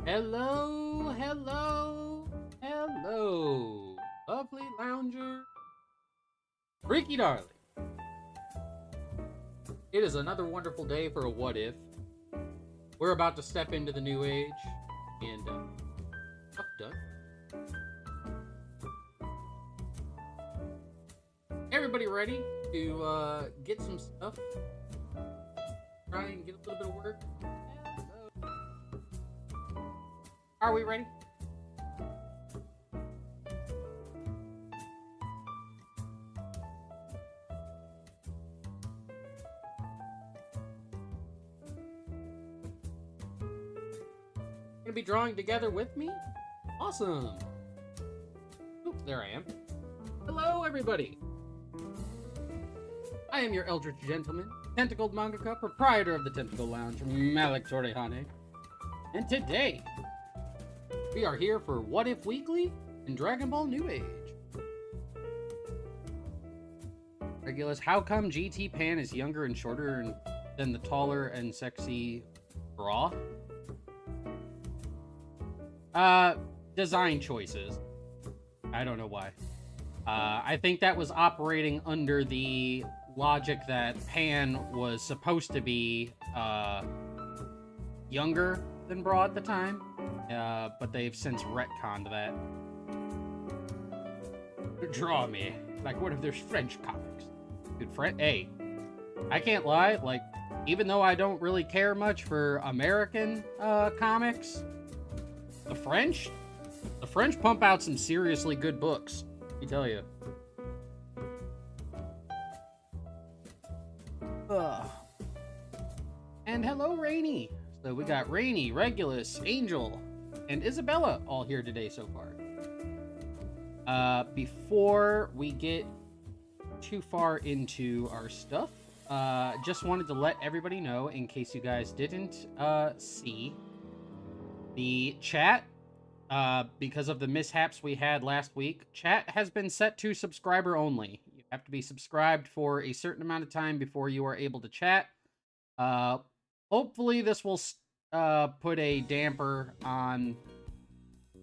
Hello, hello, hello, lovely lounger, freaky darling. It is another wonderful day for a what if. We're about to step into the new age, and stuff done. Everybody ready to get some stuff? Try and get a little bit of work. Hello. Are we ready? Gonna be drawing together with me? Awesome. Oops, there I am. Hello, everybody. I am your eldritch gentleman, tentacled mangaka, proprietor of the Tentacle Lounge, Malik Torrehane. And today, we are here for What If Weekly in Dragon Ball New Age. Regulus, how come GT Pan is younger and shorter than the taller and sexy Bra? Design choices. I don't know why. I think that was operating under the logic that Pan was supposed to be younger than Bra at the time, but they've since retconned that. Draw me like one of their French comics. Dude, hey, I can't lie, like, even though I don't really care much for American comics, the French pump out some seriously good books, let me tell you. And hello, Rainy. So we got Rainy, Regulus, Angel, and Isabella all here today so far. Before we get too far into our stuff, just wanted to let everybody know, in case you guys didn't see, the chat, because of the mishaps we had last week, chat has been set to subscriber only. You have to be subscribed for a certain amount of time before you are able to chat. Hopefully this will put a damper on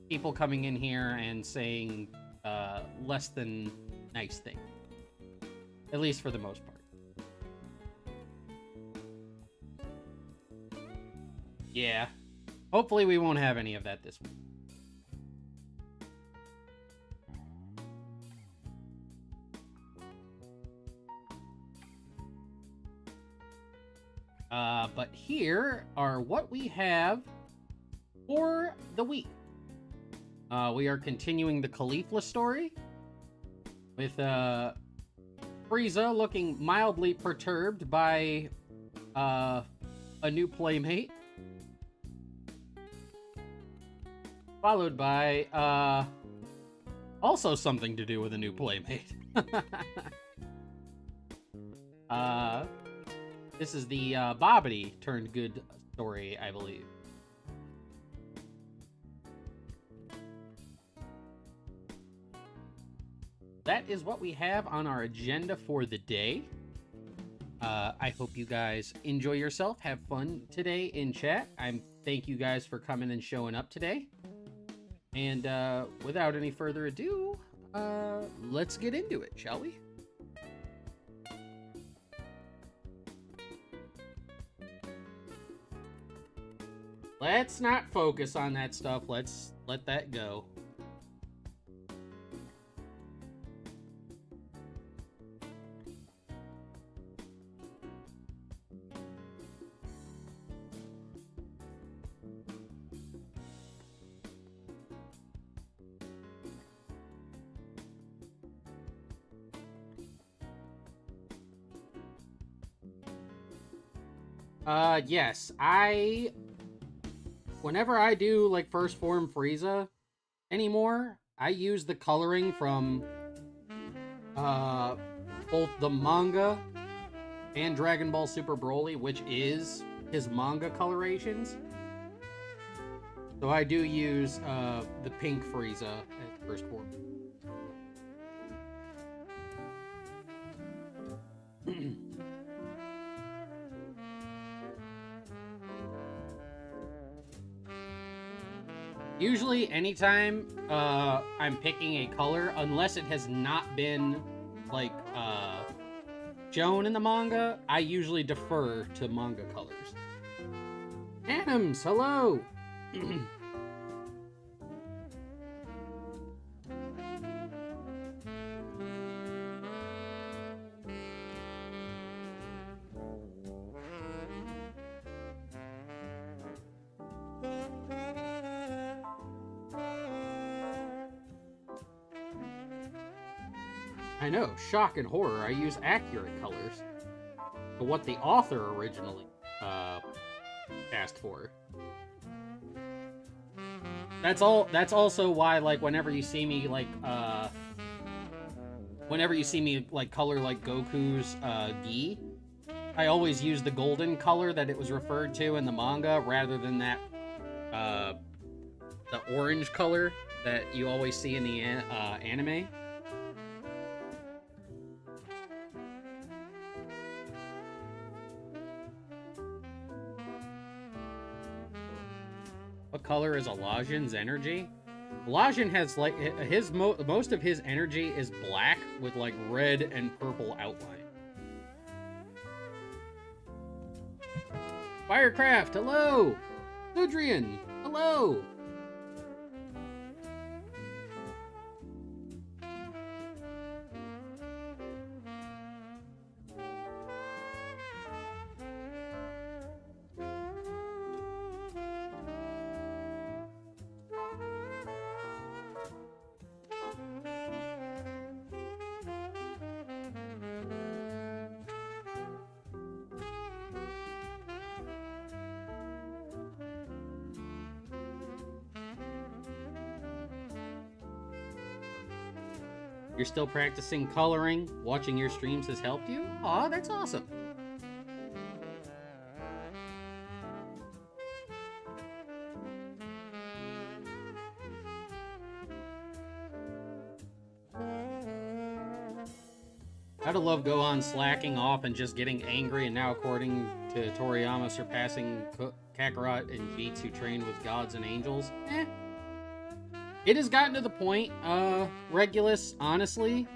people coming in here and saying less than nice things. At least for the most part. Yeah. Hopefully we won't have any of that this week. But here are what we have for the week. We are continuing the Caulifla story with Frieza looking mildly perturbed by a new playmate, followed by also something to do with a new playmate. This is the Bobbity turned good story, I believe. That is what we have on our agenda for the day. I hope you guys enjoy yourself, have fun today in chat. Thank you guys for coming and showing up today. And without any further ado, let's get into it, shall we? Let's not focus on that stuff. Let's let that go. Yes, whenever I do, like, First Form Frieza anymore, I use the coloring from, both the manga and Dragon Ball Super Broly, which is his manga colorations. So I do use, the pink Frieza as First Form. Usually, anytime I'm picking a color, unless it has not been, like, shown in the manga, I usually defer to manga colors. Anims, hello! I know, shock and horror, I use accurate colors. But what the author originally asked for. That's also why, like, whenever you see me color like Goku's gi, I always use the golden color that it was referred to in the manga rather than that the orange color that you always see in the anime. What color is Elijah's energy? Elijah has, like, most of his energy is black with, like, red and purple outline. Firecraft, hello! Ludrian, hello! You're still practicing coloring? Watching your streams has helped you? Aw, that's awesome. Gotta love Gohan slacking off and just getting angry, and now according to Toriyama surpassing Kakarot and Beats who trained with gods and angels. It has gotten to the point, Regulus, honestly,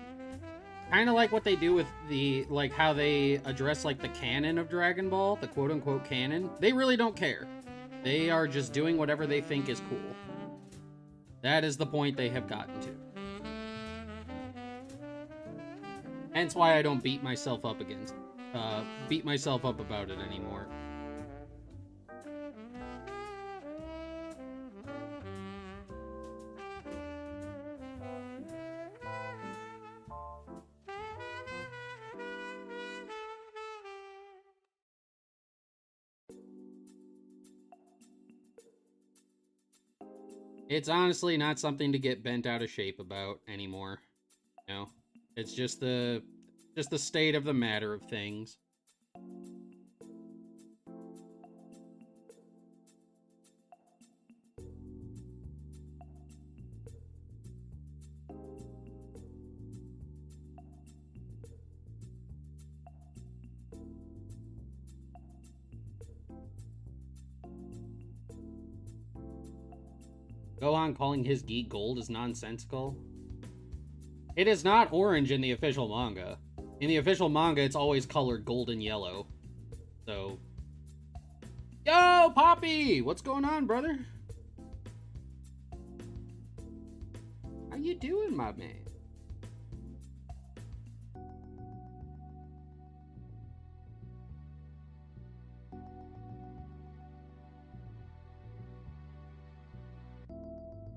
kind of like what they do with the, like, how they address, like, the canon of Dragon Ball, the quote-unquote canon. They really don't care. They are just doing whatever they think is cool. That is the point they have gotten to. Hence why I don't beat myself up about it anymore. It's honestly not something to get bent out of shape about anymore. You know, it's just the state of the matter of things. Gohan calling his gi gold is nonsensical. It is not orange in the official manga. In the official manga, it's always colored golden yellow. So... Yo, Poppy! What's going on, brother? How you doing, my man?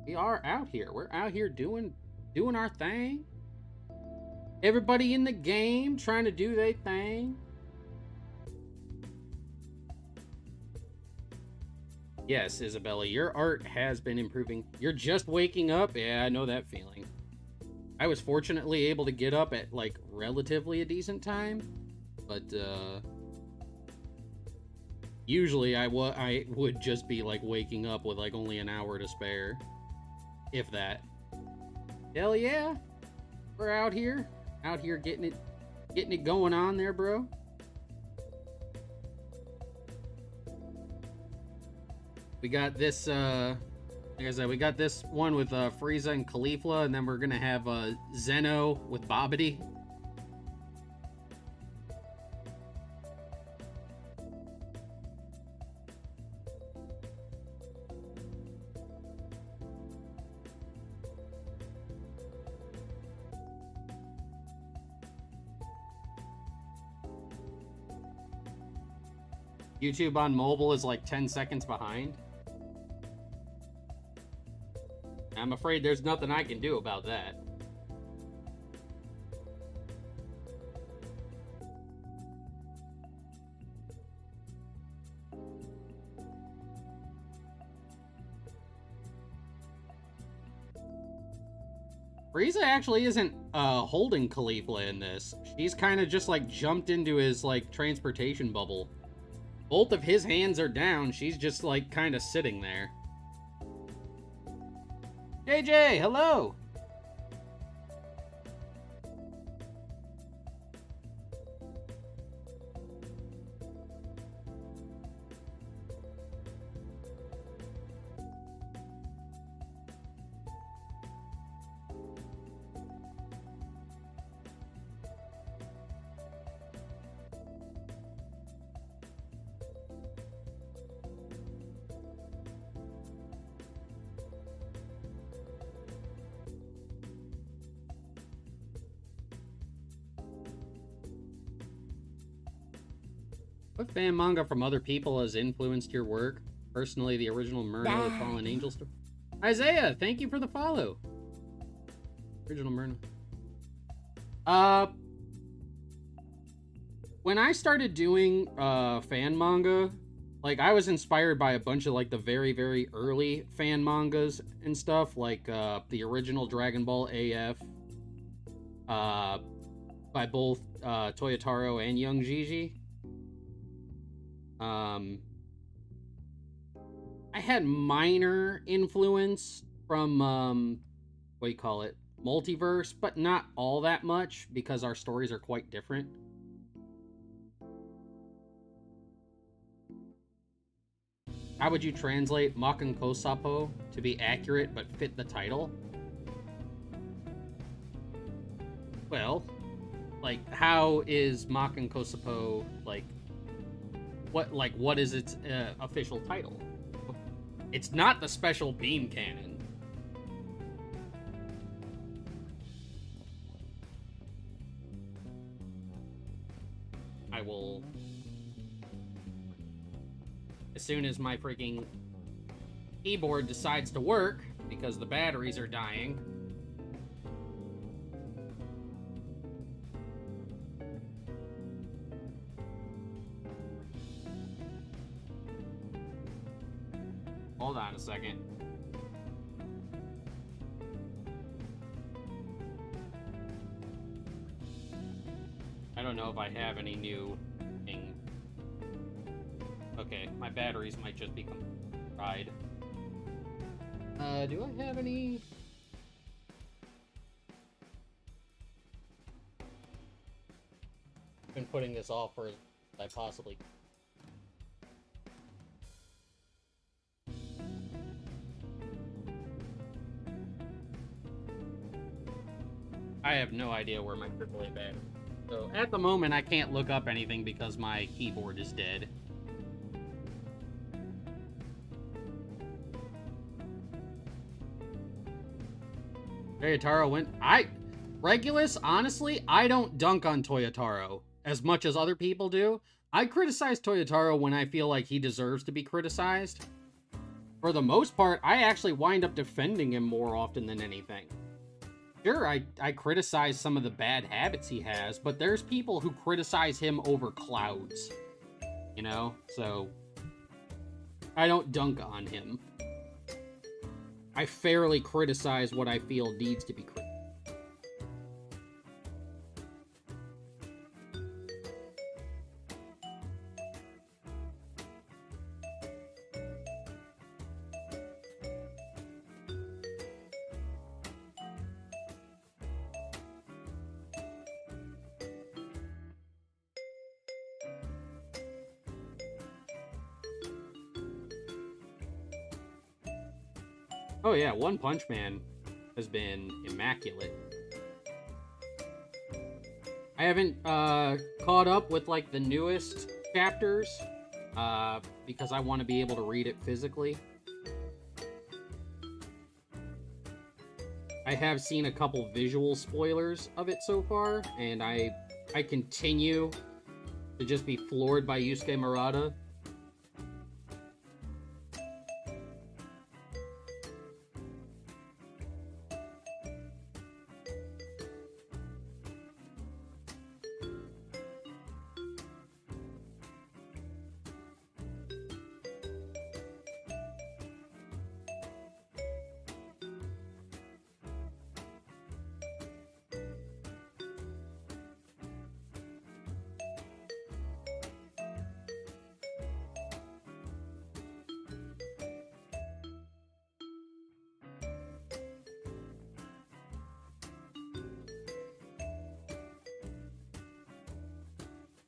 We are out here. We're out here doing our thing. Everybody in the game trying to do their thing. Yes, Isabella, your art has been improving. You're just waking up? Yeah, I know that feeling. I was fortunately able to get up at, like, relatively a decent time. But, usually I would just be, like, waking up with, like, only an hour to spare. If that. Hell yeah. We're out here getting it going on there, bro. We got this Like I said, we got this one with Frieza and Caulifla, and then we're gonna have Zeno with Babidi. YouTube on mobile is like 10 seconds behind. I'm afraid there's nothing I can do about that. Frieza actually isn't holding Caulifla in this. She's kind of just like jumped into his like transportation bubble. Both of his hands are down. She's just like kind of sitting there. JJ, hello. What fan manga from other people has influenced your work? Personally, the original Murno, the Fallen Angel story. Isaiah, thank you for the follow. Original Murno. When I started doing fan manga, like I was inspired by a bunch of like the very, very early fan mangas and stuff, like the original Dragon Ball AF by both Toyotaro and Young Gigi. I had minor influence from, what do you call it? Multiverse, but not all that much because our stories are quite different. How would you translate Makan Kosapo to be accurate but fit the title? Well, like, how is Makan Kosapo, like, what is its official title? It's not the special beam cannon. I will, as soon as my freaking keyboard decides to work, because the batteries are dying. Hold on a second. I don't know if I have any new thing. Okay, my batteries might just become fried. Do I have any? I've been putting this off for I possibly. I have no idea where my AAA battery is. So at the moment, I can't look up anything because my keyboard is dead. Toyotaro went. Regulus, honestly, I don't dunk on Toyotaro as much as other people do. I criticize Toyotaro when I feel like he deserves to be criticized. For the most part, I actually wind up defending him more often than anything. Sure, I criticize some of the bad habits he has, but there's people who criticize him over clouds. You know? So, I don't dunk on him. I fairly criticize what I feel needs to be criticized. Oh yeah, One Punch Man has been immaculate. I haven't caught up with like the newest chapters because I want to be able to read it physically. I have seen a couple visual spoilers of it so far, and I continue to just be floored by Yusuke Murata.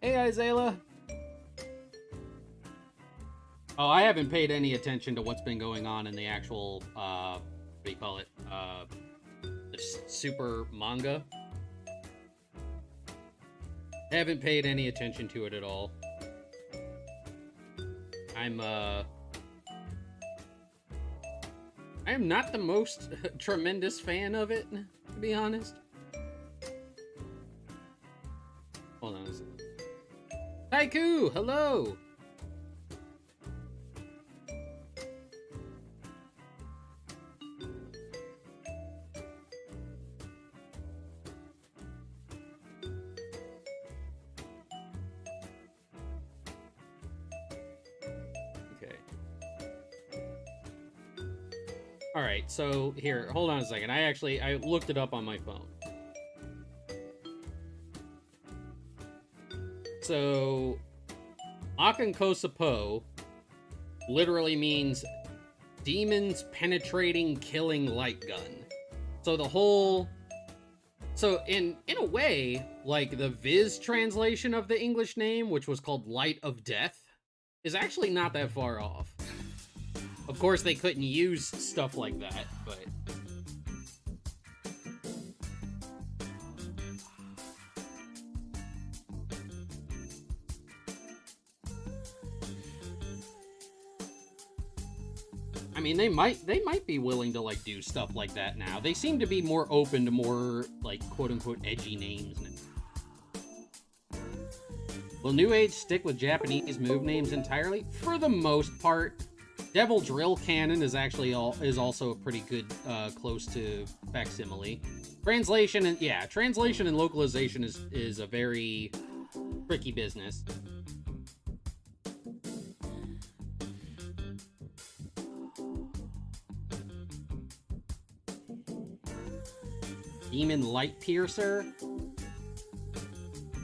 Hey, Isayla. Oh, I haven't paid any attention to what's been going on in the actual, what do you call it? The super manga. I haven't paid any attention to it at all. I am not the most tremendous fan of it, to be honest. Hold on a second. Haiku, hello! Okay. Alright, so here, hold on a second. I looked it up on my phone. So, Makankosapo literally means demons penetrating killing light gun. So the whole... So in a way, like the Viz translation of the English name, which was called Light of Death, is actually not that far off. Of course, they couldn't use stuff like that, but... I mean, they might be willing to like do stuff like that now. They seem to be more open to more like quote-unquote edgy names now. Will New Age stick with Japanese move names entirely? For the most part. Devil Drill Canon is actually also a pretty good close to facsimile. Translation and localization is a very tricky business. Demon Light Piercer.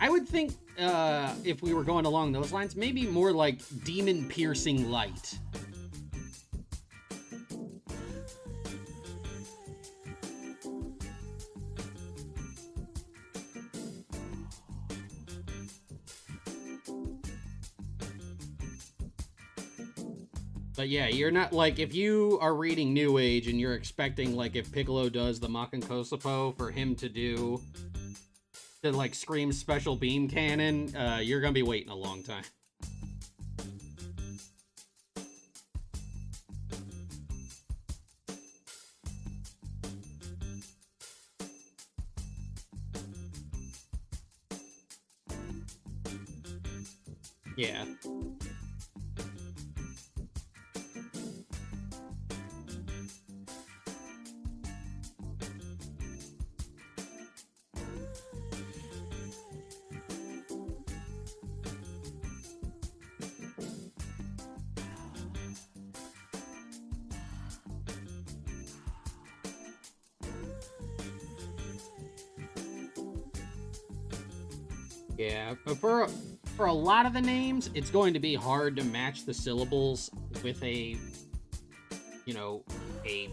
I would think if we were going along those lines, maybe more like Demon Piercing Light. But yeah, you're not, like, if you are reading New Age and you're expecting, like, if Piccolo does the Makankosapo for him to like, scream Special Beam Cannon, you're gonna be waiting a long time. Yeah. Yeah, but for a lot of the names, it's going to be hard to match the syllables with a, you know, a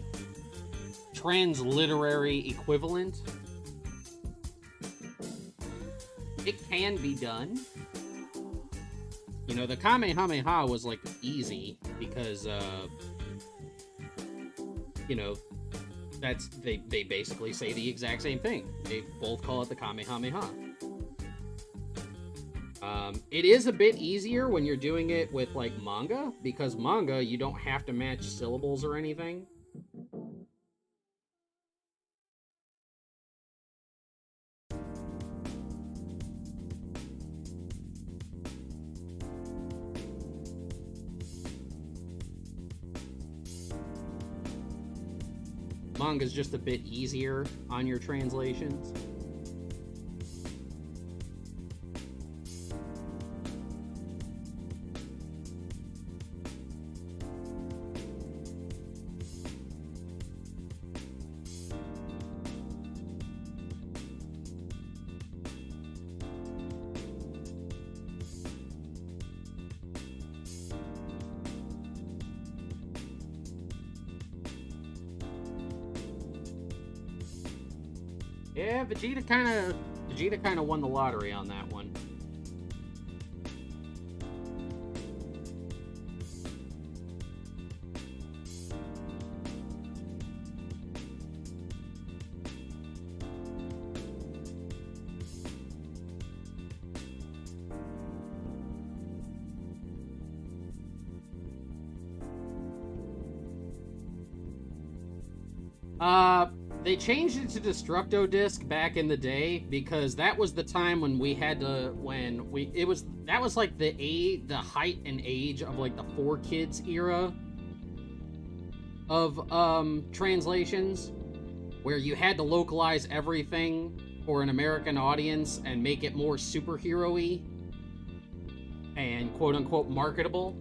transliterary equivalent. It can be done. You know, the Kamehameha was, like, easy because, you know, they basically say the exact same thing. They both call it the Kamehameha. It is a bit easier when you're doing it with like manga, because manga you don't have to match syllables or anything. Manga's just a bit easier on your translations. Yeah, Vegeta kind of won the lottery on that one. They changed it to Destructo Disc back in the day because that was the time when we had to that was like the height and age of like the 4Kids era of translations, where you had to localize everything for an American audience and make it more superhero-y and quote-unquote marketable,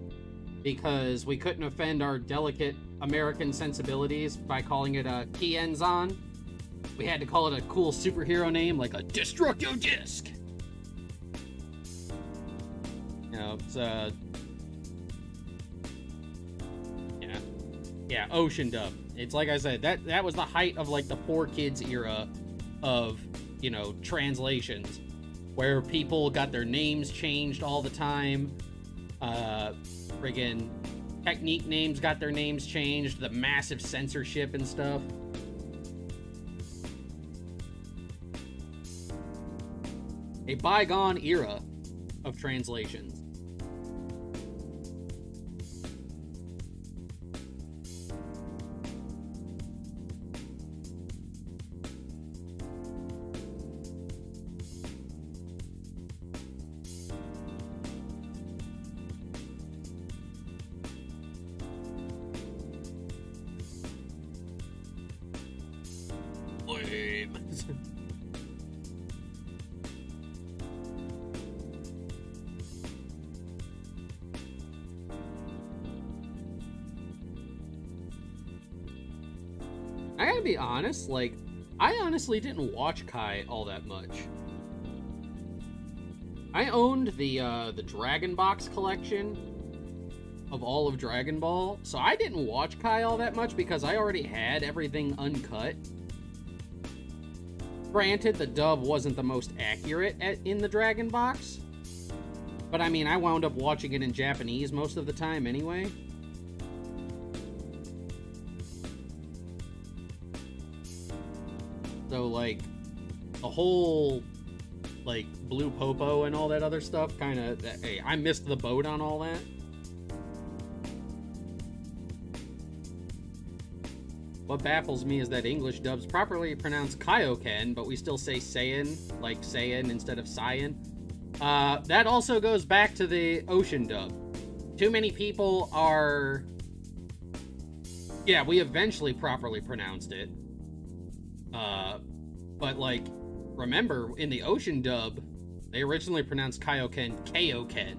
because we couldn't offend our delicate American sensibilities by calling it a Kienzan. We had to call it a cool superhero name like a Destructo Disc. You know, it's yeah, Ocean Dub. It's like I said, that was the height of like the 4Kids era of, you know, translations, where people got their names changed all the time. Friggin' Technique names got their names changed, the massive censorship and stuff. A bygone era of translations. I gotta be honest, like, I honestly didn't watch Kai all that much. I owned the Dragon Box collection of all of Dragon Ball, so I didn't watch Kai all that much because I already had everything uncut. Granted, the dub wasn't the most accurate in the Dragon Box, but I mean, I wound up watching it in Japanese most of the time anyway. So, like, the whole, like, Blue Popo and all that other stuff, kind of, hey, I missed the boat on all that. What baffles me is that English dubs properly pronounce Kaioken, but we still say Saiyan, like Saiyan instead of Saiyan. That also goes back to the Ocean dub. Too many people are... Yeah, we eventually properly pronounced it. But, like, remember, in the Ocean dub, they originally pronounced Kaioken Kaioken.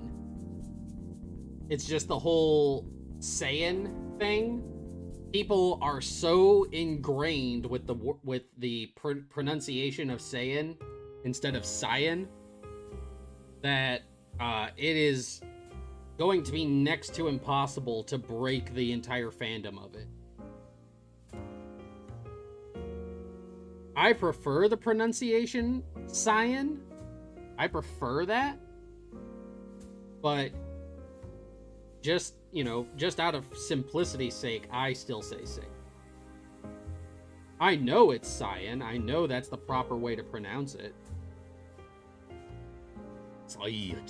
It's just the whole Saiyan thing. People are so ingrained with the pronunciation of Saiyan instead of Saiyan that it is going to be next to impossible to break the entire fandom of it. I prefer the pronunciation Saiyan. I prefer that. But just, you know, just out of simplicity's sake, I still say Saiyan. I know it's Cyan. I know that's the proper way to pronounce it. Cyan.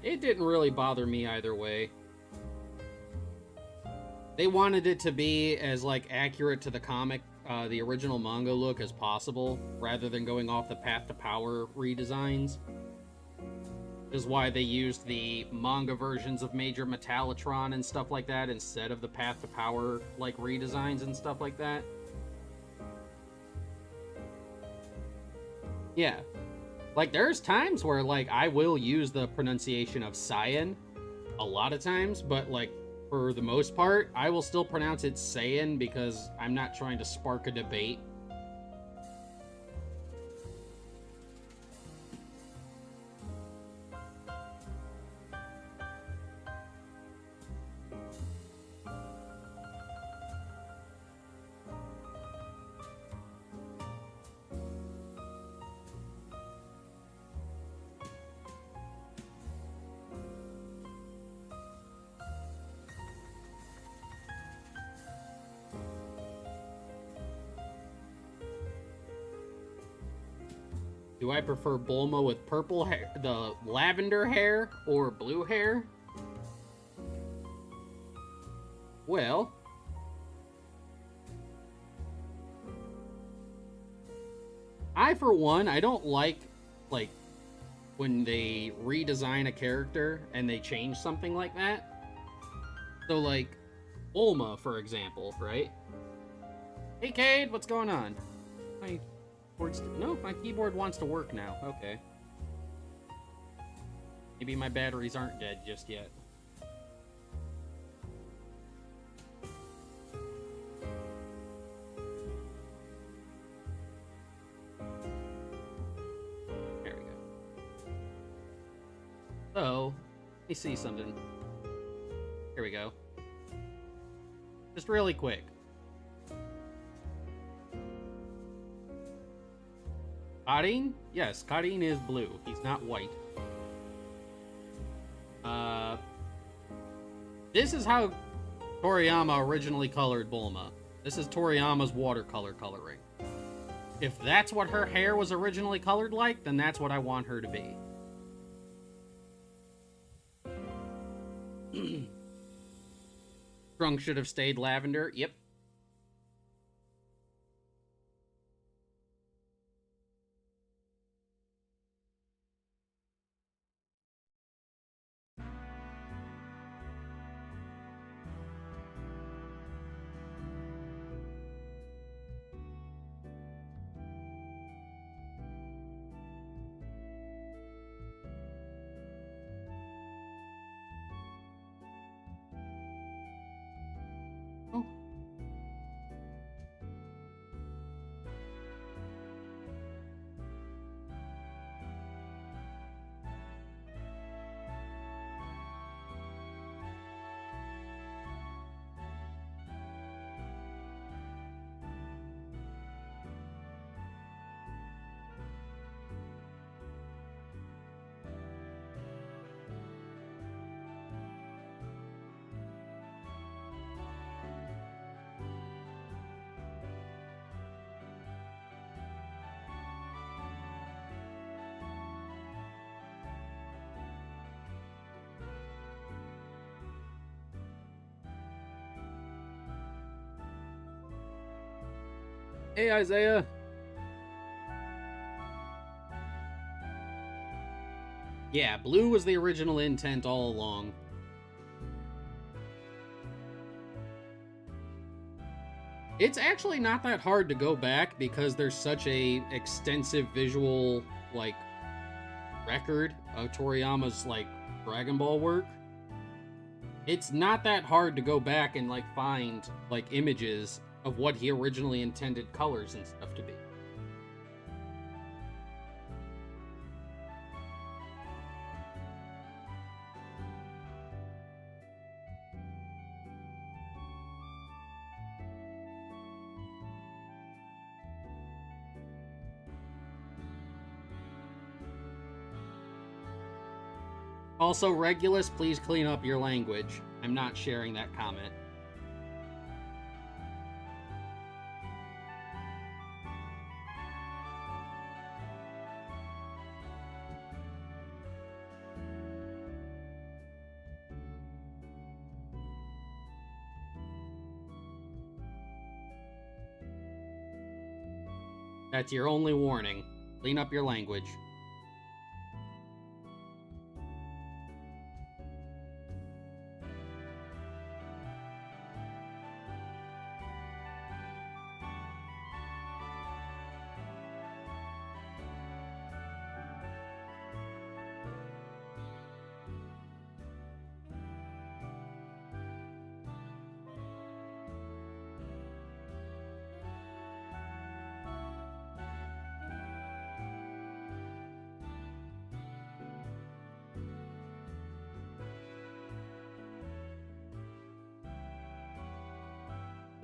It didn't really bother me either way. They wanted it to be as, like, accurate to the comic, the original manga look as possible, rather than going off the Path to Power redesigns. This is why they used the manga versions of Major Metallitron and stuff like that instead of the Path to Power, like, redesigns and stuff like that. Yeah. Like, there's times where, like, I will use the pronunciation of Cyan a lot of times, but, like, for the most part, I will still pronounce it Saiyan because I'm not trying to spark a debate. Do I prefer Bulma with purple hair, the lavender hair, or blue hair? Well, I, for one, I don't like, when they redesign a character and they change something like that. So, like, Bulma, for example, right? Hey, Cade, what's going on? No, my keyboard wants to work now. Okay. Maybe my batteries aren't dead just yet. There we go. So, let me see something. Here we go. Just really quick. Karin? Yes, Karin is blue. He's not white. This is how Toriyama originally colored Bulma. This is Toriyama's watercolor coloring. If that's what her hair was originally colored like, then that's what I want her to be. Trunk should have stayed lavender. Yep. Hey, Isaiah. Yeah, blue was the original intent all along. It's actually not that hard to go back because there's such a extensive visual, record of Toriyama's, Dragon Ball work. It's not that hard to go back and, like, find, like, images of what he originally intended colors and stuff to be. Also, Regulus, please clean up your language. I'm not sharing that comment. That's your only warning. Clean up your language.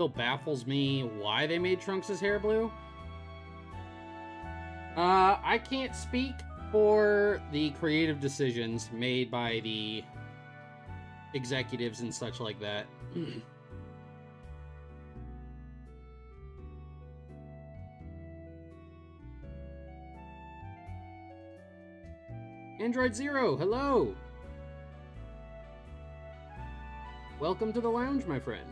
Still baffles me why they made Trunks' hair blue. I can't speak for the creative decisions made by the executives and such like that. Android Zero, hello! Welcome to the lounge, my friend.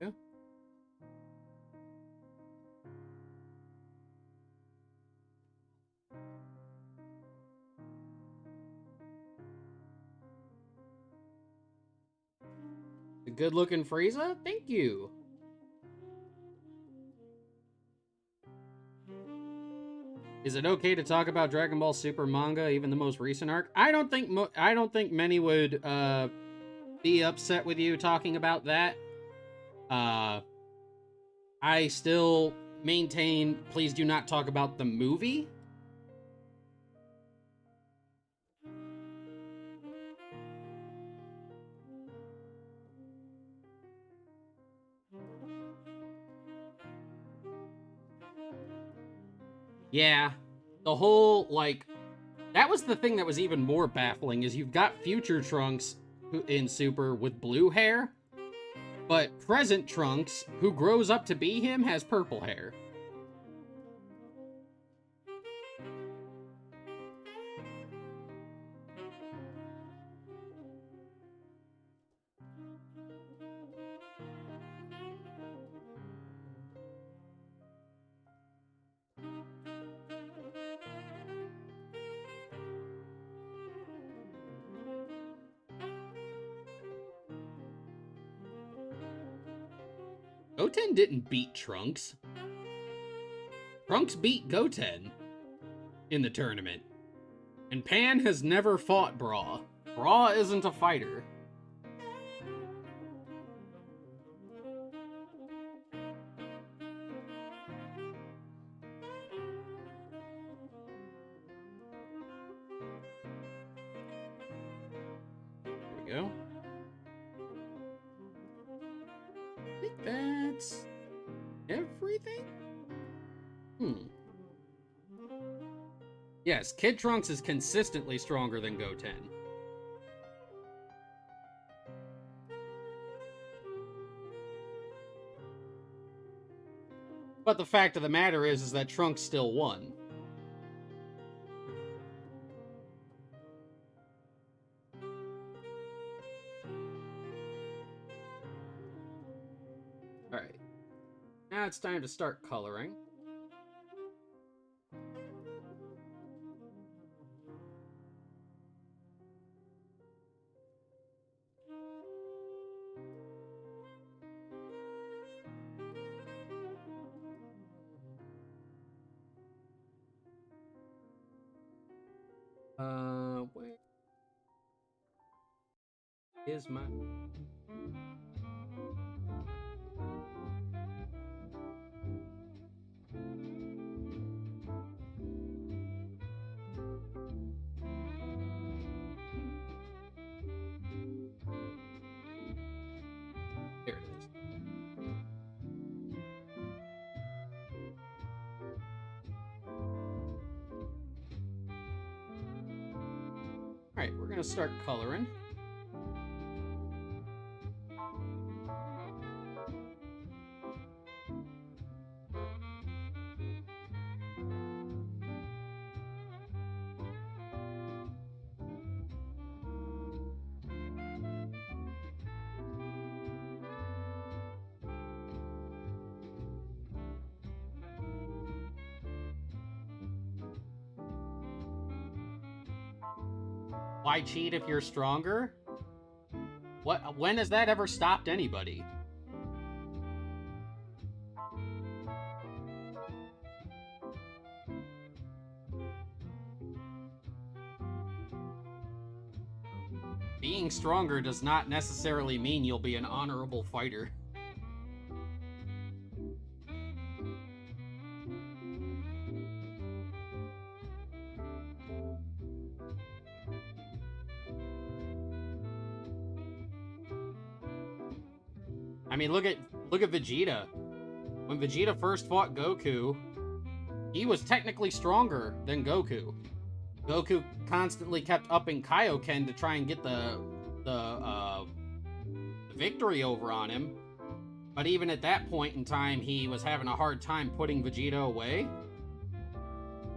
Yeah. A good-looking Frieza? Thank you. Is it okay to talk about Dragon Ball Super manga, even the most recent arc? I don't think many would be upset with you talking about that. I still maintain, please do not talk about the movie. Yeah, the whole, like, that was the thing that was even more baffling, is you've got future Trunks in Super with blue hair, but present Trunks, who grows up to be him, has purple hair. Goten didn't beat Trunks. Trunks beat Goten in the tournament. And Pan has never fought Bra. Bra isn't a fighter. There we go. I think that's everything? Yes, Kid Trunks is consistently stronger than Goten. But the fact of the matter is that Trunks still won. Alright. Now it's time to start coloring. Where is my... There it is. Alright, we're gonna start coloring. Why cheat if you're stronger? When has that ever stopped anybody? Being stronger does not necessarily mean you'll be an honorable fighter. I mean, look at Vegeta. When Vegeta first fought Goku, he was technically stronger than Goku. Goku constantly kept upping Kaioken to try and get the victory over on him. But even at that point in time, he was having a hard time putting Vegeta away.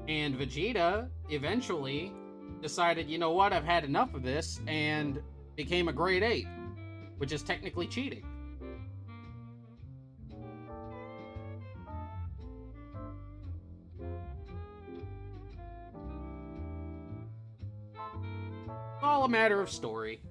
And Vegeta eventually decided, you know what, I've had enough of this, and became a grade 8, which is technically cheating. All a matter of story.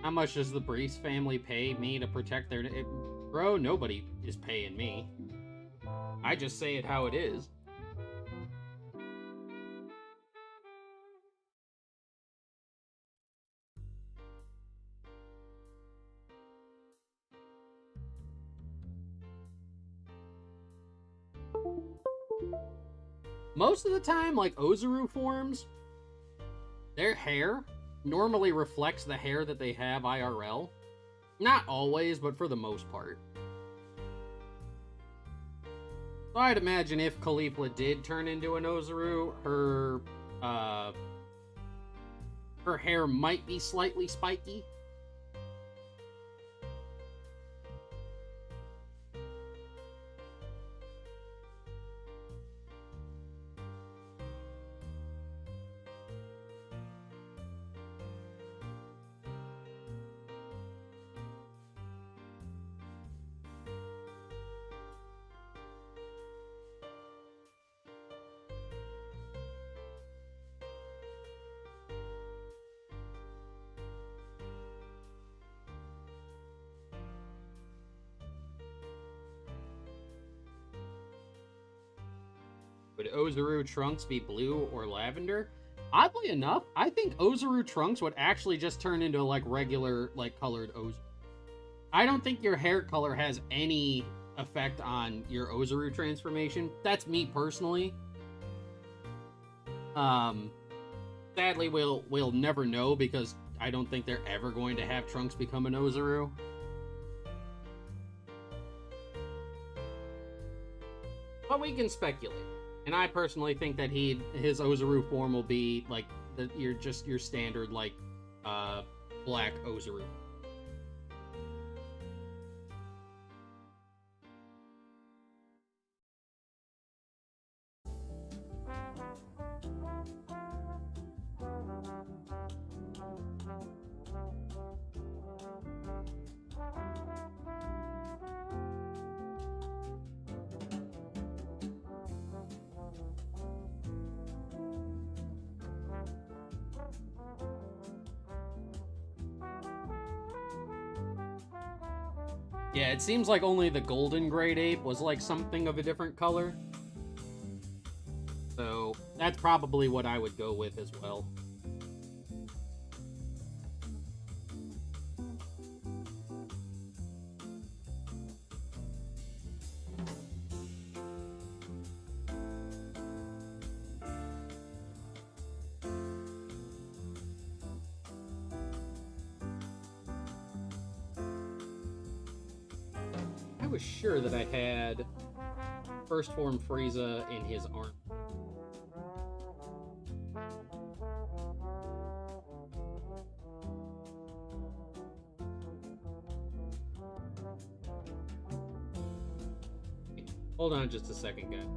How much does the Brees family pay me to protect their... Bro, nobody is paying me. I just say it how it is. Most of the time, like Ozaru forms, their hair normally reflects the hair that they have IRL. Not always, but for the most part. So I'd imagine if Caulifla did turn into an Ozaru, her hair might be slightly spiky. Would Ozaru trunks be blue or lavender? Oddly enough, I think Ozaru trunks would actually just turn into like regular, like colored Ozaru. I don't think your hair color has any effect on your Ozaru transformation. That's me personally. Sadly, we'll never know because I don't think they're ever going to have Trunks become an Ozaru. But we can speculate. And I personally think that his Ozaru form will be like your standard like black Ozaru. Yeah, it seems like only the golden great ape was like something of a different color. So that's probably what I would go with as well. I was sure that I had first form Frieza in his arm. Hold on just a second, guys.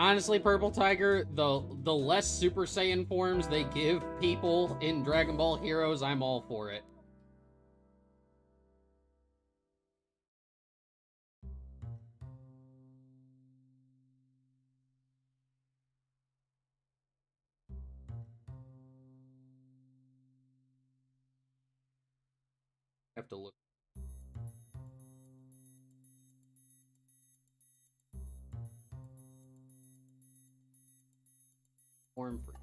Honestly, Purple Tiger, the less Super Saiyan forms they give people in Dragon Ball Heroes, I'm all for it. Have to look. Form for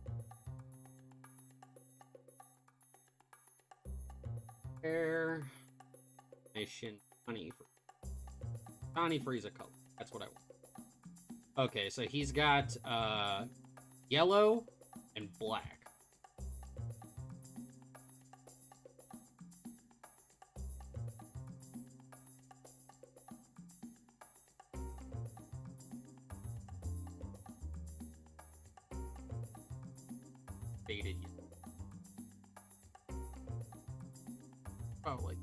hair. Nation Honey Frieza color. That's what I want. Okay, so he's got yellow and black. Faded yellow. Probably.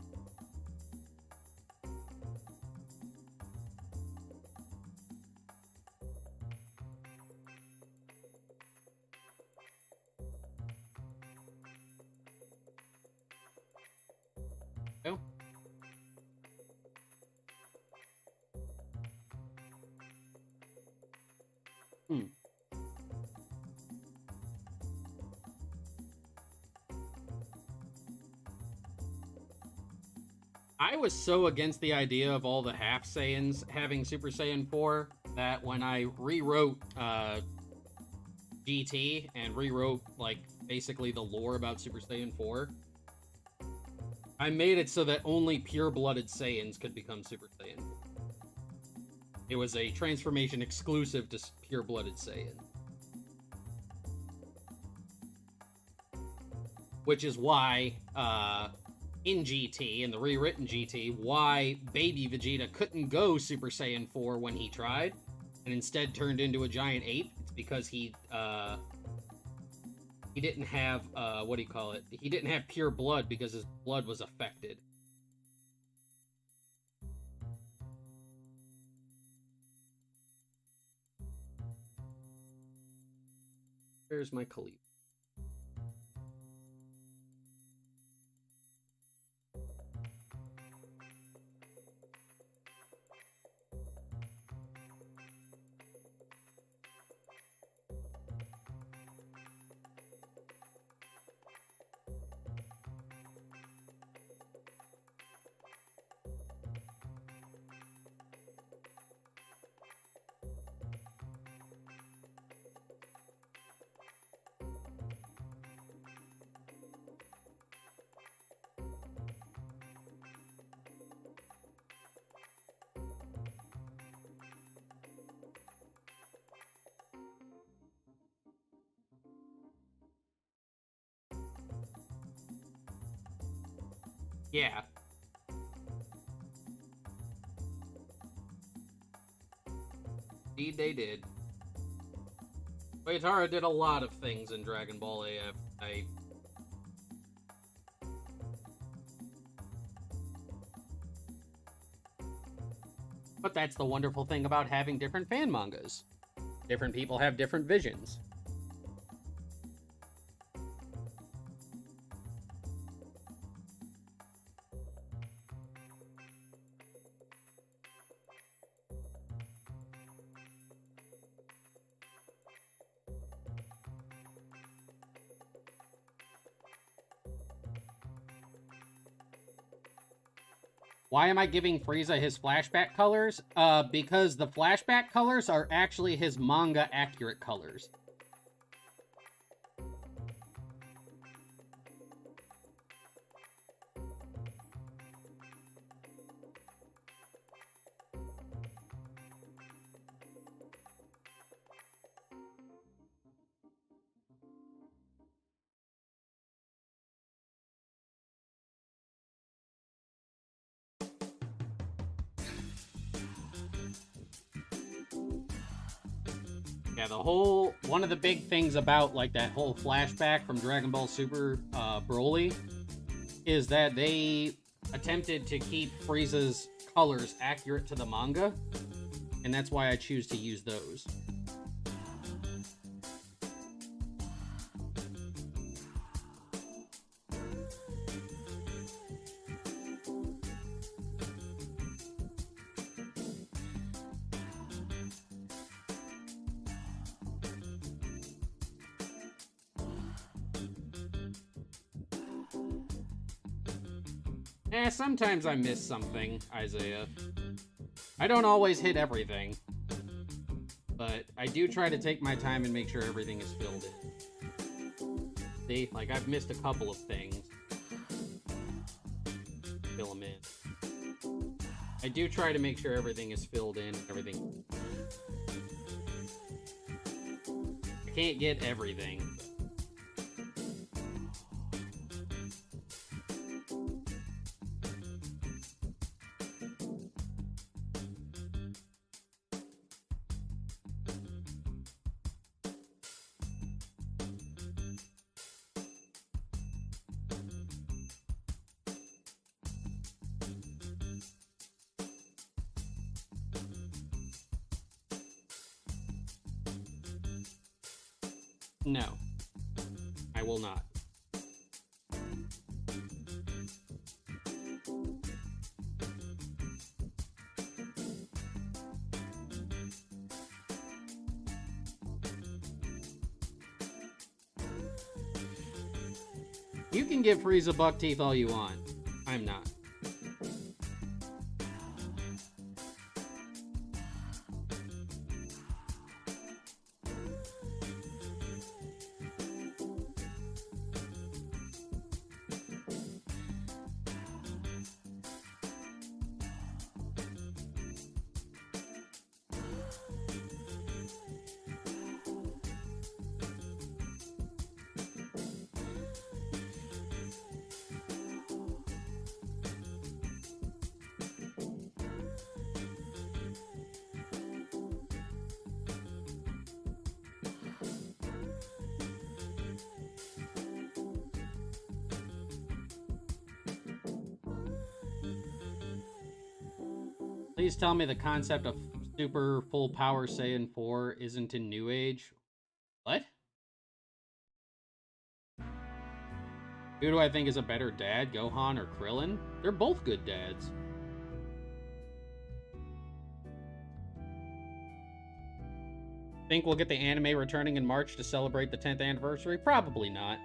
Oh. I was so against the idea of all the half Saiyans having Super Saiyan 4 that when I rewrote GT and rewrote like basically the lore about Super Saiyan 4, I made it so that only pure-blooded Saiyans could become Super Saiyan 4. It was a transformation exclusive to pure-blooded Saiyan. Which is why, in GT, in the rewritten GT, why Baby Vegeta couldn't go Super Saiyan 4 when he tried, and instead turned into a giant ape. It's because he didn't have, what do you call it? He didn't have pure blood because his blood was affected. Here's my Khalif. Yeah. Indeed they did. Toyotaro did a lot of things in Dragon Ball AF. But that's the wonderful thing about having different fan mangas. Different people have different visions. Why am I giving Frieza his flashback colors? Because the flashback colors are actually his manga accurate colors. Yeah, one of the big things about, like, that whole flashback from Dragon Ball Super Broly is that they attempted to keep Frieza's colors accurate to the manga, and that's why I choose to use those. Sometimes I miss something, Isaiah. I don't always hit everything, but I do try to take my time and make sure everything is filled in. See, like, I've missed a couple of things. Fill them in. I do try to make sure everything is filled in, everything. I can't get everything. No, I will not. You can give Frieza buck teeth all you want. I'm not. Please tell me the concept of Super Full Power Saiyan 4 isn't in New Age. What? Who do I think is a better dad, Gohan or Krillin? They're both good dads. Think we'll get the anime returning in March to celebrate the 10th anniversary? Probably not.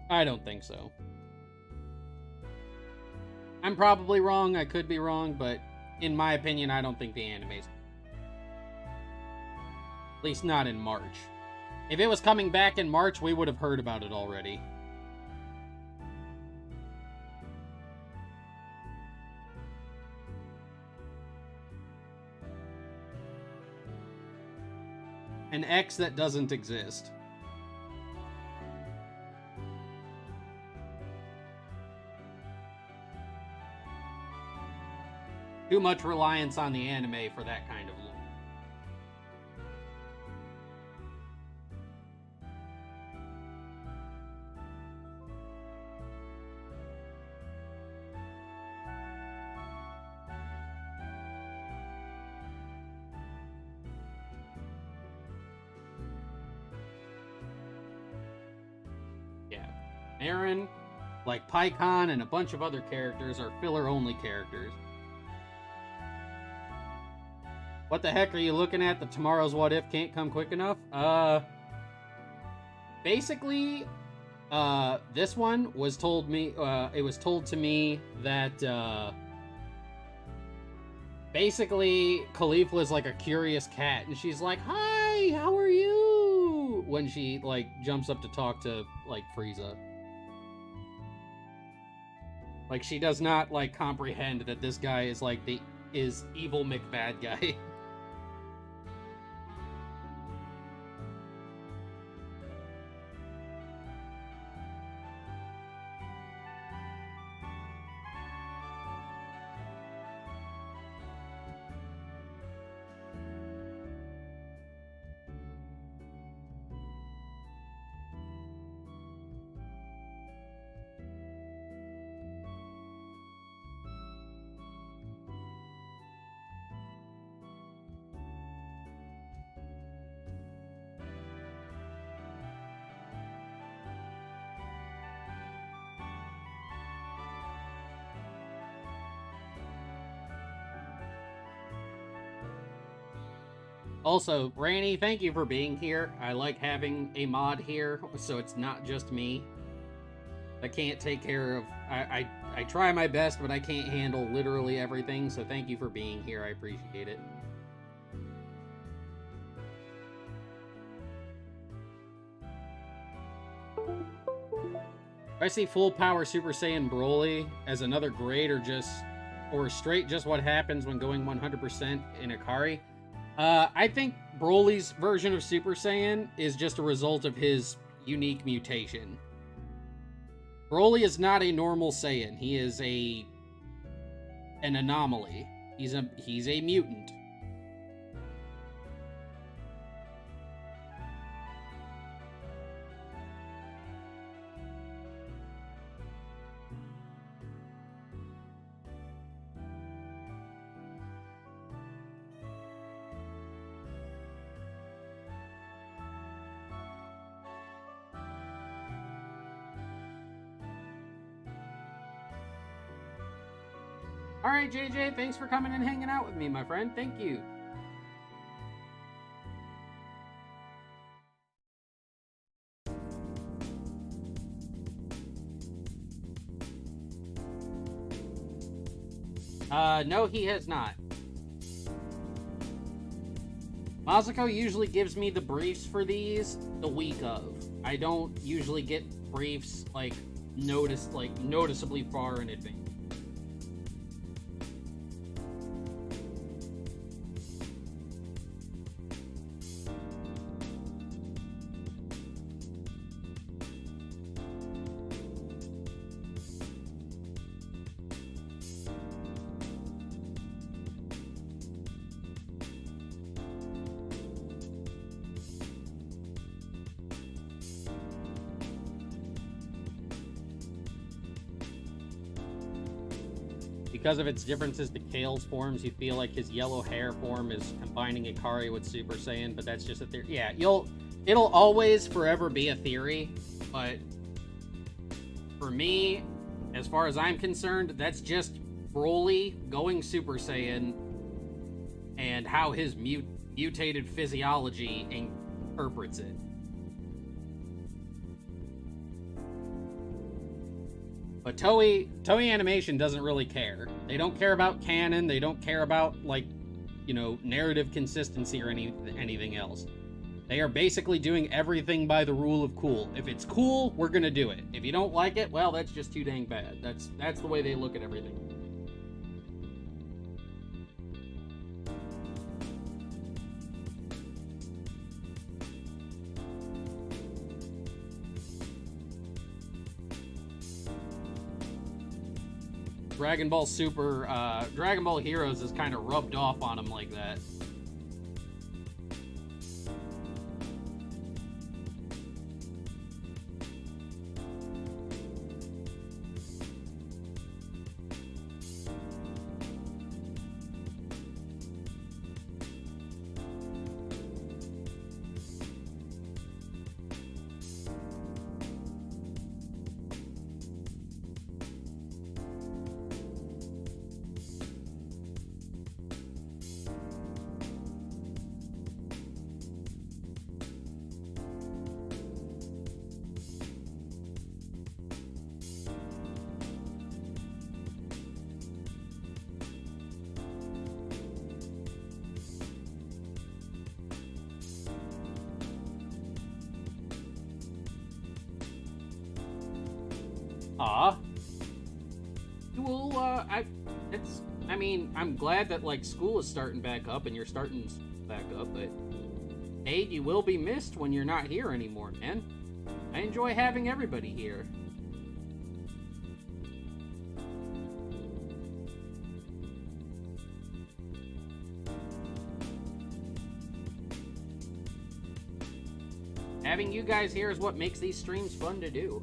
I don't think so. I'm probably wrong, I could be wrong, but in my opinion, I don't think the anime's... At least not in March. If it was coming back in March, we would have heard about it already. An X that doesn't exist. too much reliance on the anime for that kind of look. Yeah, Aaron, like PyCon and a bunch of other characters, are filler-only characters. What the heck are you looking at? The Tomorrow's What If can't come quick enough? Basically, this one was told me, it was told to me that, basically, Caulifla's like a curious cat, and she's like, "Hi, how are you?" when she, like, jumps up to talk to, like, Frieza. Like, she does not, like, comprehend that this guy is, like, is evil McBad guy. Also, Ranny, thank you for being here. I like having a mod here, so it's not just me. I can't take care of... I try my best, but I can't handle literally everything, so thank you for being here. I appreciate it. I see full power Super Saiyan Broly as another grade or straight just what happens when going 100% in Ikari. I think Broly's version of Super Saiyan is just a result of his unique mutation. Broly is not a normal Saiyan. He is an anomaly. He's a mutant. Alright, JJ, thanks for coming and hanging out with me, my friend. Thank you. No, he has not. Masako usually gives me the briefs for these the week of. I don't usually get briefs, like, noticeably far in advance. Because of its differences to Kale's forms, you feel like his yellow hair form is combining Ikari with Super Saiyan, but that's just a theory. Yeah, it'll always forever be a theory, but for me, as far as I'm concerned, that's just Broly going Super Saiyan and how his mutated physiology interprets it. But Toei Animation doesn't really care. They don't care about canon. They don't care about, like, you know, narrative consistency or anything else. They are basically doing everything by the rule of cool. If it's cool, we're gonna do it. If you don't like it, well, that's just too dang bad. That's the way they look at everything. Dragon Ball Super, Dragon Ball Heroes is kind of rubbed off on him like that. Aw. Well, I mean, I'm glad that, like, school is starting back up and you're starting back up, but, hey, you will be missed when you're not here anymore, man. I enjoy having everybody here. Having you guys here is what makes these streams fun to do.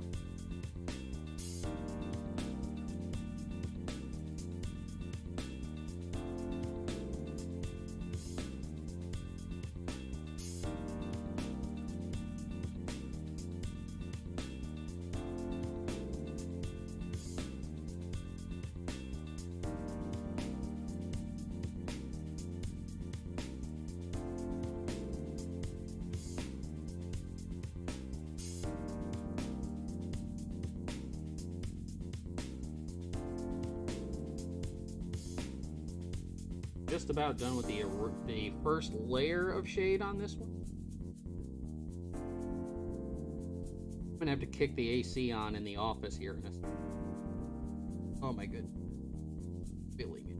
Just about done with the first layer of shade on this one. I'm gonna have to kick the AC on in the office here in a second. Oh my goodness. Feeling it.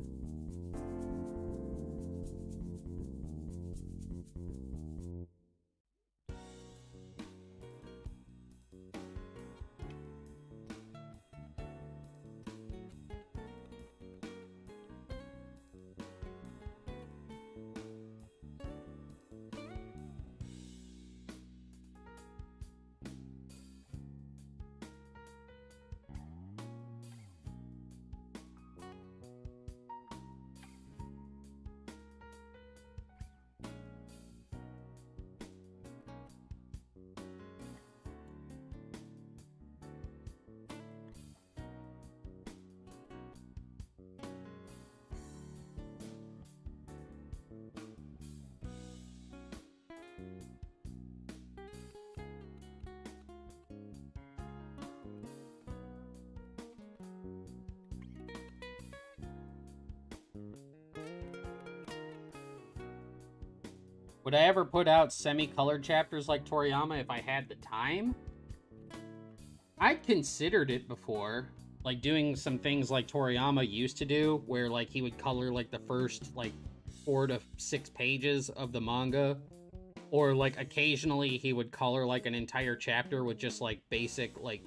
Would I ever put out semi-colored chapters like Toriyama if I had the time? I'd considered it before, like doing some things like Toriyama used to do, where like he would color like the first like 4 to 6 pages of the manga, or like occasionally he would color like an entire chapter with just like basic like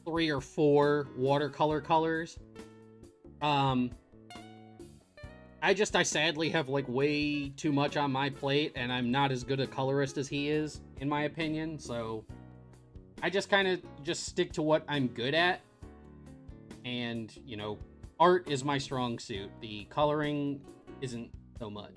3 or 4 watercolor colors. I sadly have, like, way too much on my plate, and I'm not as good a colorist as he is, in my opinion, so I just kind of just stick to what I'm good at, and, you know, art is my strong suit. The coloring isn't so much.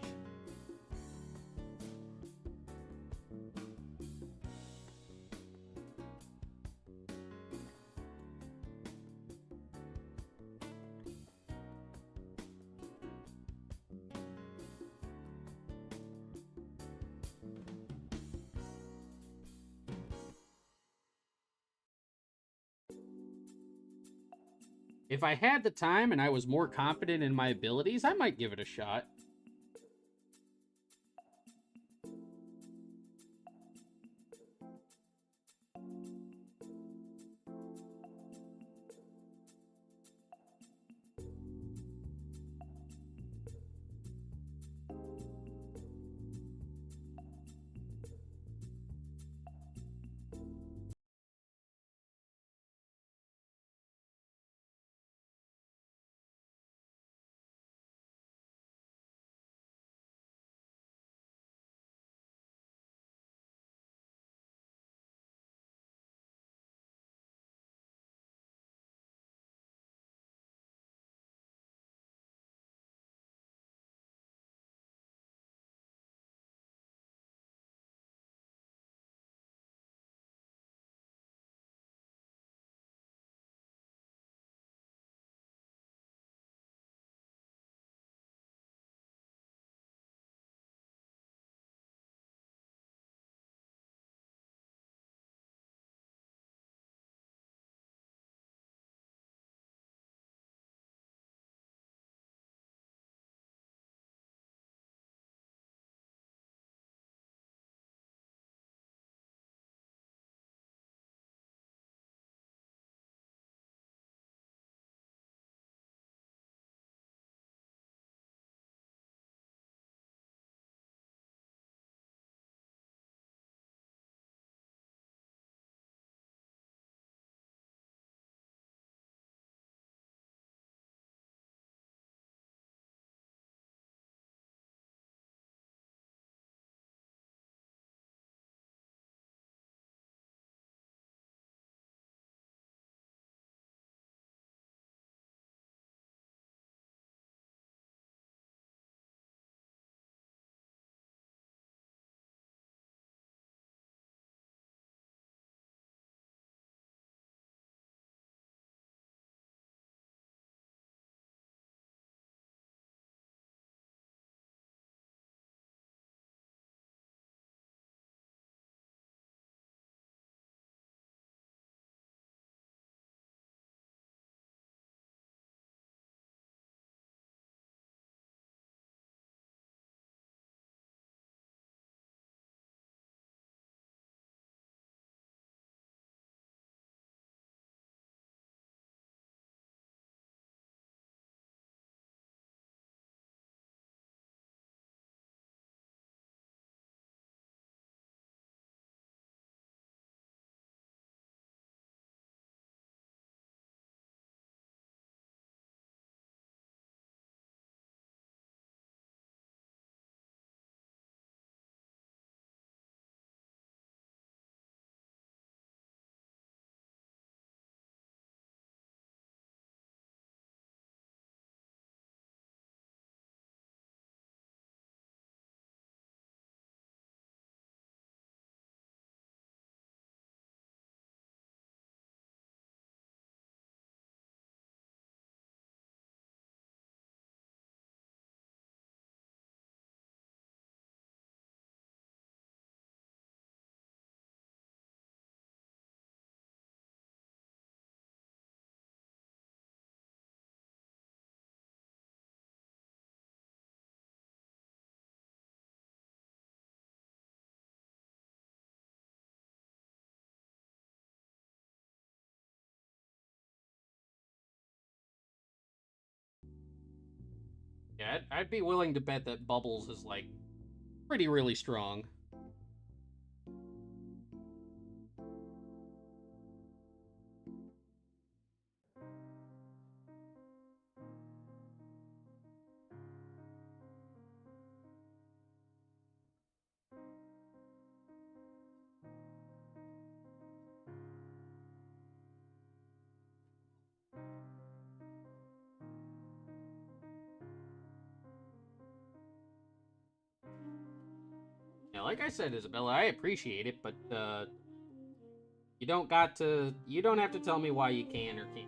If I had the time and I was more confident in my abilities, I might give it a shot. Yeah, I'd be willing to bet that Bubbles is, like, pretty really strong. Yeah, like I said, Isabella, I appreciate it, but you don't have to tell me why you can or can't.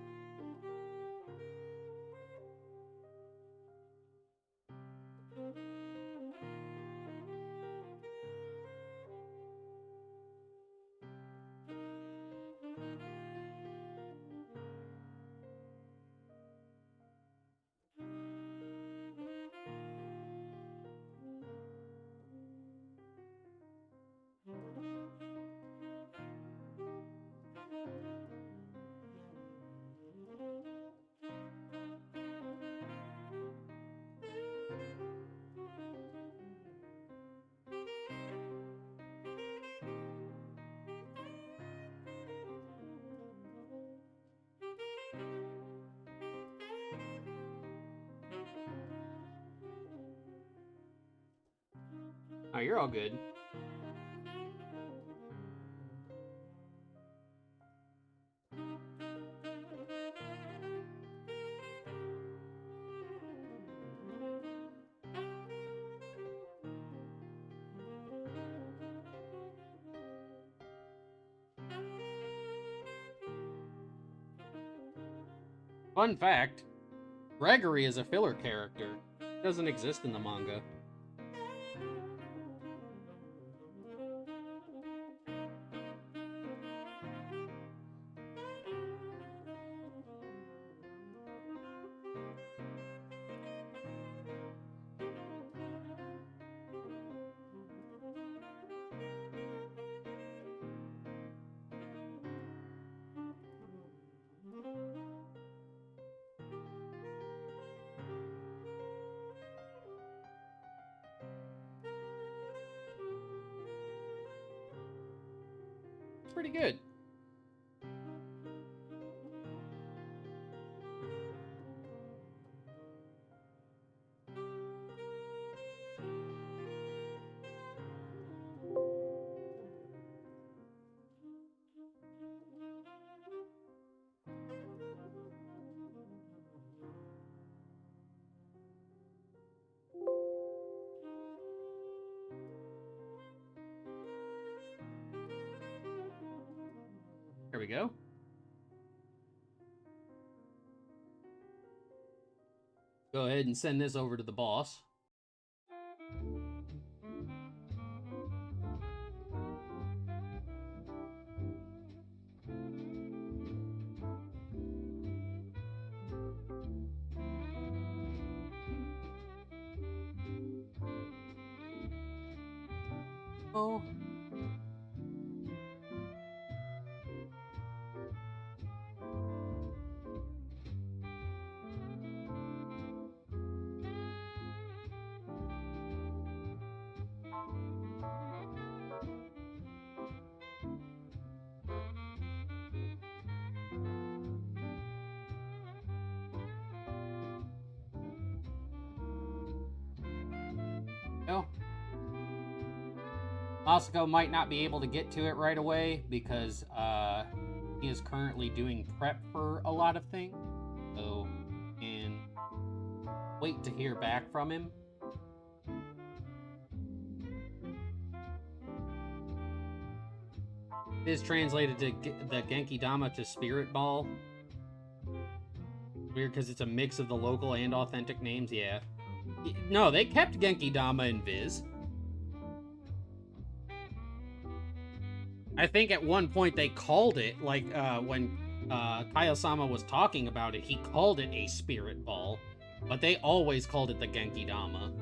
Oh, you're all good. Fun fact, Gregory is a filler character. He doesn't exist in the manga. It's pretty good. There we go. Go ahead and send this over to the boss. Oh. Well, Masako might not be able to get to it right away because he is currently doing prep for a lot of things. So, and wait to hear back from him. It is translated to the Genki Dama to Spirit Ball. Weird because it's a mix of the local and authentic names, yeah. No, they kept Genki Dama in Viz. I think at one point they called it, like, when Kaya-sama was talking about it, he called it a Spirit Ball, but they always called it the Genki Dama.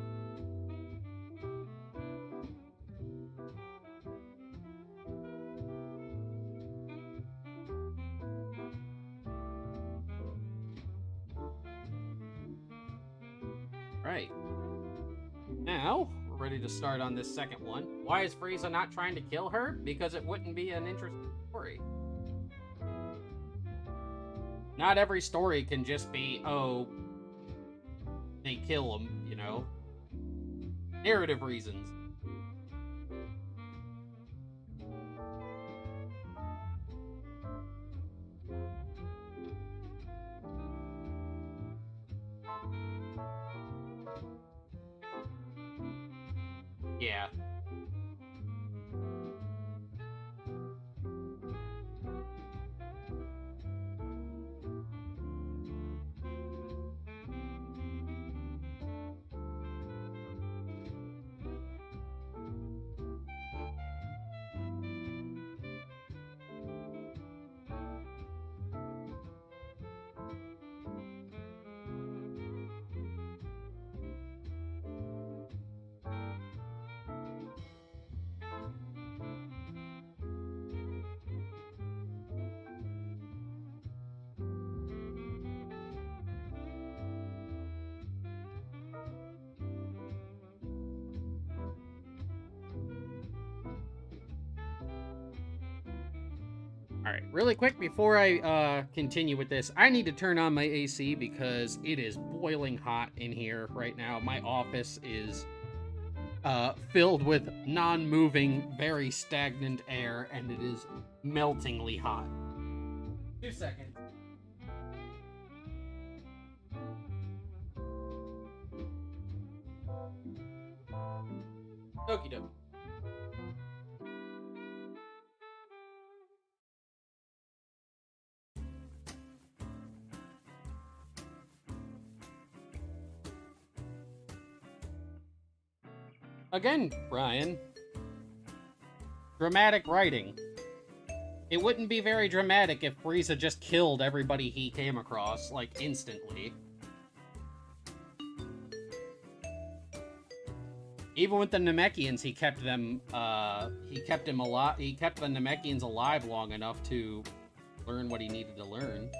Right. now. We're ready to start on this second one. Why is Frieza not trying to kill her? Because it wouldn't be an interesting story. Not every story can just be, oh, they kill him, you know? Narrative reasons. Yeah. Alright, really quick before I continue with this, I need to turn on my AC because it is boiling hot in here right now. My office is filled with non-moving, very stagnant air, and it is meltingly hot. 2 seconds. Okie dokie. Again, Brian. Dramatic writing. It wouldn't be very dramatic if Frieza just killed everybody he came across, like, instantly. Even with the Namekians, he kept them, he kept the Namekians alive long enough to learn what he needed to learn.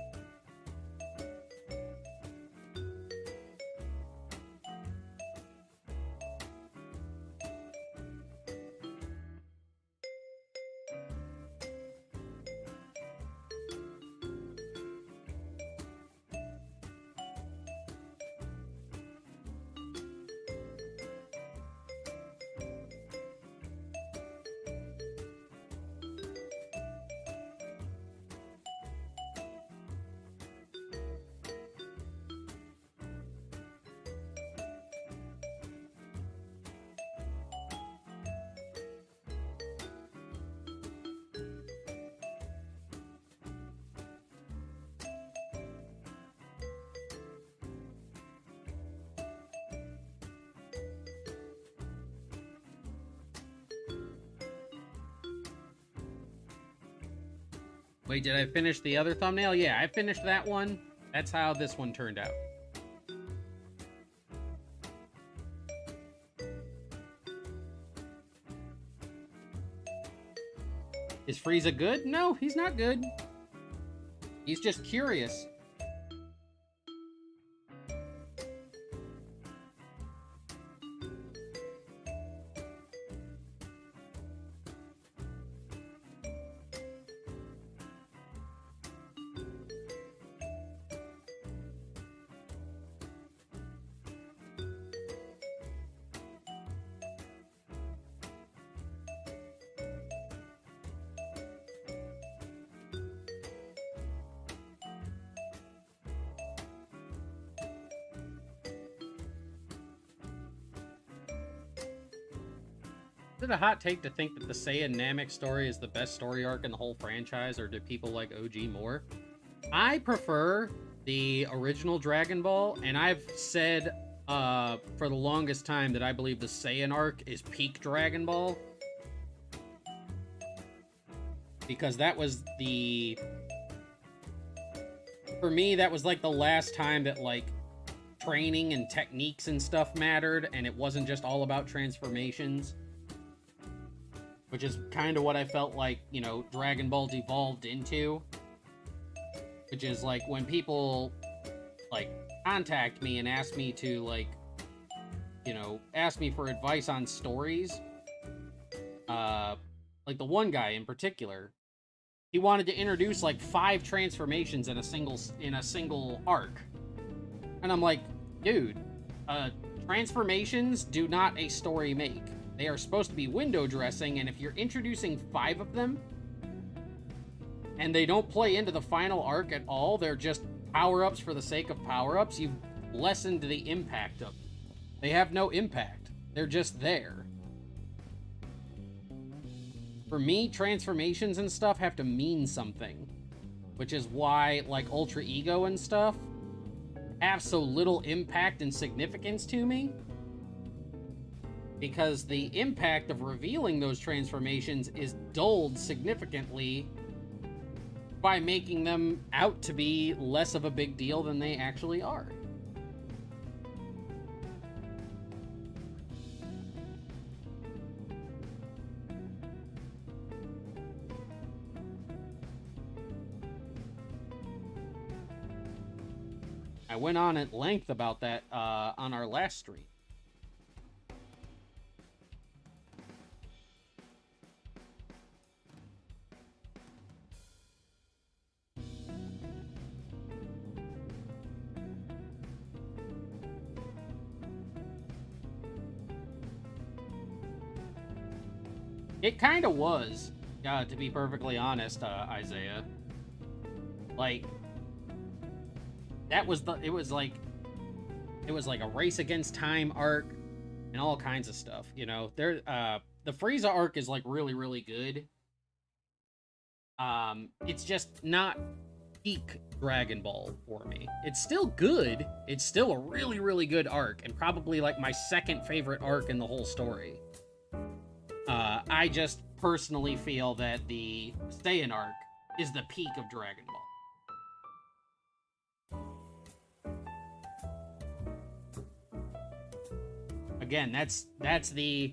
Wait, did I finish the other thumbnail? Yeah, I finished that one. That's how this one turned out. Is Frieza good? No, he's not good. He's just curious. Is it a hot take to think that the Saiyan Namek story is the best story arc in the whole franchise, or do people like OG more? I prefer the original Dragon Ball, and I've said for the longest time that I believe the Saiyan arc is peak Dragon Ball. Because that was the... For me, that was like the last time that like training and techniques and stuff mattered, and it wasn't just all about transformations. Which is kind of what I felt like, you know, Dragon Ball devolved into. Which is, like, when people, like, contact me and ask me to, like, you know, ask me for advice on stories. Like the one guy in particular, he wanted to introduce like 5 transformations in a single arc. And I'm like, dude, transformations do not a story make. They are supposed to be window dressing, and if you're introducing 5 of them, and they don't play into the final arc at all, they're just power-ups for the sake of power-ups, you've lessened the impact of them. They have no impact. They're just there. For me, transformations and stuff have to mean something, which is why, like, Ultra Ego and stuff have so little impact and significance to me, because the impact of revealing those transformations is dulled significantly by making them out to be less of a big deal than they actually are. I went on at length about that on our last stream. It kind of was, to be perfectly honest, Isaiah. Like, it was like a race against time arc and all kinds of stuff, you know. The Frieza arc is like really, really good. It's just not peak Dragon Ball for me. It's still good. It's still a really, really good arc, and probably like my second favorite arc in the whole story. I just personally feel that the Saiyan arc is the peak of Dragon Ball. Again, that's the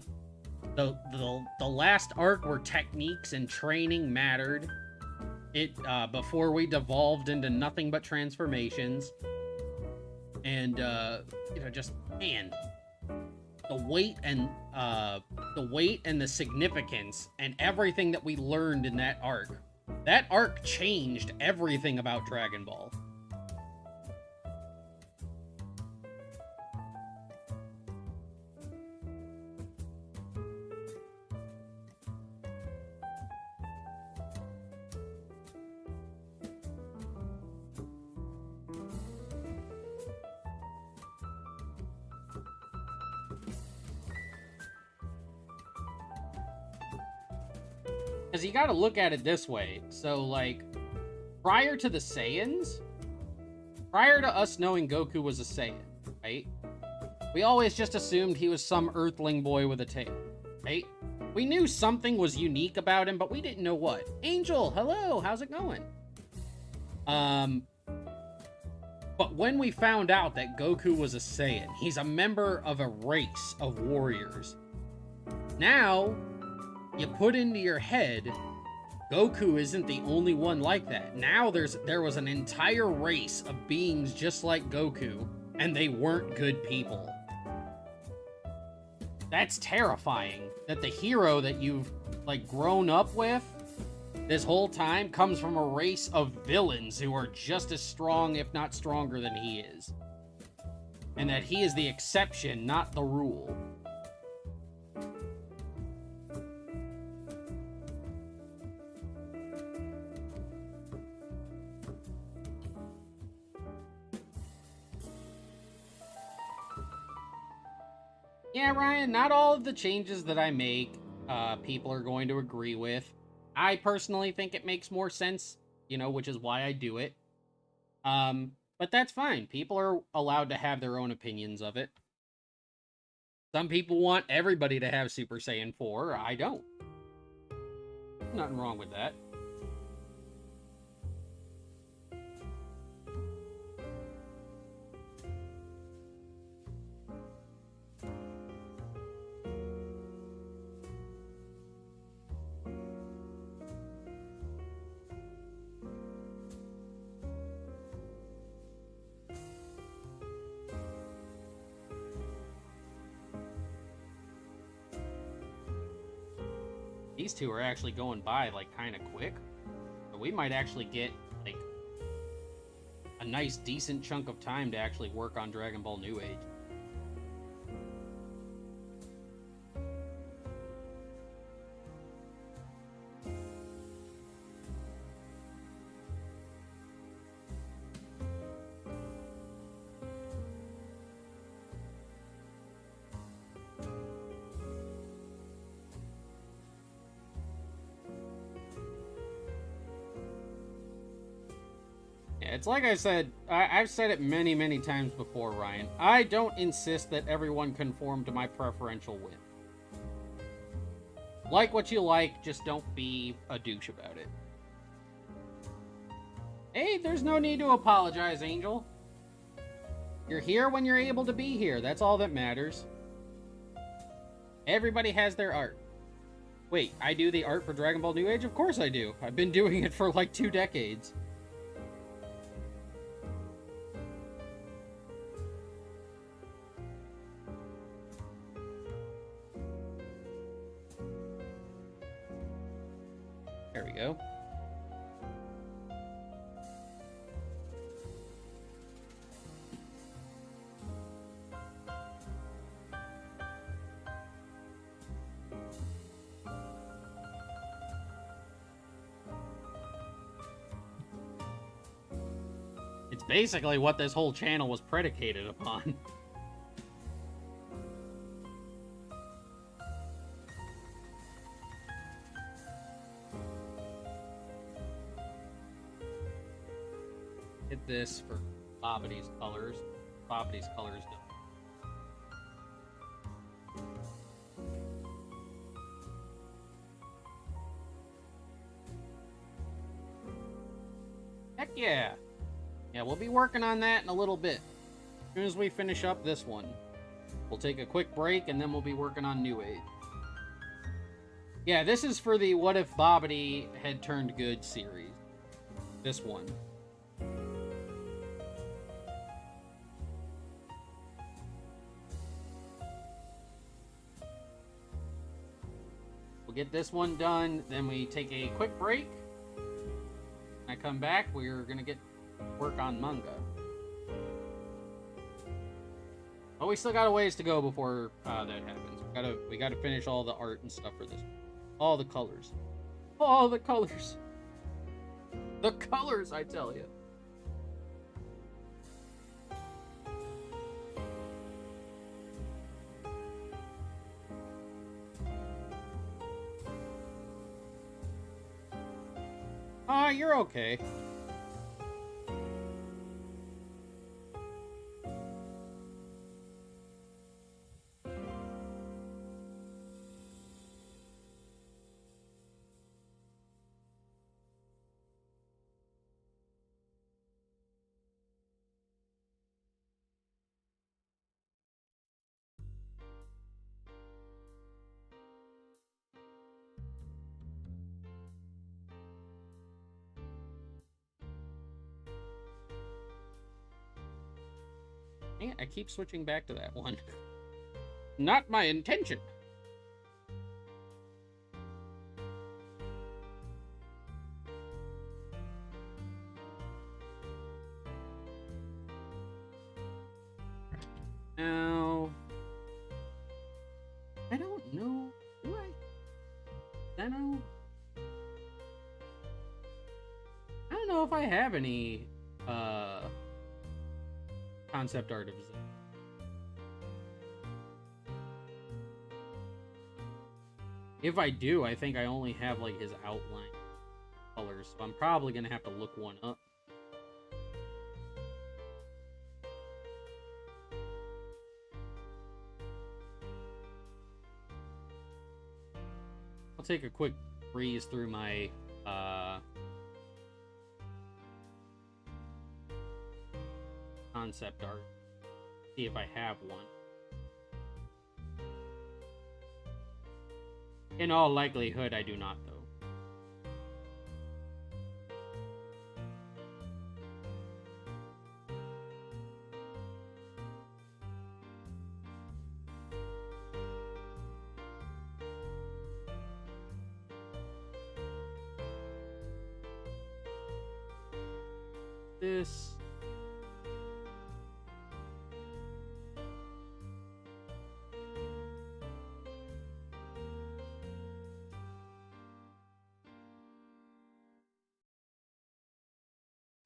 last arc where techniques and training mattered. It before we devolved into nothing but transformations, and you know, just man, the weight and the significance and everything that we learned in that arc. That arc changed everything about Dragon Ball. Because you gotta look at it this way. So, like, prior to the Saiyans, prior to us knowing Goku was a Saiyan, right? We always just assumed he was some Earthling boy with a tail, right? We knew something was unique about him, but we didn't know what. Angel, hello, how's it going? But when we found out that Goku was a Saiyan, he's a member of a race of warriors. Now, you put into your head, Goku isn't the only one like that. Now there was an entire race of beings just like Goku, and they weren't good people. That's terrifying, that the hero that you've, like, grown up with this whole time comes from a race of villains who are just as strong, if not stronger, than he is. And that he is the exception, not the rule. Yeah, Ryan, not all of the changes that I make, people are going to agree with. I personally think it makes more sense, you know, which is why I do it. But that's fine. People are allowed to have their own opinions of it. Some people want everybody to have Super Saiyan 4. I don't. Nothing wrong with that. These two are actually going by, like, kind of quick. So we might actually get, like, a nice, decent chunk of time to actually work on Dragon Ball New Age. It's like I said, I've said it many, many times before, Ryan. I don't insist that everyone conform to my preferential whim. Like what you like, just don't be a douche about it. Hey, there's no need to apologize, Angel. You're here when you're able to be here. That's all that matters. Everybody has their art. Wait, I do the art for Dragon Ball New Age? Of course I do. I've been doing it for like 2 decades. There we go. It's basically what this whole channel was predicated upon. Hit this for Bobity's colors. Bobity's colors don't. Heck yeah! Yeah, we'll be working on that in a little bit. As soon as we finish up this one, we'll take a quick break and then we'll be working on New Age. Yeah, this is for the What If Bobity Had Turned Good series. This one. We'll get this one done, then we take a quick break. When I come back, we're gonna get work on Manga. Oh, we still got a ways to go before that happens. We gotta finish all the art and stuff for this. All the colors. All the colors. The colors, I tell you. You're okay. I keep switching back to that one. Not my intention. Now, I don't know. Do I know? I don't know if I have any concept art of Zen. If I do, I think I only have like his outline colors, so I'm probably gonna have to look one up. I'll take a quick breeze through my concept art. See if I have one. In all likelihood, I do not, though. this.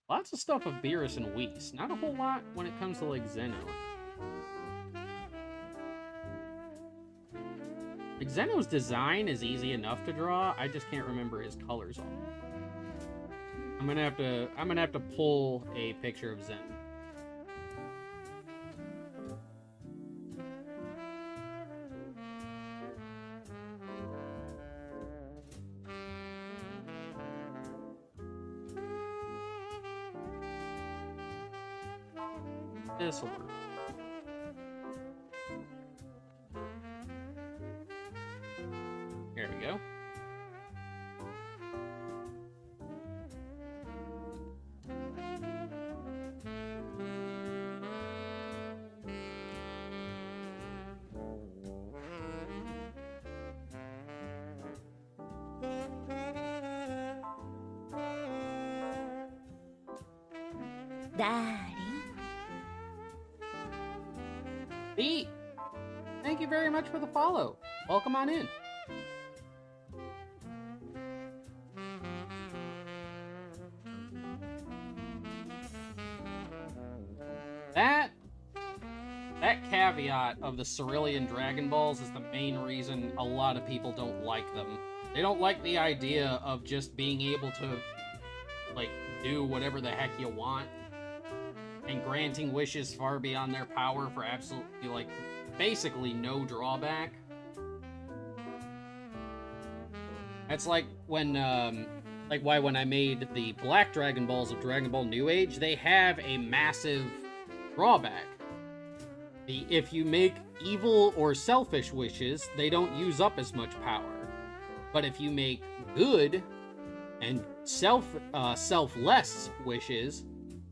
Lots of stuff of Beerus and Whis. Not a whole lot when it comes to, like, Zeno. Like, Zeno's design is easy enough to draw. I just can't remember his colors on it. I'm gonna have to pull a picture of Zen. This will work. There we go. Pete, thank you very much for the follow. Welcome on in. That caveat of the Cerulean Dragon Balls is the main reason a lot of people don't like them. They don't like the idea of just being able to, like, do whatever the heck you want, and granting wishes far beyond their power for absolutely, like, basically no drawback. That's like when, why when I made the Black Dragon Balls of Dragon Ball New Age, they have a massive drawback. If you make evil or selfish wishes, they don't use up as much power. But if you make good and selfless wishes,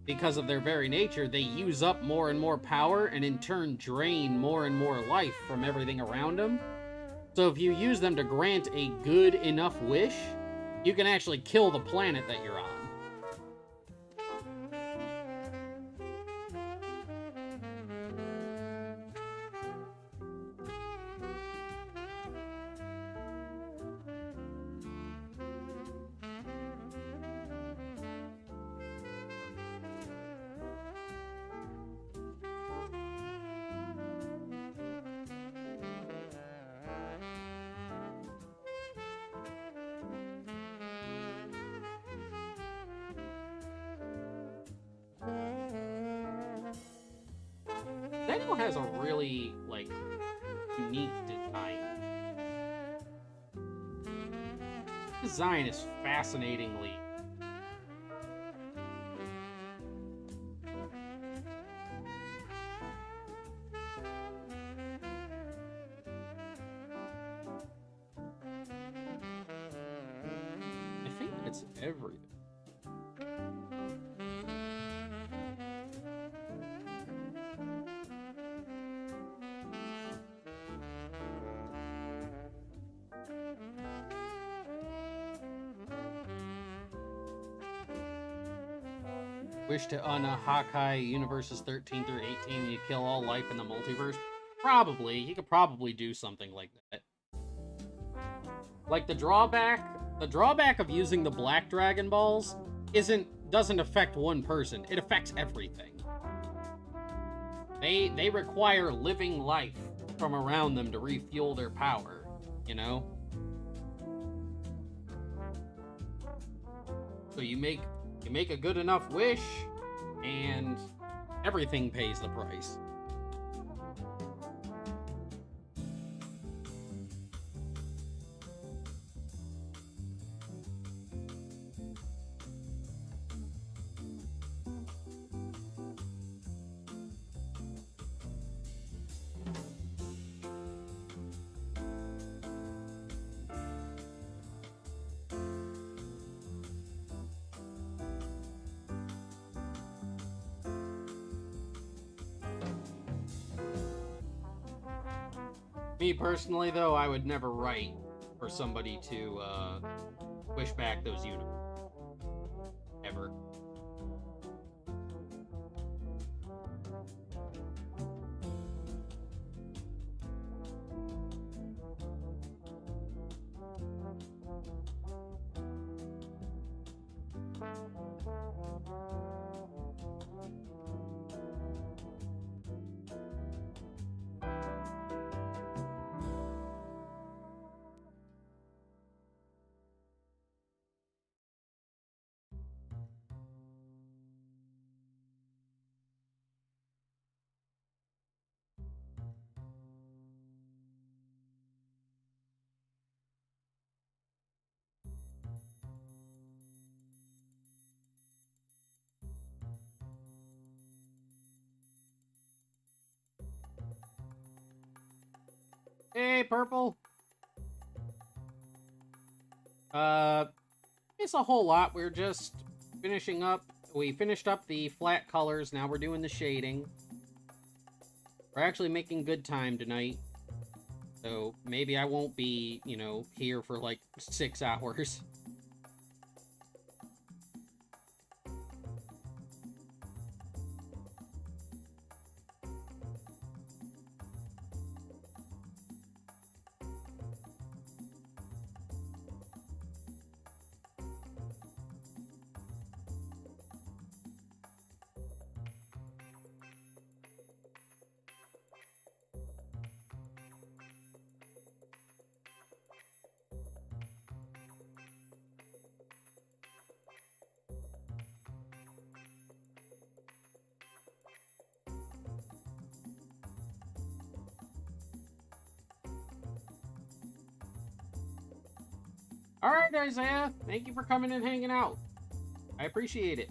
because of their very nature, they use up more and more power and in turn drain more and more life from everything around them. So if you use them to grant a good enough wish, you can actually kill the planet that you're on. Daniel has a really, like, unique design. Design is fascinatingly... I think it's everything. Wish to Hakai universes 13 through 18, you kill all life in the multiverse? Probably. You could probably do something like that. Like, the drawback of using the Black Dragon Balls doesn't affect one person. It affects everything. They require living life from around them to refuel their power, you know? So you make a good enough wish, and everything pays the price. Me personally, though, I would never write for somebody to wish back those universes. Ever. Hey, Purple. It's a whole lot. We're just finishing up. We finished up the flat colors. Now we're doing the shading. We're actually making good time tonight. So maybe I won't be, you know, here for like 6 hours. All right, Isaiah. Thank you for coming and hanging out. I appreciate it.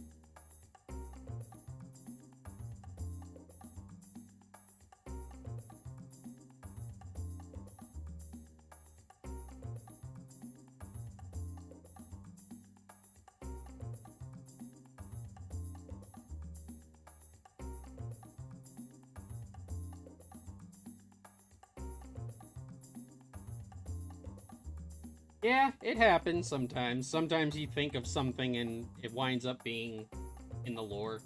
Yeah, it happens sometimes. Sometimes you think of something and it winds up being in the lore.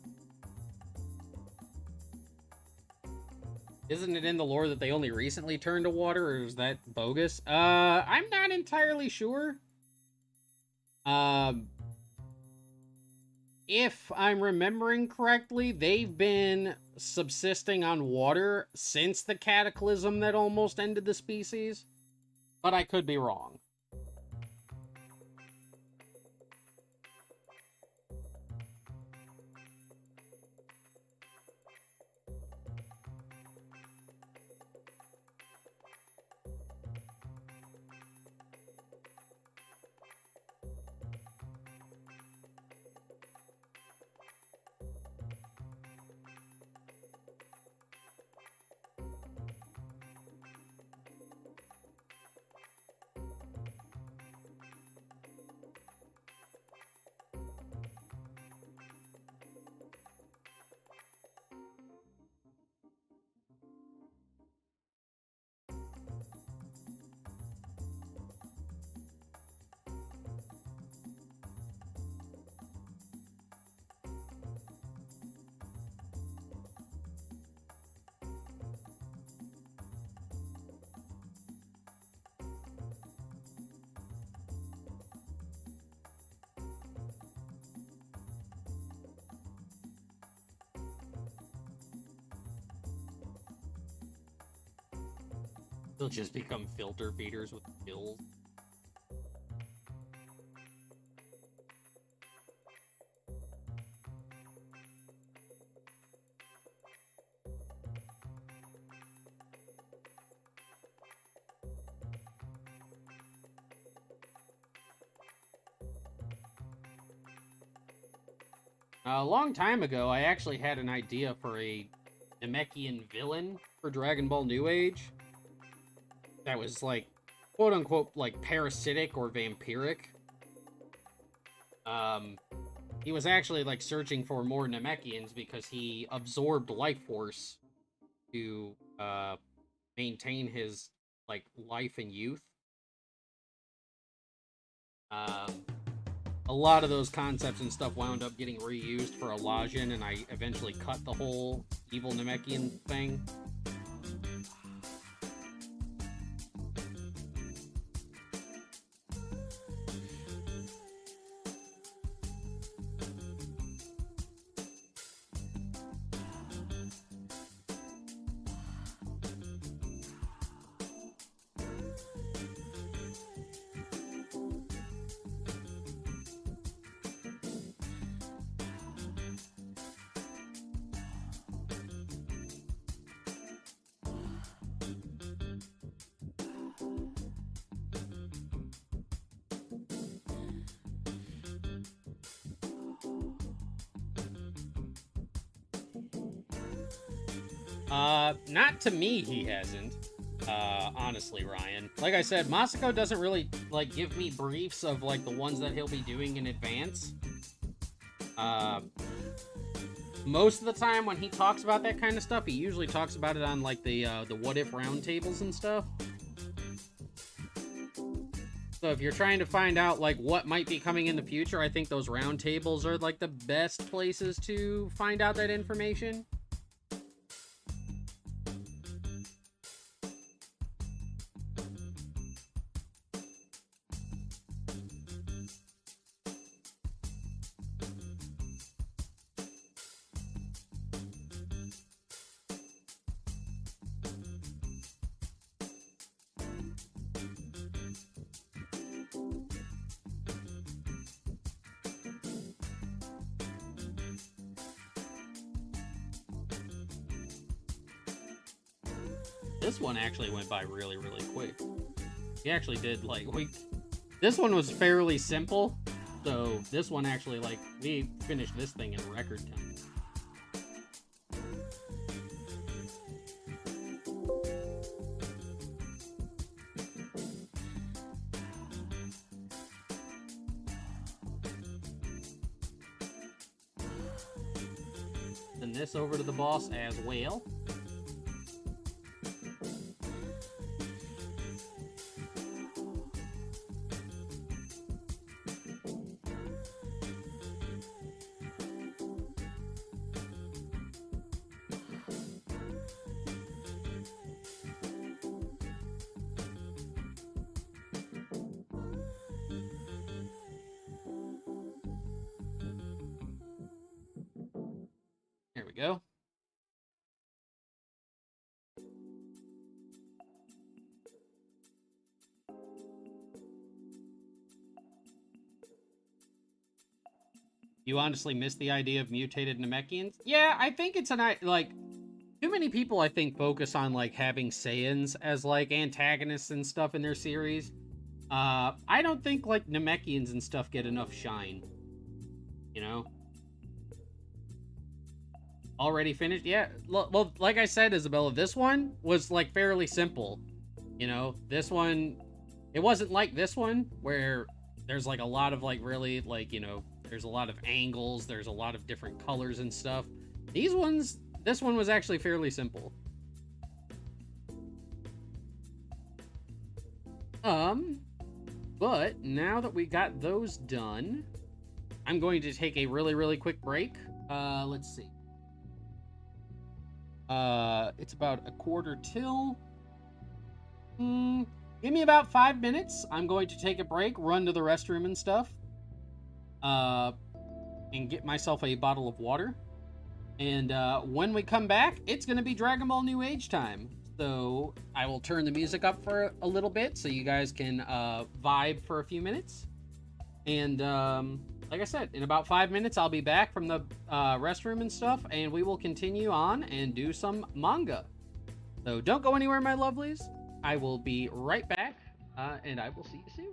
Isn't it in the lore that they only recently turned to water, or is that bogus? I'm not entirely sure. Um, if I'm remembering correctly, they've been subsisting on water since the cataclysm that almost ended the species. But I could be wrong. They'll just become filter feeders with gills. A long time ago, I actually had an idea for a Namekian villain for Dragon Ball New Age. That was like, quote unquote, like parasitic or vampiric. He was actually like searching for more Namekians because he absorbed life force to maintain his like life and youth. A lot of those concepts and stuff wound up getting reused for Elijah, and I eventually cut the whole evil Namekian thing. Not to me, he hasn't. Honestly, Ryan. Like I said, Masako doesn't really, like, give me briefs of, like, the ones that he'll be doing in advance. Uh, most of the time when he talks about that kind of stuff, he usually talks about it on, like, the what if roundtables and stuff. So if you're trying to find out, like, what might be coming in the future, I think those roundtables are, like, the best places to find out that information. This one actually went by really, really quick. He actually did, like, this one was fairly simple, so this one actually, like, we finished this thing in record time. Send this over to the boss as well. There we go. You honestly missed the idea of mutated Namekians? Yeah, I think it's like, too many people, I think, focus on, like, having Saiyans as, like, antagonists and stuff in their series. I don't think, like, Namekians and stuff get enough shine. You know? Already finished? Yeah. Well, like I said, Isabella, this one was, like, fairly simple. You know? This one, it wasn't like this one, where there's, like, a lot of, like, really, like, you know, there's a lot of angles, there's a lot of different colors and stuff. These ones, this one was actually fairly simple. But now that we got those done, I'm going to take a really, really quick break. Let's see. It's about a quarter till. Give me about 5 minutes. I'm going to take a break, run to the restroom and stuff. And get myself a bottle of water. And when we come back, it's going to be Dragon Ball New Age time. So I will turn the music up for a little bit so you guys can vibe for a few minutes. And like I said, in about 5 minutes, I'll be back from the restroom and stuff, and we will continue on and do some manga. So don't go anywhere, my lovelies. I will be right back, and I will see you soon.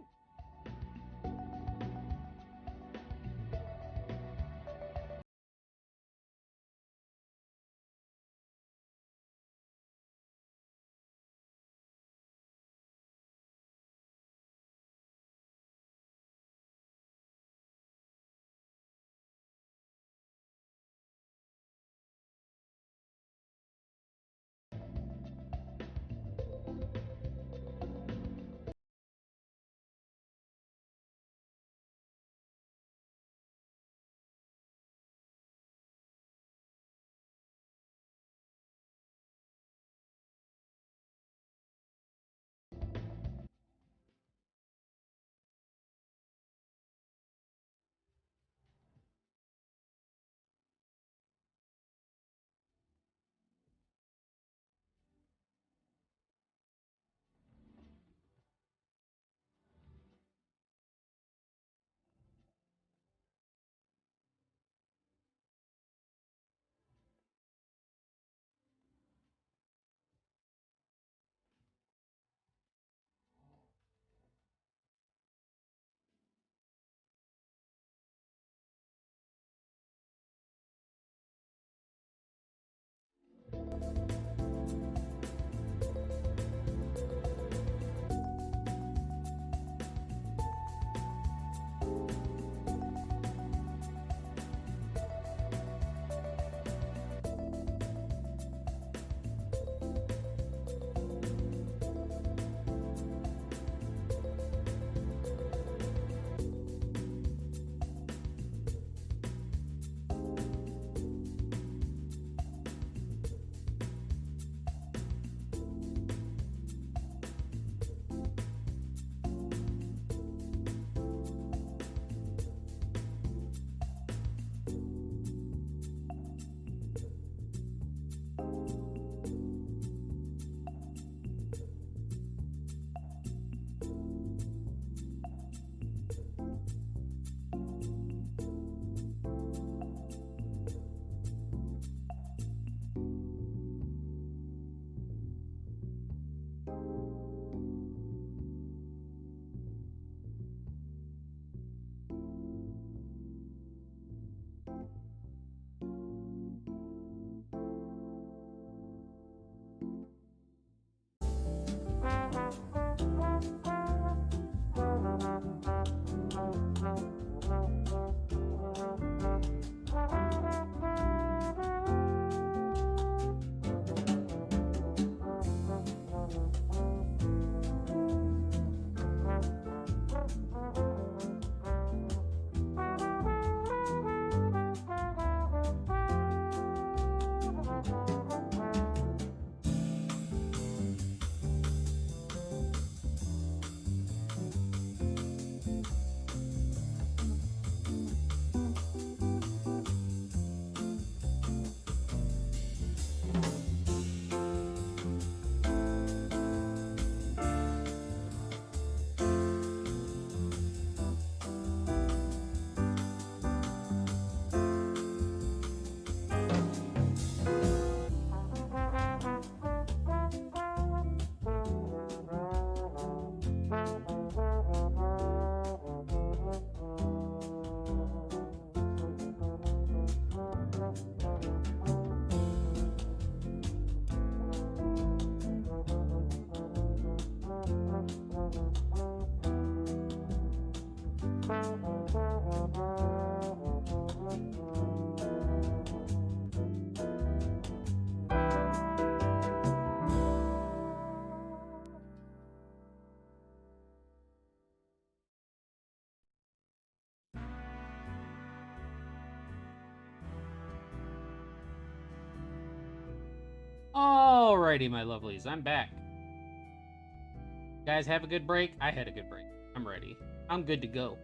Alrighty, my lovelies, I'm back. You guys have a good break? I had a good break. I'm ready. I'm good to go.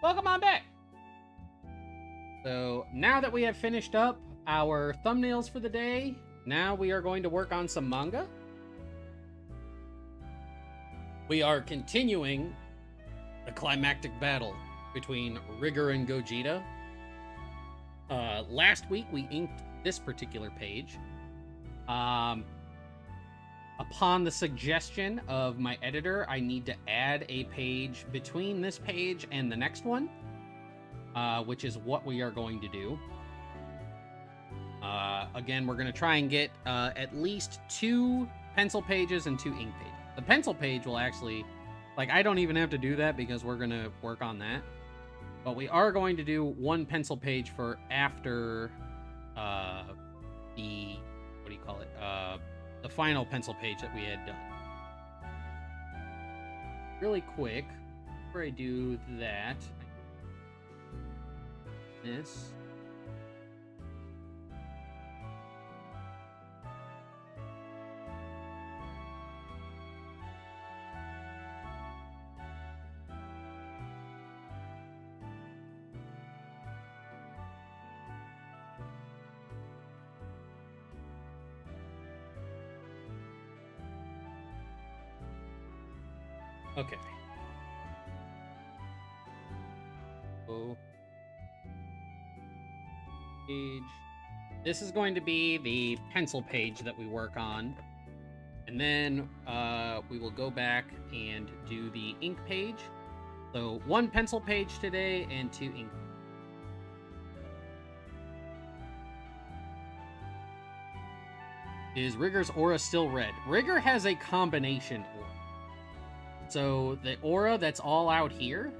Welcome on back! So, now that we have finished up our thumbnails for the day, now we are going to work on some manga. We are continuing the climactic battle between Rigger and Gogeta. Last week, we inked this particular page. Upon the suggestion of my editor, I need to add a page between this page and the next one, which is what we are going to do. Again, we're going to try and get at least 2 pencil pages and 2 ink pages. The pencil page will actually, like, I don't even have to do that because we're going to work on that. But we are going to do 1 pencil page for after the, what do you call it? The final pencil page that we had done. Really quick, before I do that, this. Okay. So, page. This is going to be the pencil page that we work on. And then we will go back and do the ink page. So 1 pencil page today and 2 ink. Is Rigger's aura still red? Rigger has a combination aura. So the aura that's all out here,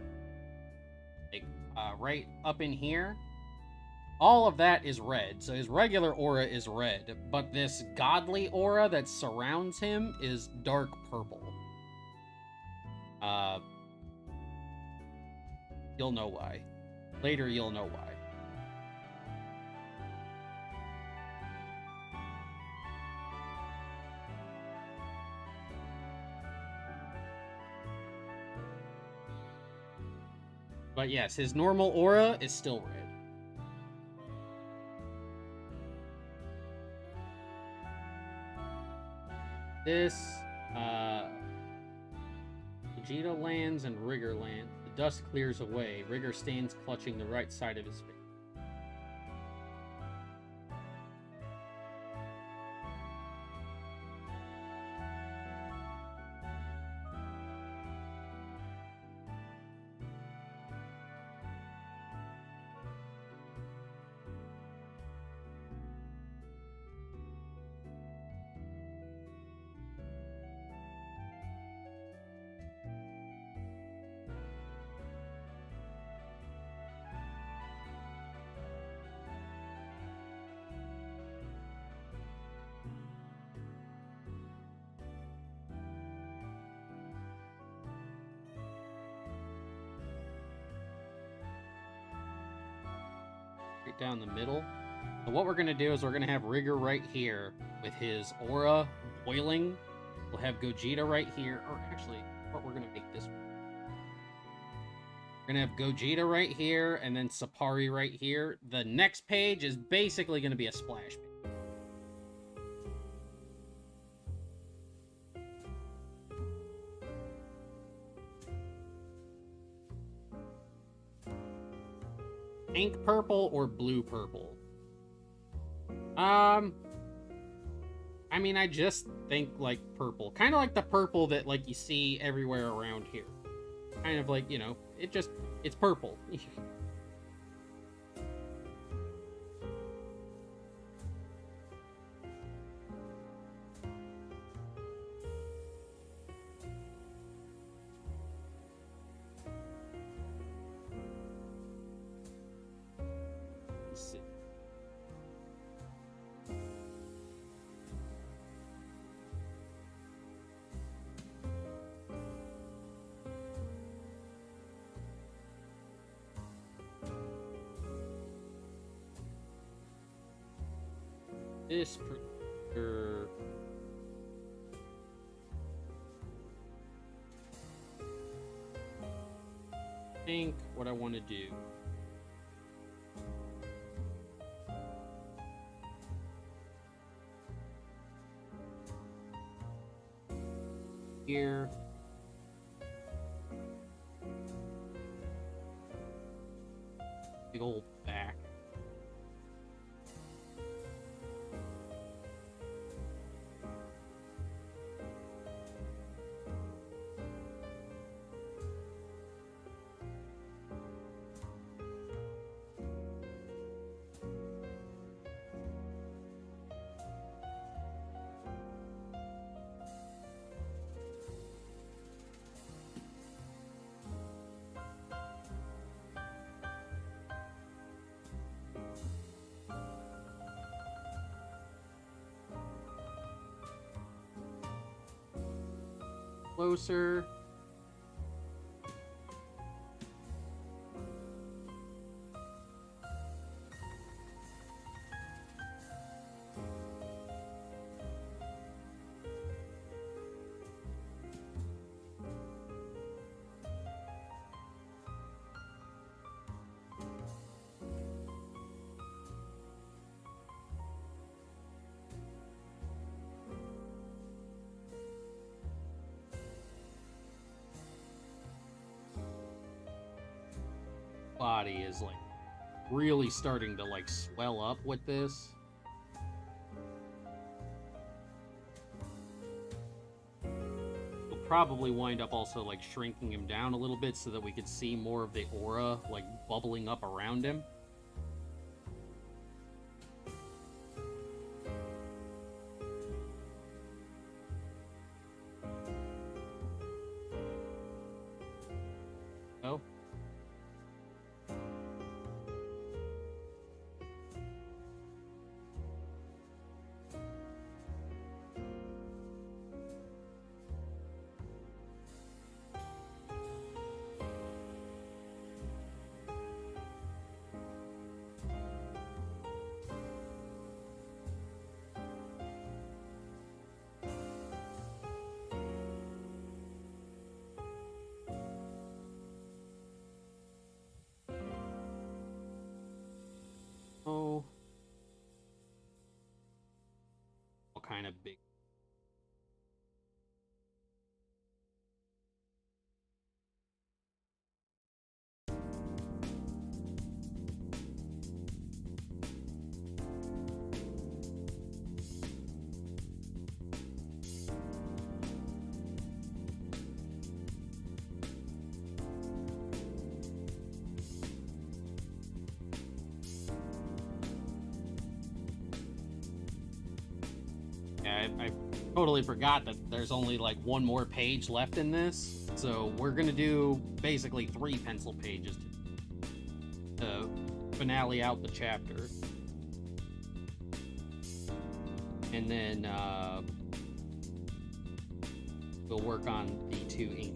like right up in here, all of that is red. So his regular aura is red, but this godly aura that surrounds him is dark purple. You'll know why. Later you'll know why. But yes, his normal aura is still red. This, Vegeta lands and Rigger lands. The dust clears away. Rigger stands clutching the right side of his face. Down the middle. So what we're going to do is we're going to have Rigger right here with his aura boiling. We'll have Gogeta right here. Or actually, what we're going to make this one. We're going to have Gogeta right here and then Sapari right here. The next page is basically going to be a splash page. Ink purple or blue purple? I mean, I just think like purple. Kind of like the purple that like you see everywhere around here. Kind of like, you know, it's purple. this particular... I think what I want to do here, big old back. Closer. Body is like really starting to like swell up with this. We'll probably wind up also like shrinking him down a little bit so that we could see more of the aura like bubbling up around him. Oh. Oh. All kind of big. I totally forgot that there's only like one more page left in this, so we're gonna do basically 3 pencil pages to finale out the chapter, and then we'll work on the 2 ink.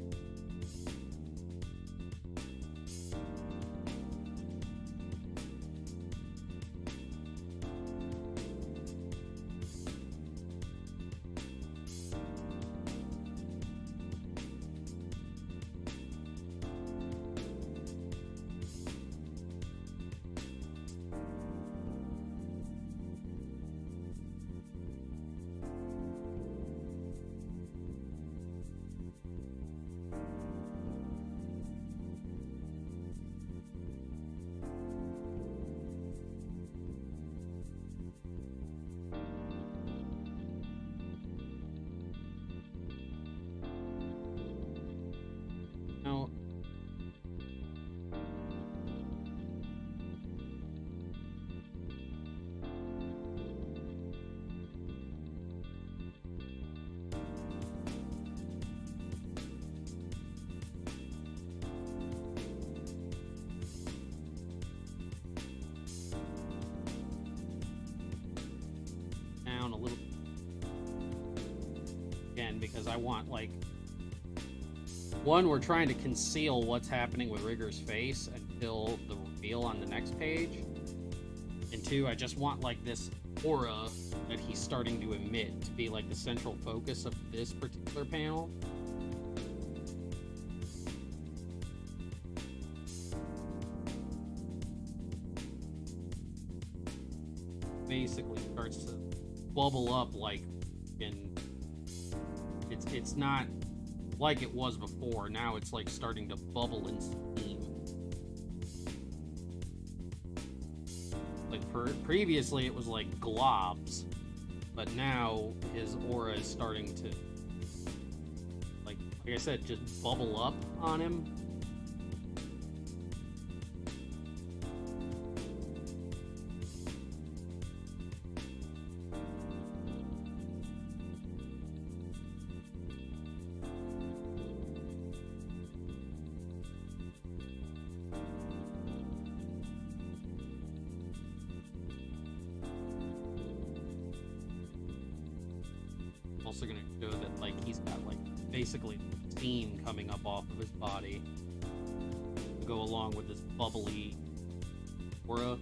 Now, down a little again, because I want, like, one, we're trying to conceal what's happening with Rigger's face until the reveal on the next page. And 2, I just want, like, this aura that he's starting to emit to be like the central focus of this particular panel. Basically starts to bubble up like, and it's not like it was before. Now it's like starting to bubble in steam. Like previously it was like globs, but now his aura is starting to, like I said, just bubble up on him. Also gonna show that like he's got like basically steam coming up off of his body to go along with this bubbly aura.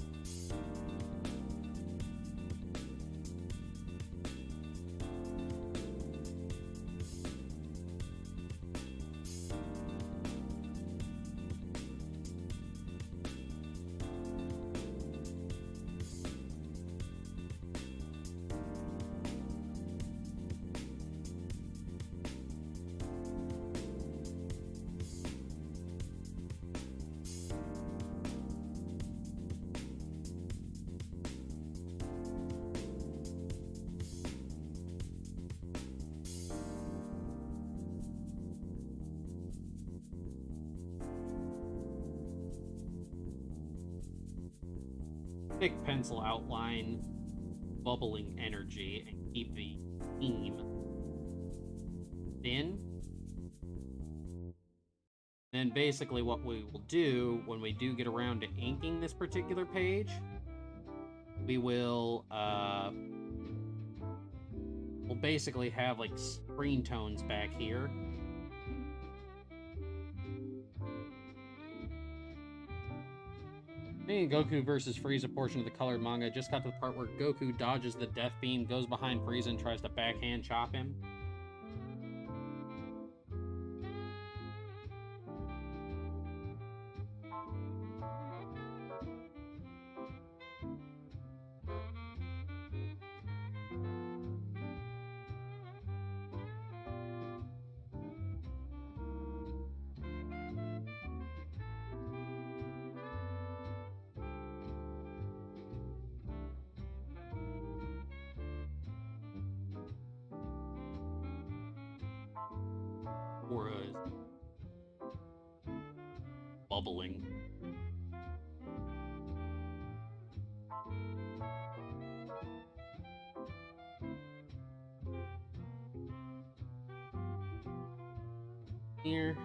Thick pencil outline, bubbling energy, and keep the theme thin. Then basically what we will do when we do get around to inking this particular page, we will we'll basically have like screen tones back here. Goku versus Frieza portion of the colored manga. Just got to the part where Goku dodges the death beam, goes behind Frieza, and tries to backhand chop him. Aura is bubbling. Here.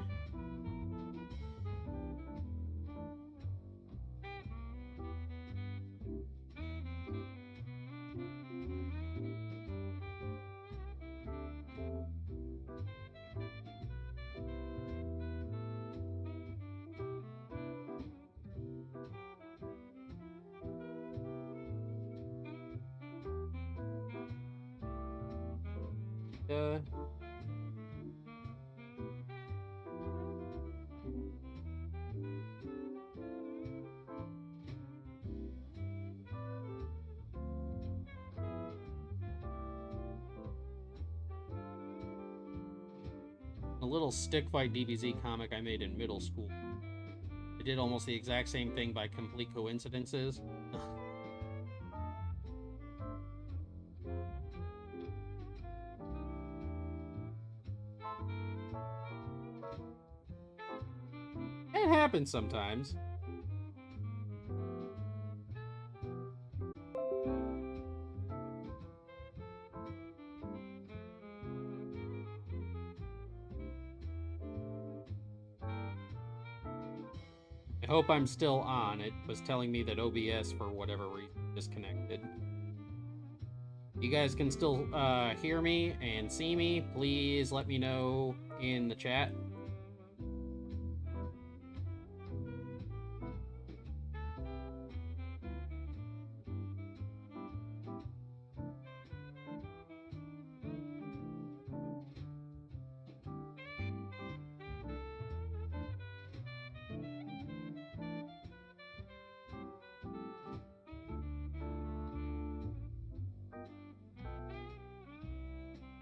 A little stick fight DBZ comic I made in middle school. I did almost the exact same thing by complete coincidences. It happens sometimes. I hope I'm still on. It was telling me that OBS, for whatever reason, disconnected. You guys can still hear me and see me. Please let me know in the chat.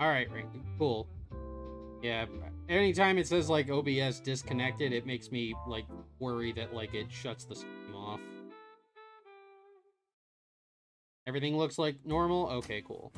Alright, right. Cool. Yeah, anytime it says, like, OBS disconnected, it makes me, like, worry that, like, it shuts the stream off. Everything looks like normal? Okay, cool.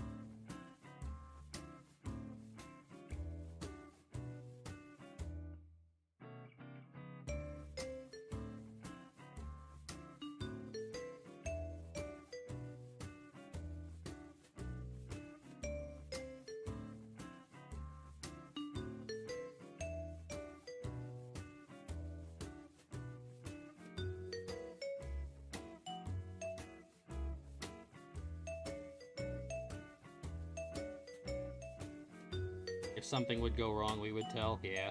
If something would go wrong, we would tell. Yeah.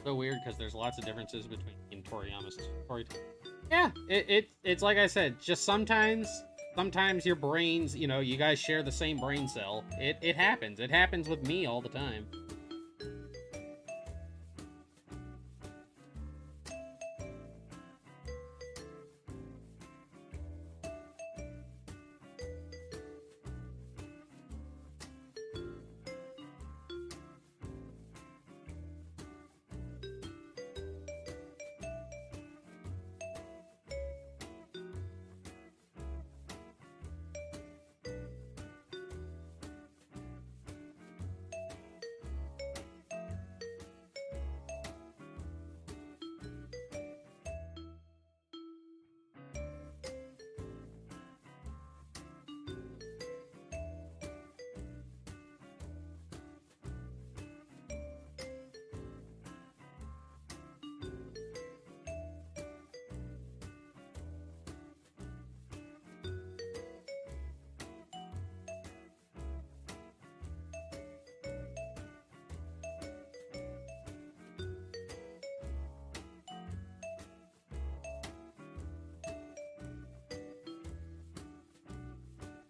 So weird because there's lots of differences between Toriyama's story. Yeah, it's like I said, just sometimes your brains, you know, you guys share the same brain cell. It happens. It happens with me all the time.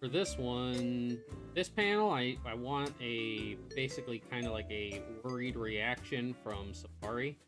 For this one, this panel, I want a basically kind of like a worried reaction from Safari.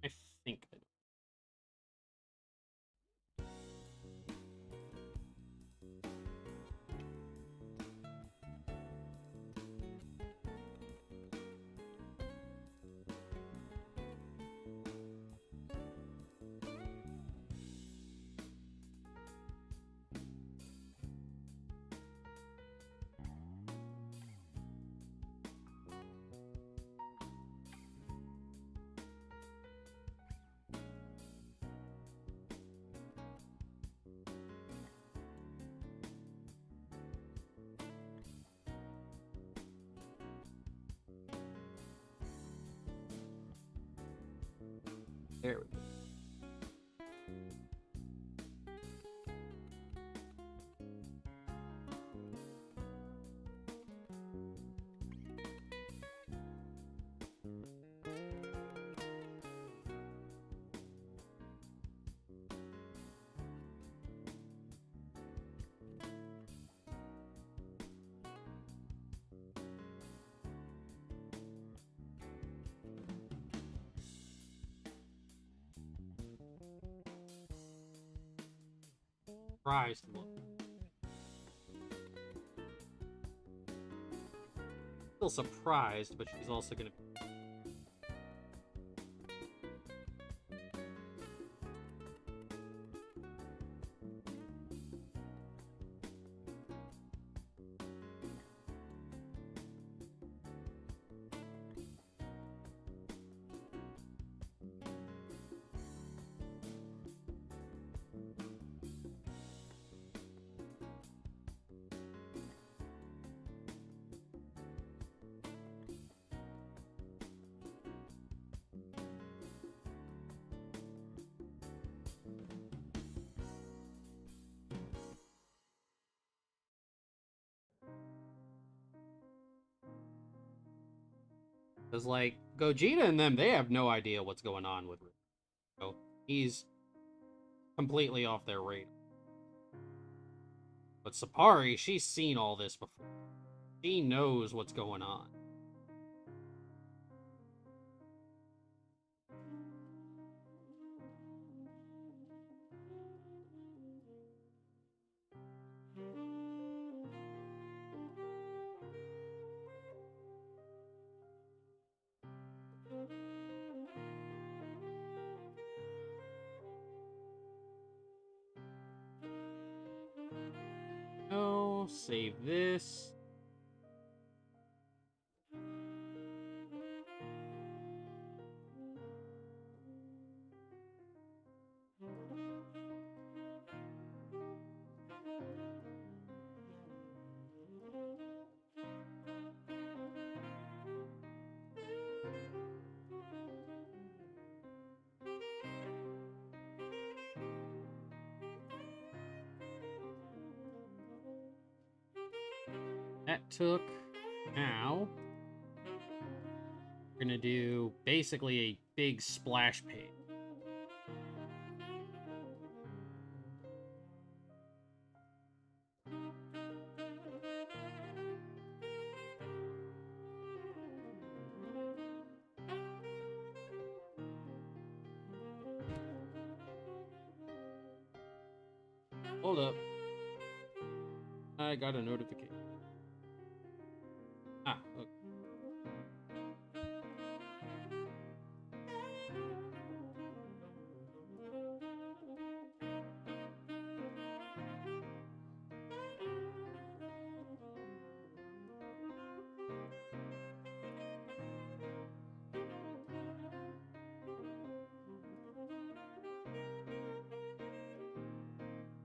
I think. There we go. Surprised look. Still surprised, but she's also gonna. Because, like, Gogeta and them, they have no idea what's going on with Rick. So, he's completely off their radar. But Sapari, she's seen all this before. She knows what's going on. No, save this. That took. Now, we're gonna do basically a big splash page. Hold up. I got a notification. Ah, okay.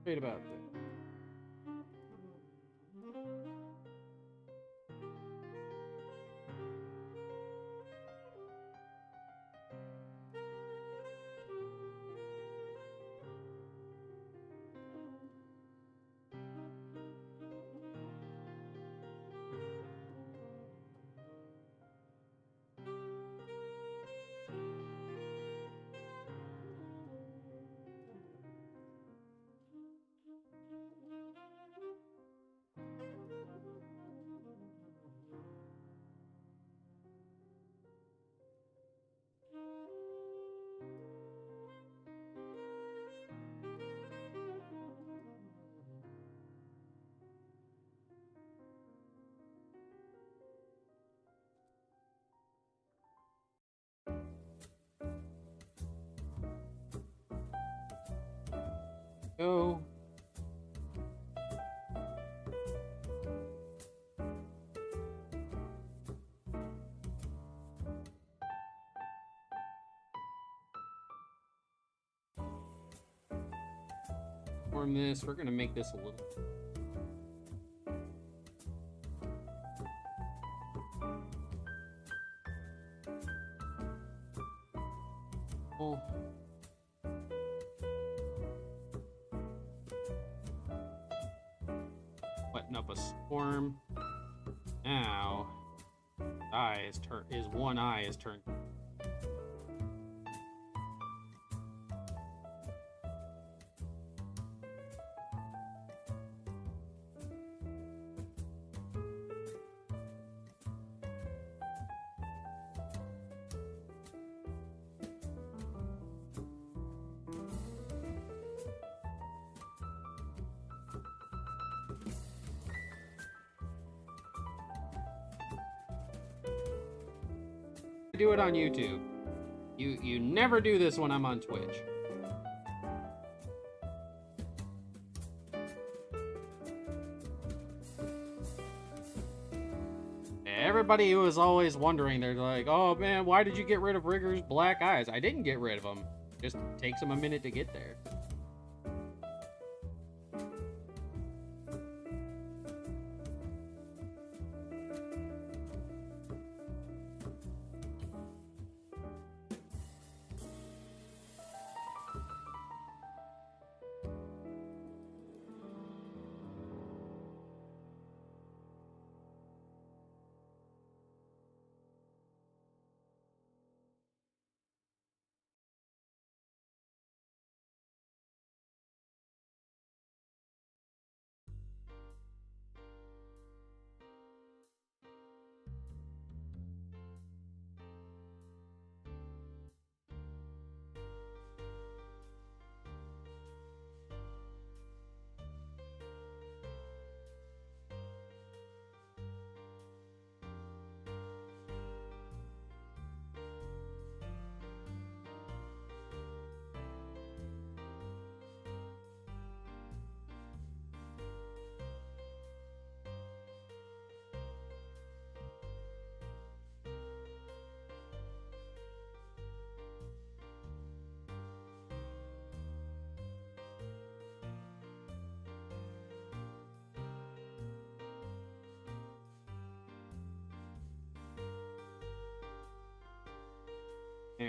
Wait about this. Go. Form this. We're gonna make this a little. Oh. Button up a storm. Now, one eye is turned. Do it on YouTube. You never do this when I'm on Twitch. Everybody who was always wondering, they're like, oh man, why did you get rid of Rigger's black eyes? I didn't get rid of them. Just takes them a minute to get there.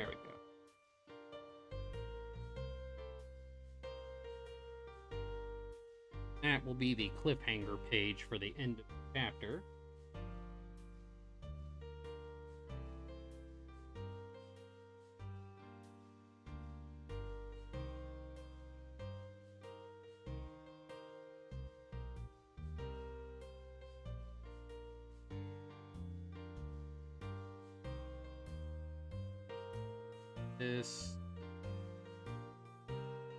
There we go. That will be the cliffhanger page for the end of the chapter. This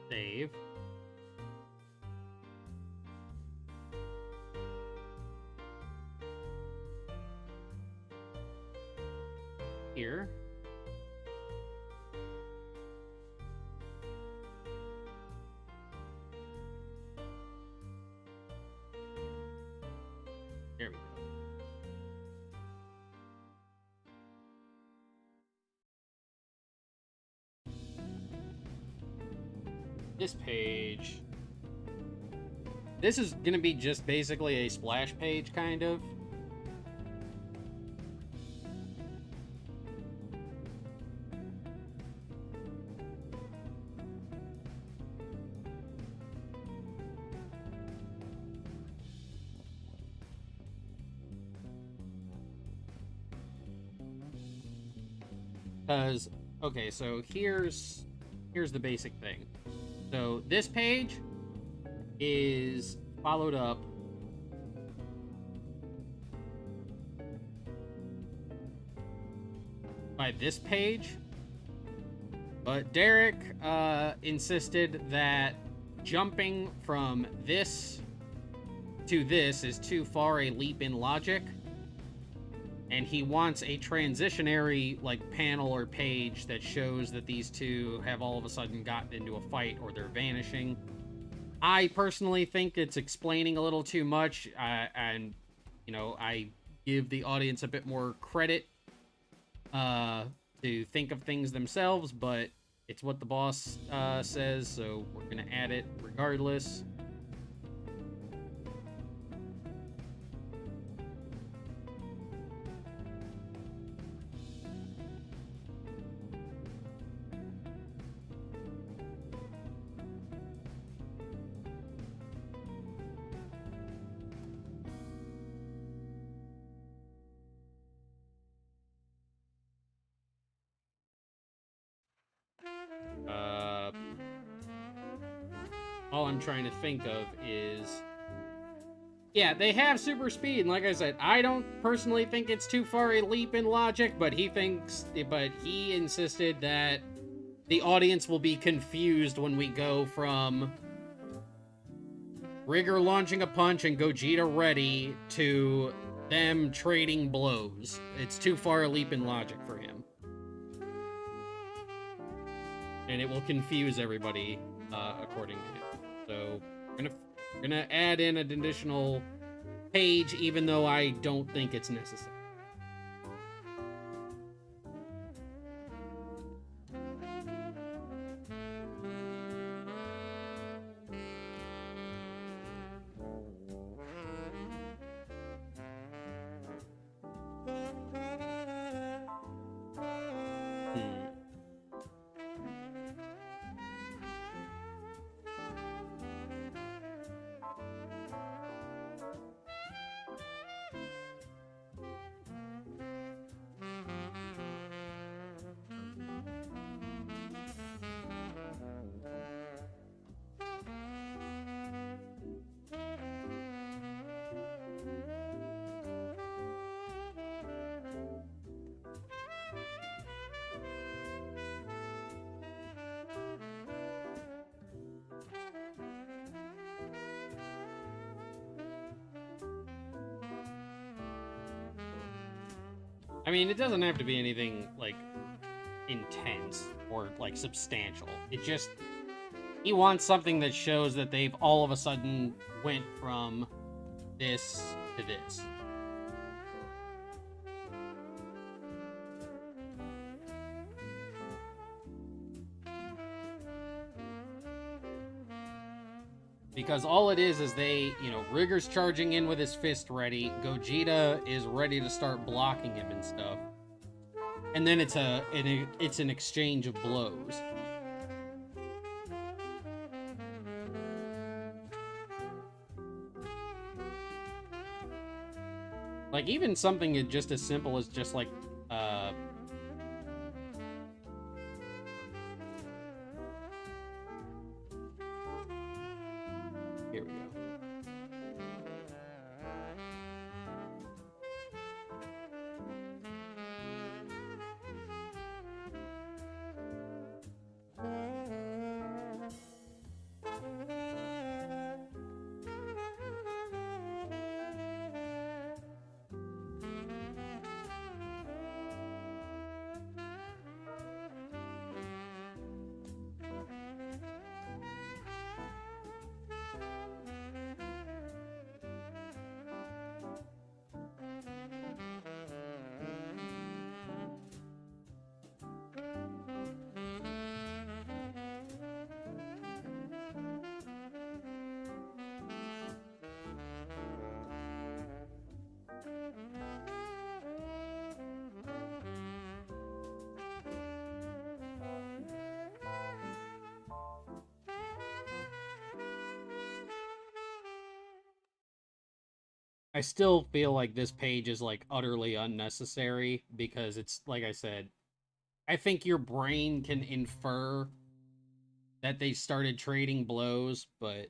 save. Here. There we go. This page. This is going to be just basically a splash page, kind of. Because, okay, so here's the basic thing. So this page is followed up by this page, but Derek insisted that jumping from this to this is too far a leap in logic, and he wants a transitionary like panel or page that shows that these two have all of a sudden gotten into a fight or they're vanishing. I personally think it's explaining a little too much, and you know, I give the audience a bit more credit to think of things themselves, but it's what the boss says, so we're gonna add it regardless. All I'm trying to think of is, yeah, they have super speed, and like I said, I don't personally think it's too far a leap in logic, but he insisted that the audience will be confused when we go from Rigger launching a punch and Gogeta ready to them trading blows. It's too far a leap in logic for him. And it will confuse everybody, according to him. So, we're gonna add in an additional page, even though I don't think it's necessary. I mean, it doesn't have to be anything, like, intense or, like, substantial. It just... he wants something that shows that they've all of a sudden went from this to this. Because all it is they, you know, Rigger's charging in with his fist ready, Gogeta is ready to start blocking him and stuff. And then it's an exchange of blows. Like, even something just as simple as just, like, here we go. I still feel like this page is, like, utterly unnecessary because it's, like I said, I think your brain can infer that they started trading blows, but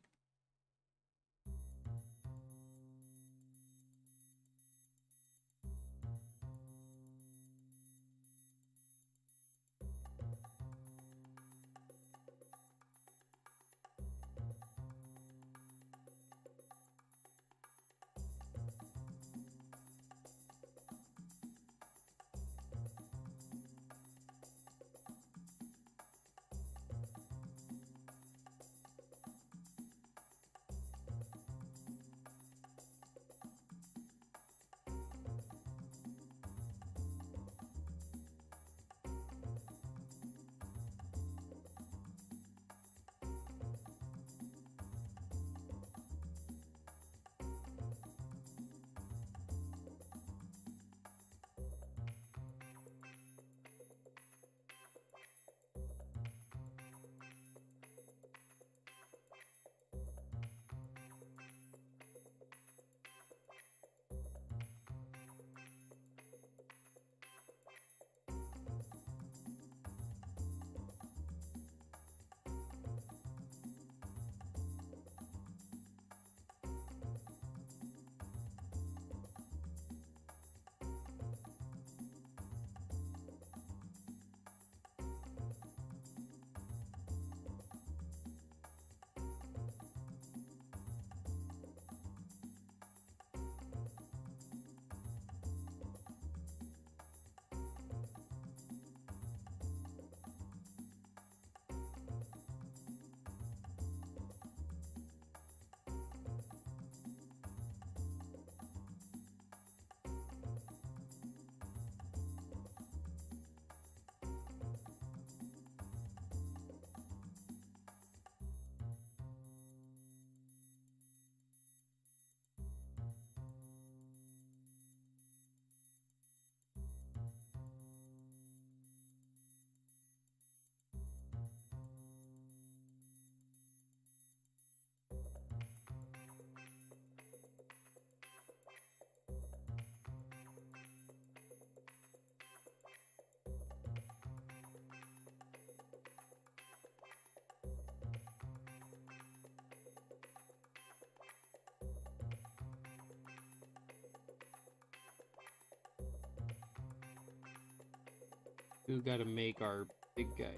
we gotta make our big guy.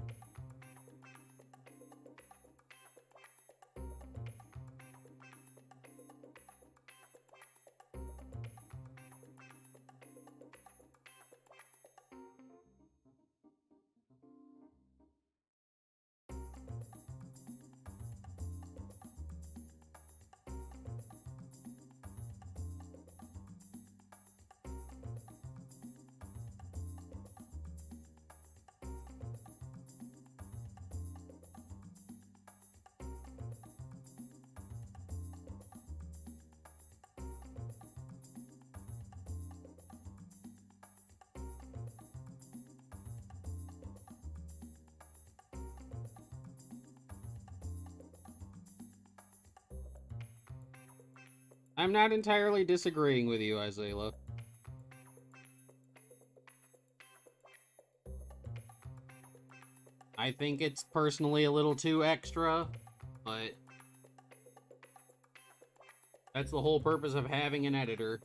I'm not entirely disagreeing with you, Isaiah. I think it's personally a little too extra, but that's the whole purpose of having an editor.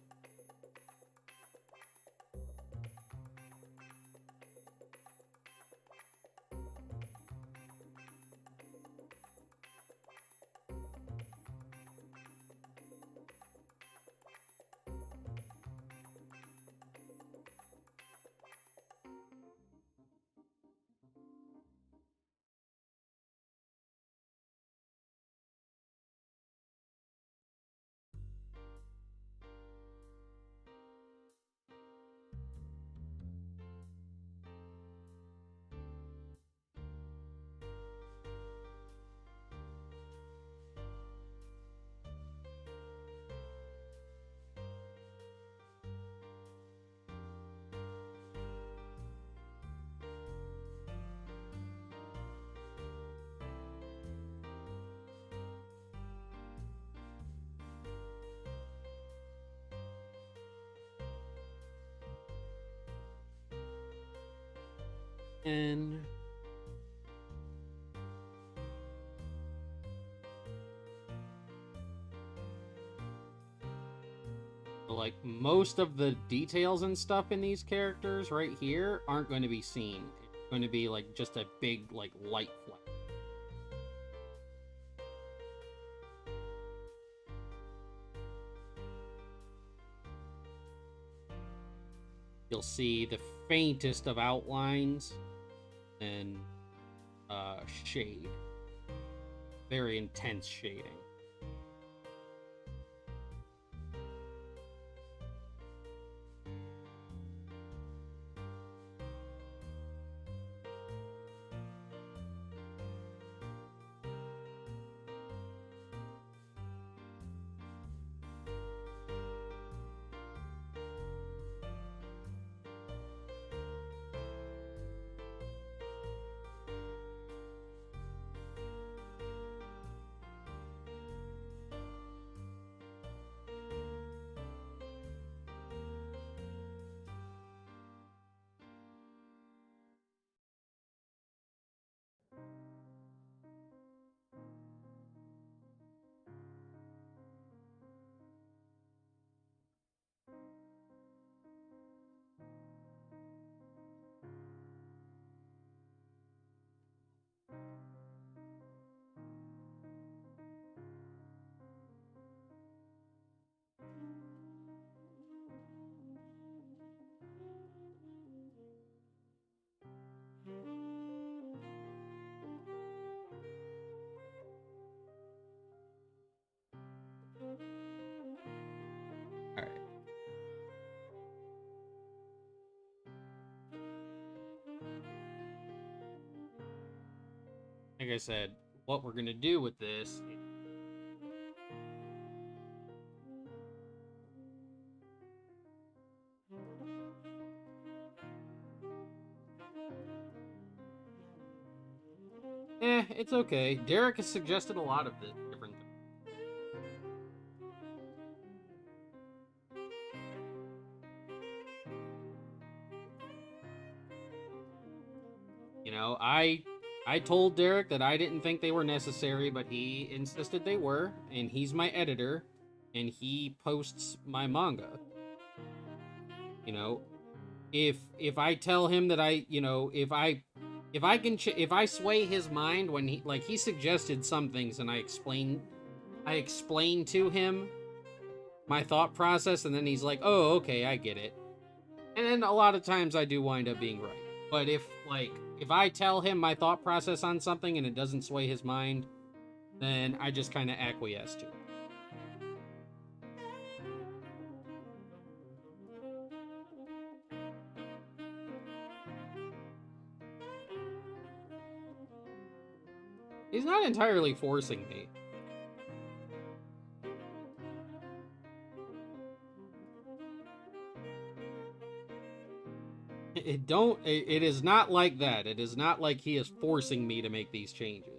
And like most of the details and stuff in these characters right here aren't going to be seen. It's going to be like just a big like light flash. You'll see the faintest of outlines and shade. Very intense shading. Alright. Like I said, what we're gonna do with this. It's okay. Derek has suggested a lot of the different things. You know, I told Derek that I didn't think they were necessary, but he insisted they were, and he's my editor, and he posts my manga. You know, if I tell him that if I sway his mind when he suggested some things and I explain to him my thought process, and then he's like, "Oh, okay, I get it." And then a lot of times I do wind up being right. But if I tell him my thought process on something and it doesn't sway his mind, then I just kind of acquiesce to it. He's not entirely forcing me. It is not like that. It is not like he is forcing me to make these changes.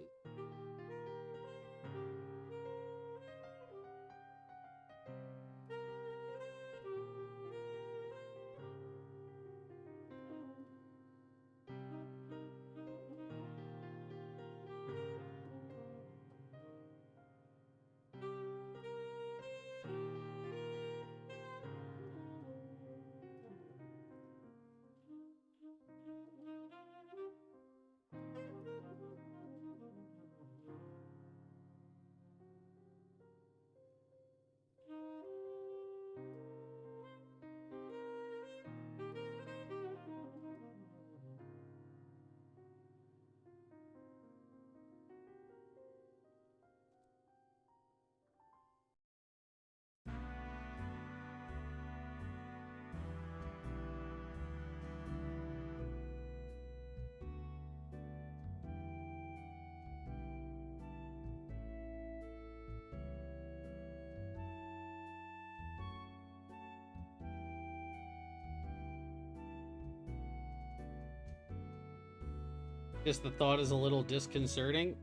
Just the thought is a little disconcerting.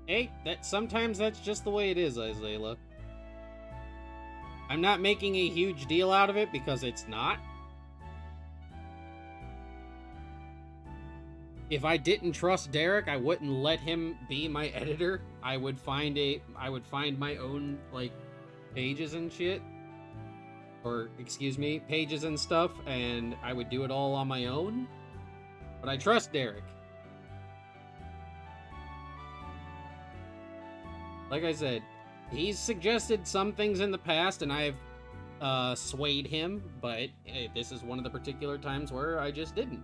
Hey, sometimes that's just the way it is, Isaiah. I'm not making a huge deal out of it because it's not. If I didn't trust Derek, I wouldn't let him be my editor. I would find my own, like, pages and shit. Or, excuse me, pages and stuff, and I would do it all on my own. But I trust Derek. Like I said, he's suggested some things in the past, and I've swayed him, but this is one of the particular times where I just didn't.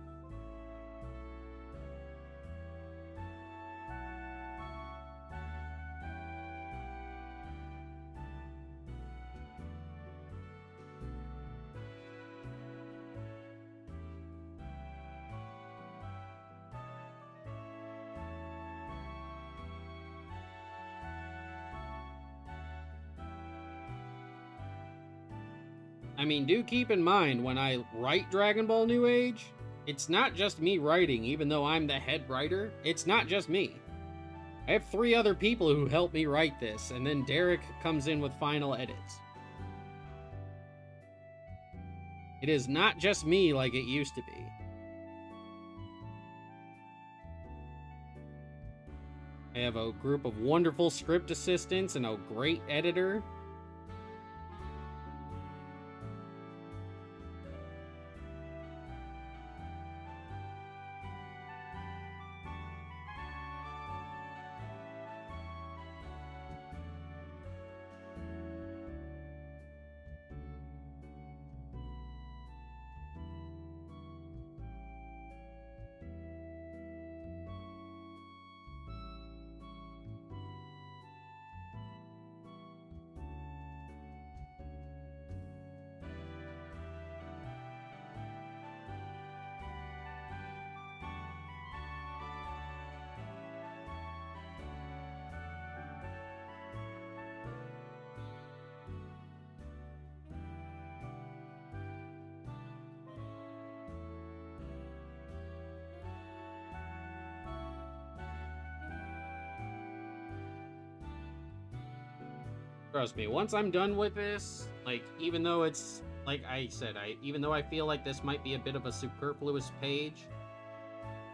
I mean, do keep in mind, when I write Dragon Ball New Age, it's not just me writing, even though I'm the head writer. It's not just me. I have 3 other people who help me write this, and then Derek comes in with final edits. It is not just me like it used to be. I have a group of wonderful script assistants and a great editor. Trust me, once I'm done with this, like, even though it's, like I said, even though I feel like this might be a bit of a superfluous page,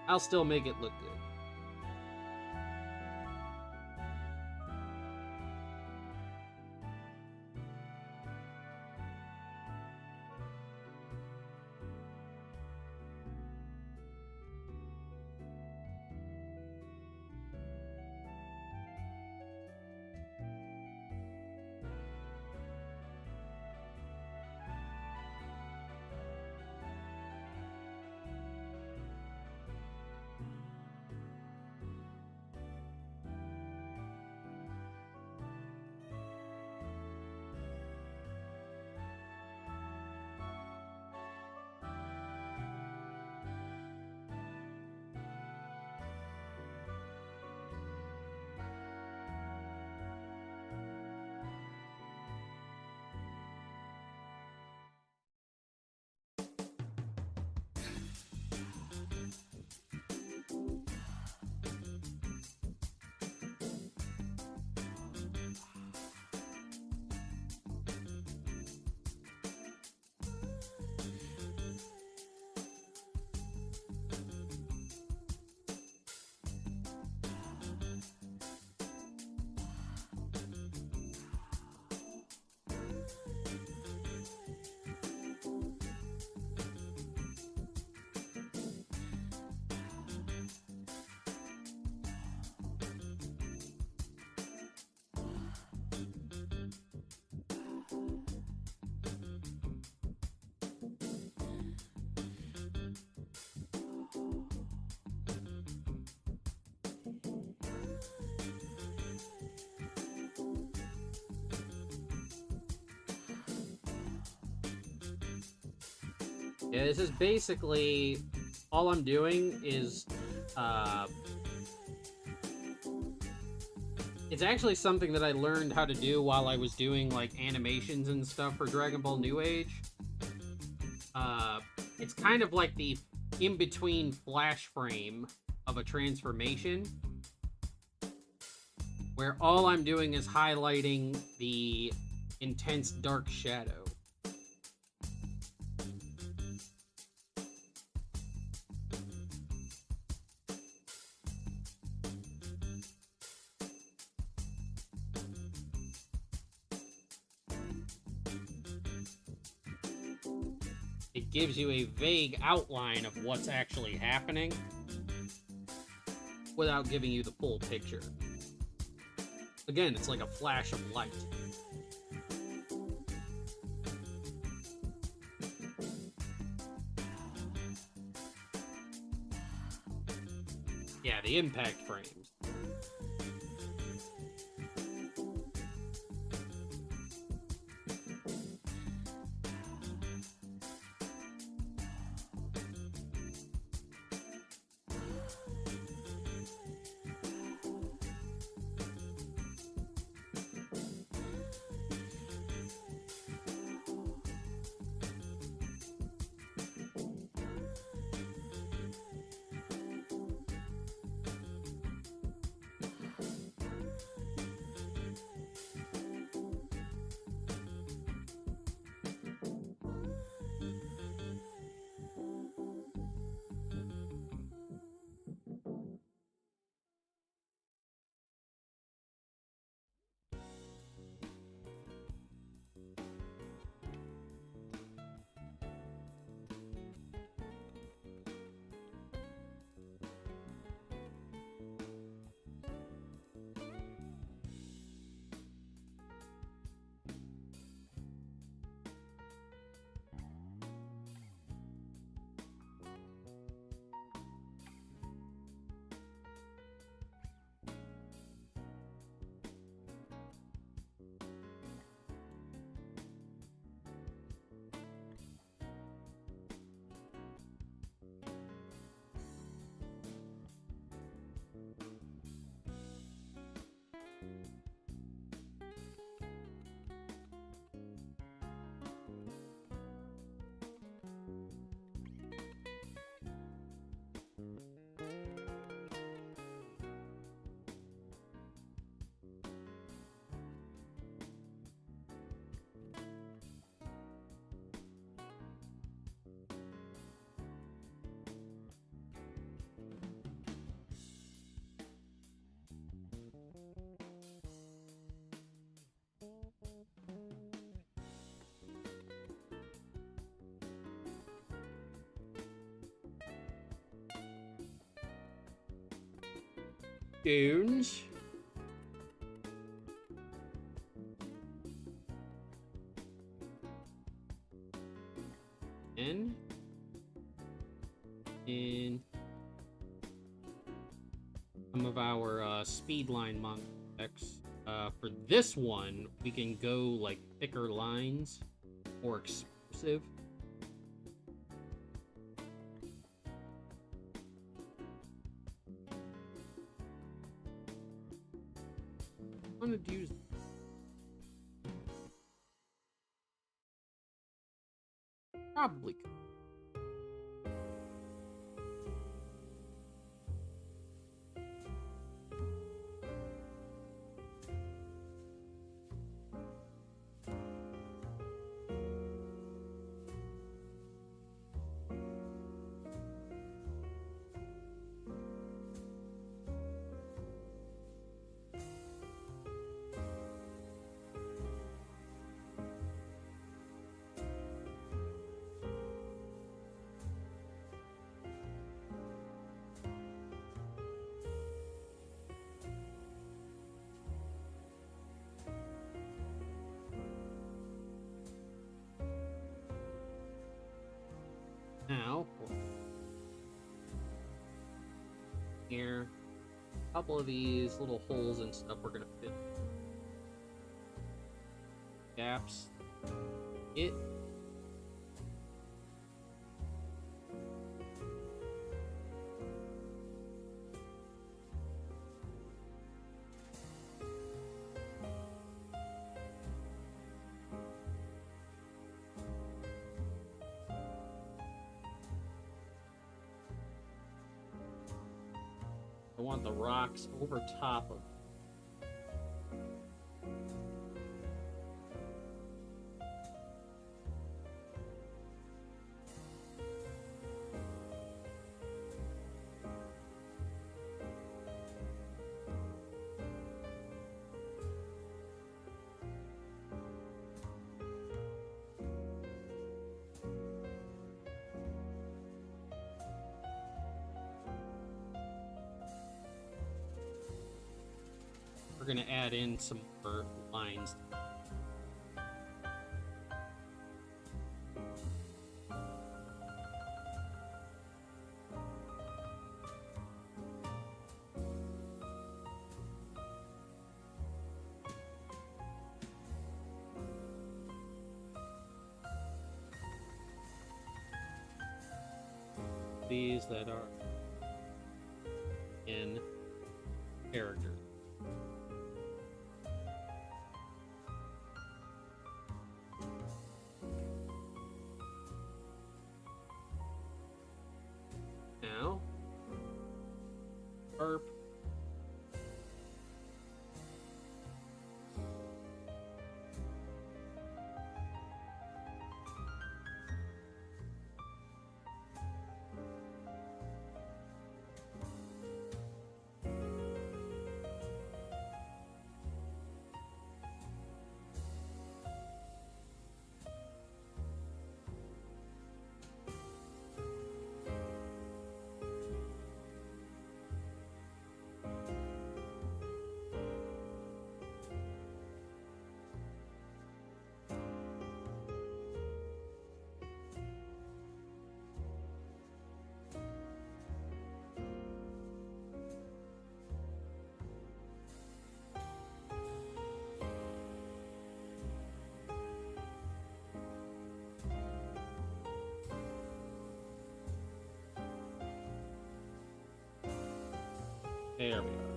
I'll still make it look good. Yeah, this is basically, all I'm doing is, it's actually something that I learned how to do while I was doing, like, animations and stuff for Dragon Ball New Age. It's kind of like the in-between flash frame of a transformation where all I'm doing is highlighting the intense dark shadow. It gives you a vague outline of what's actually happening without giving you the full picture. Again, it's like a flash of light. Yeah, the impact frames. Dunes. In some of our speedline MasakoX. For this one, we can go like thicker lines, more explosive. I wanted to use probably. Now, here, a couple of these little holes and stuff we're gonna fit. Gaps. It. I want the rocks over top of we're going to add in some more lines. These that are in character. Now, burp. There we are.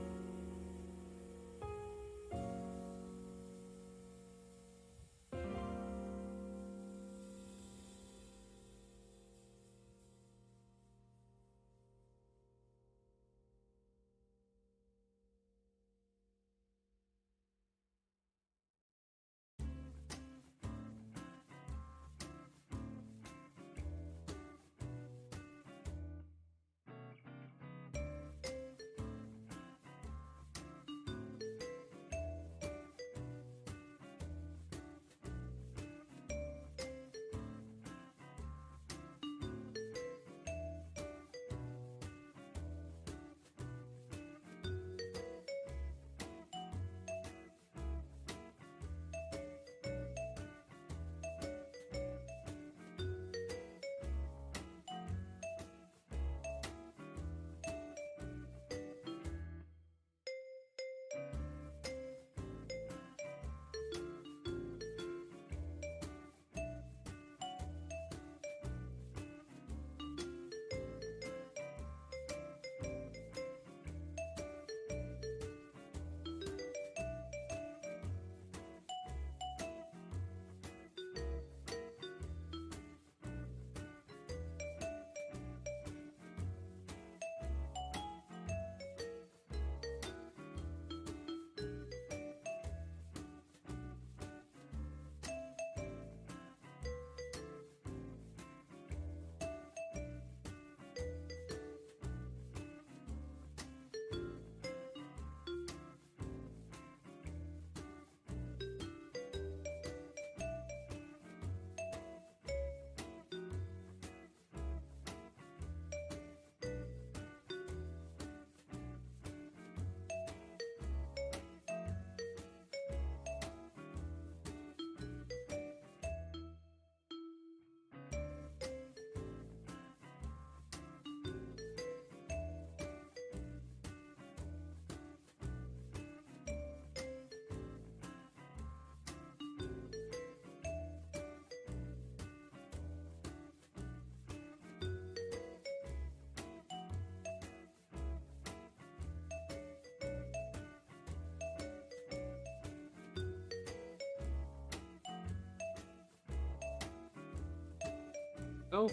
Oh.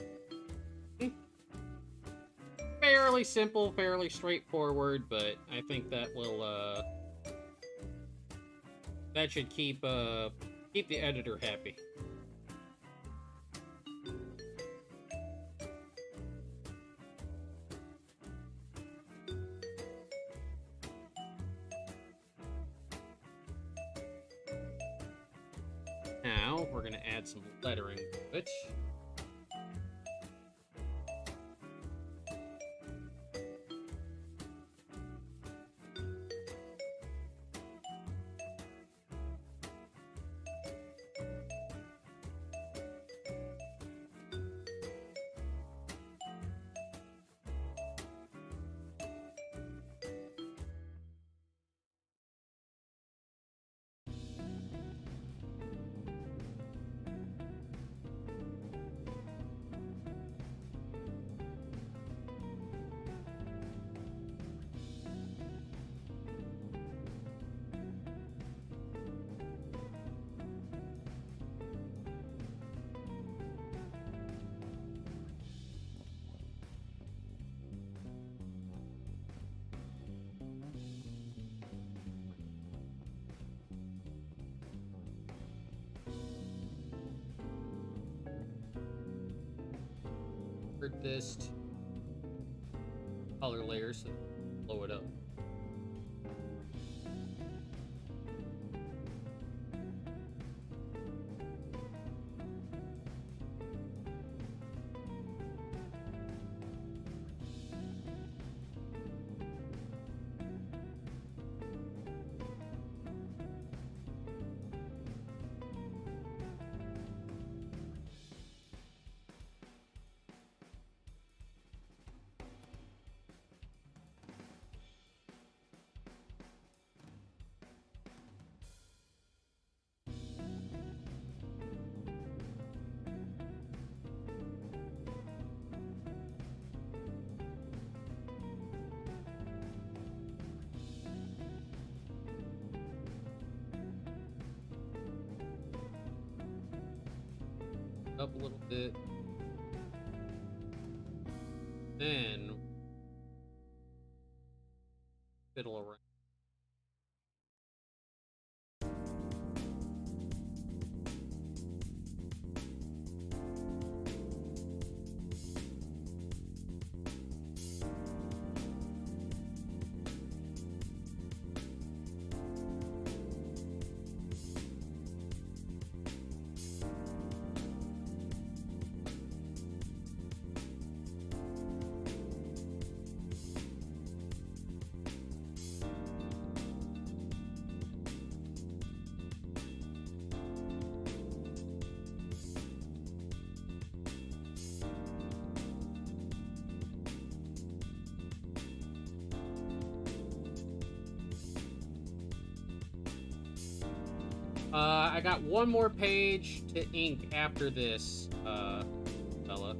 fairly simple, fairly straightforward, but I think that will, that should keep the editor happy. Now, we're going to add some lettering to it. This color layer so blow it up. Up a little bit, then fiddle around. I got one more page to ink after this, fella.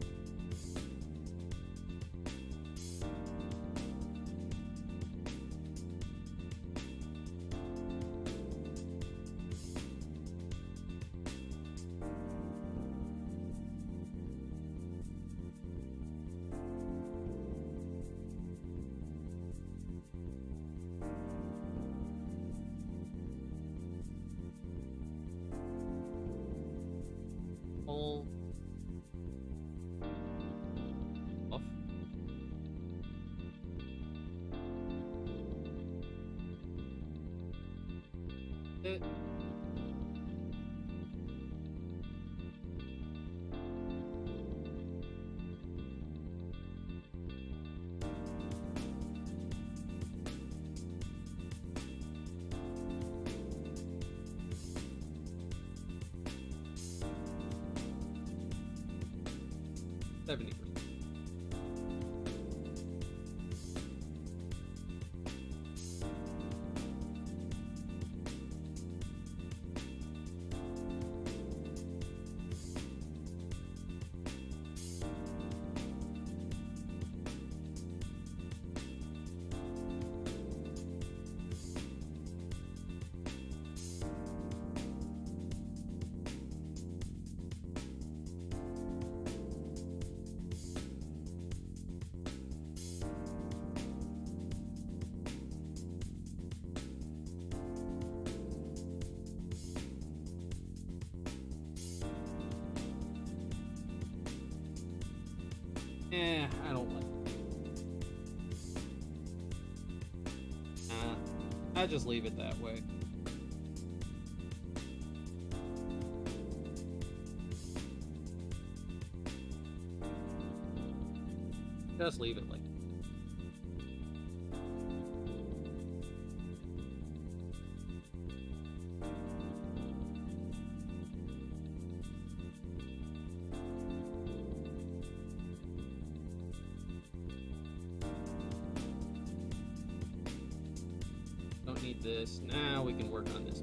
Off. It. $70. I just leave it that way. Just leave it like that. Don't need this. Now we can work on this.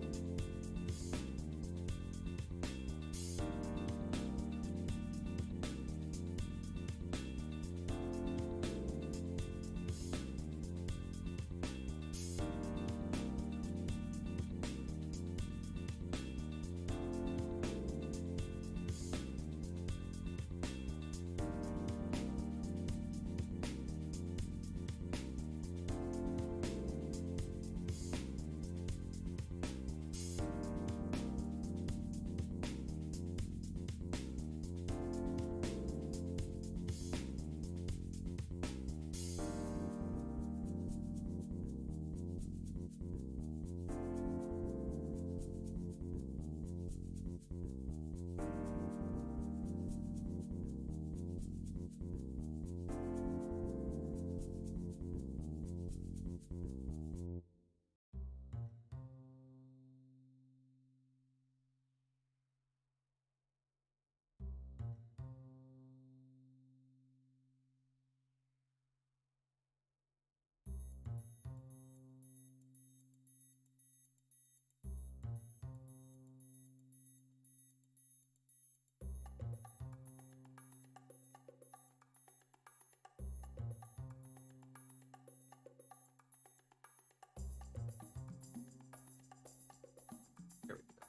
There we go.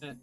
Eh.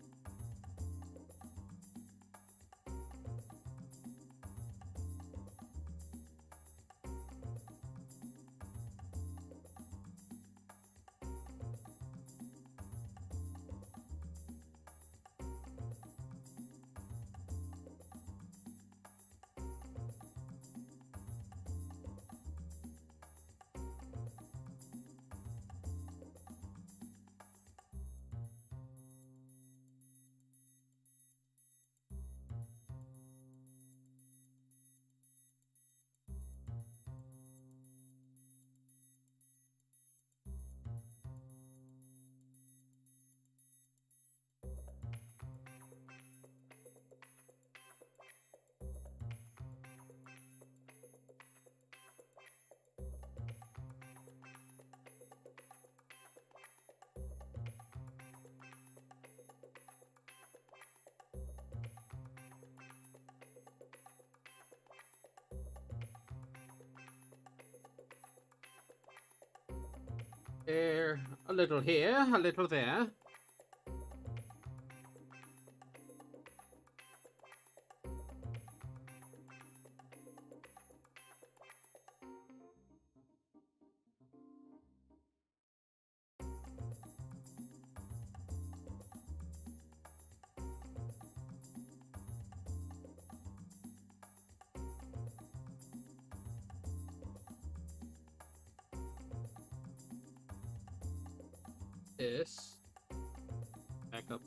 There, a little here, a little there. This. Back up.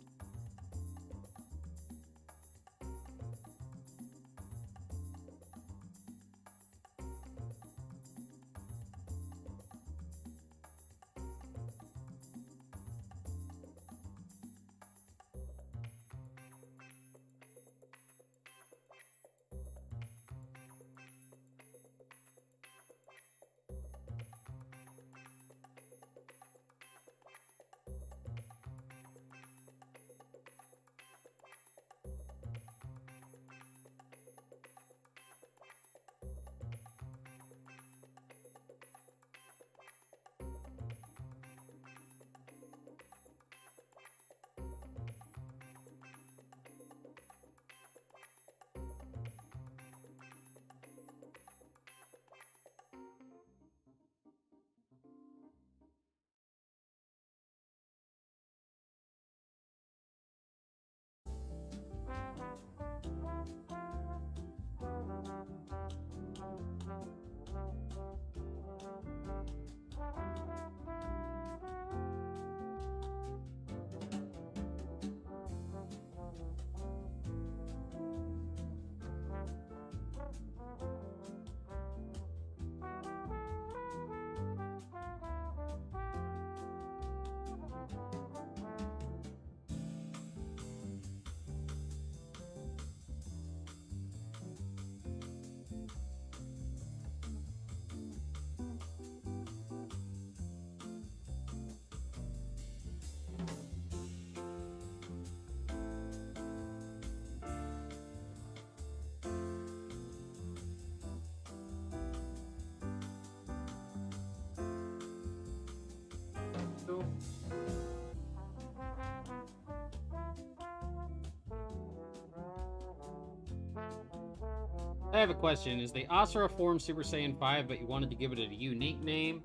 I have a question. Is the Asura form Super Saiyan 5, but you wanted to give it a unique name?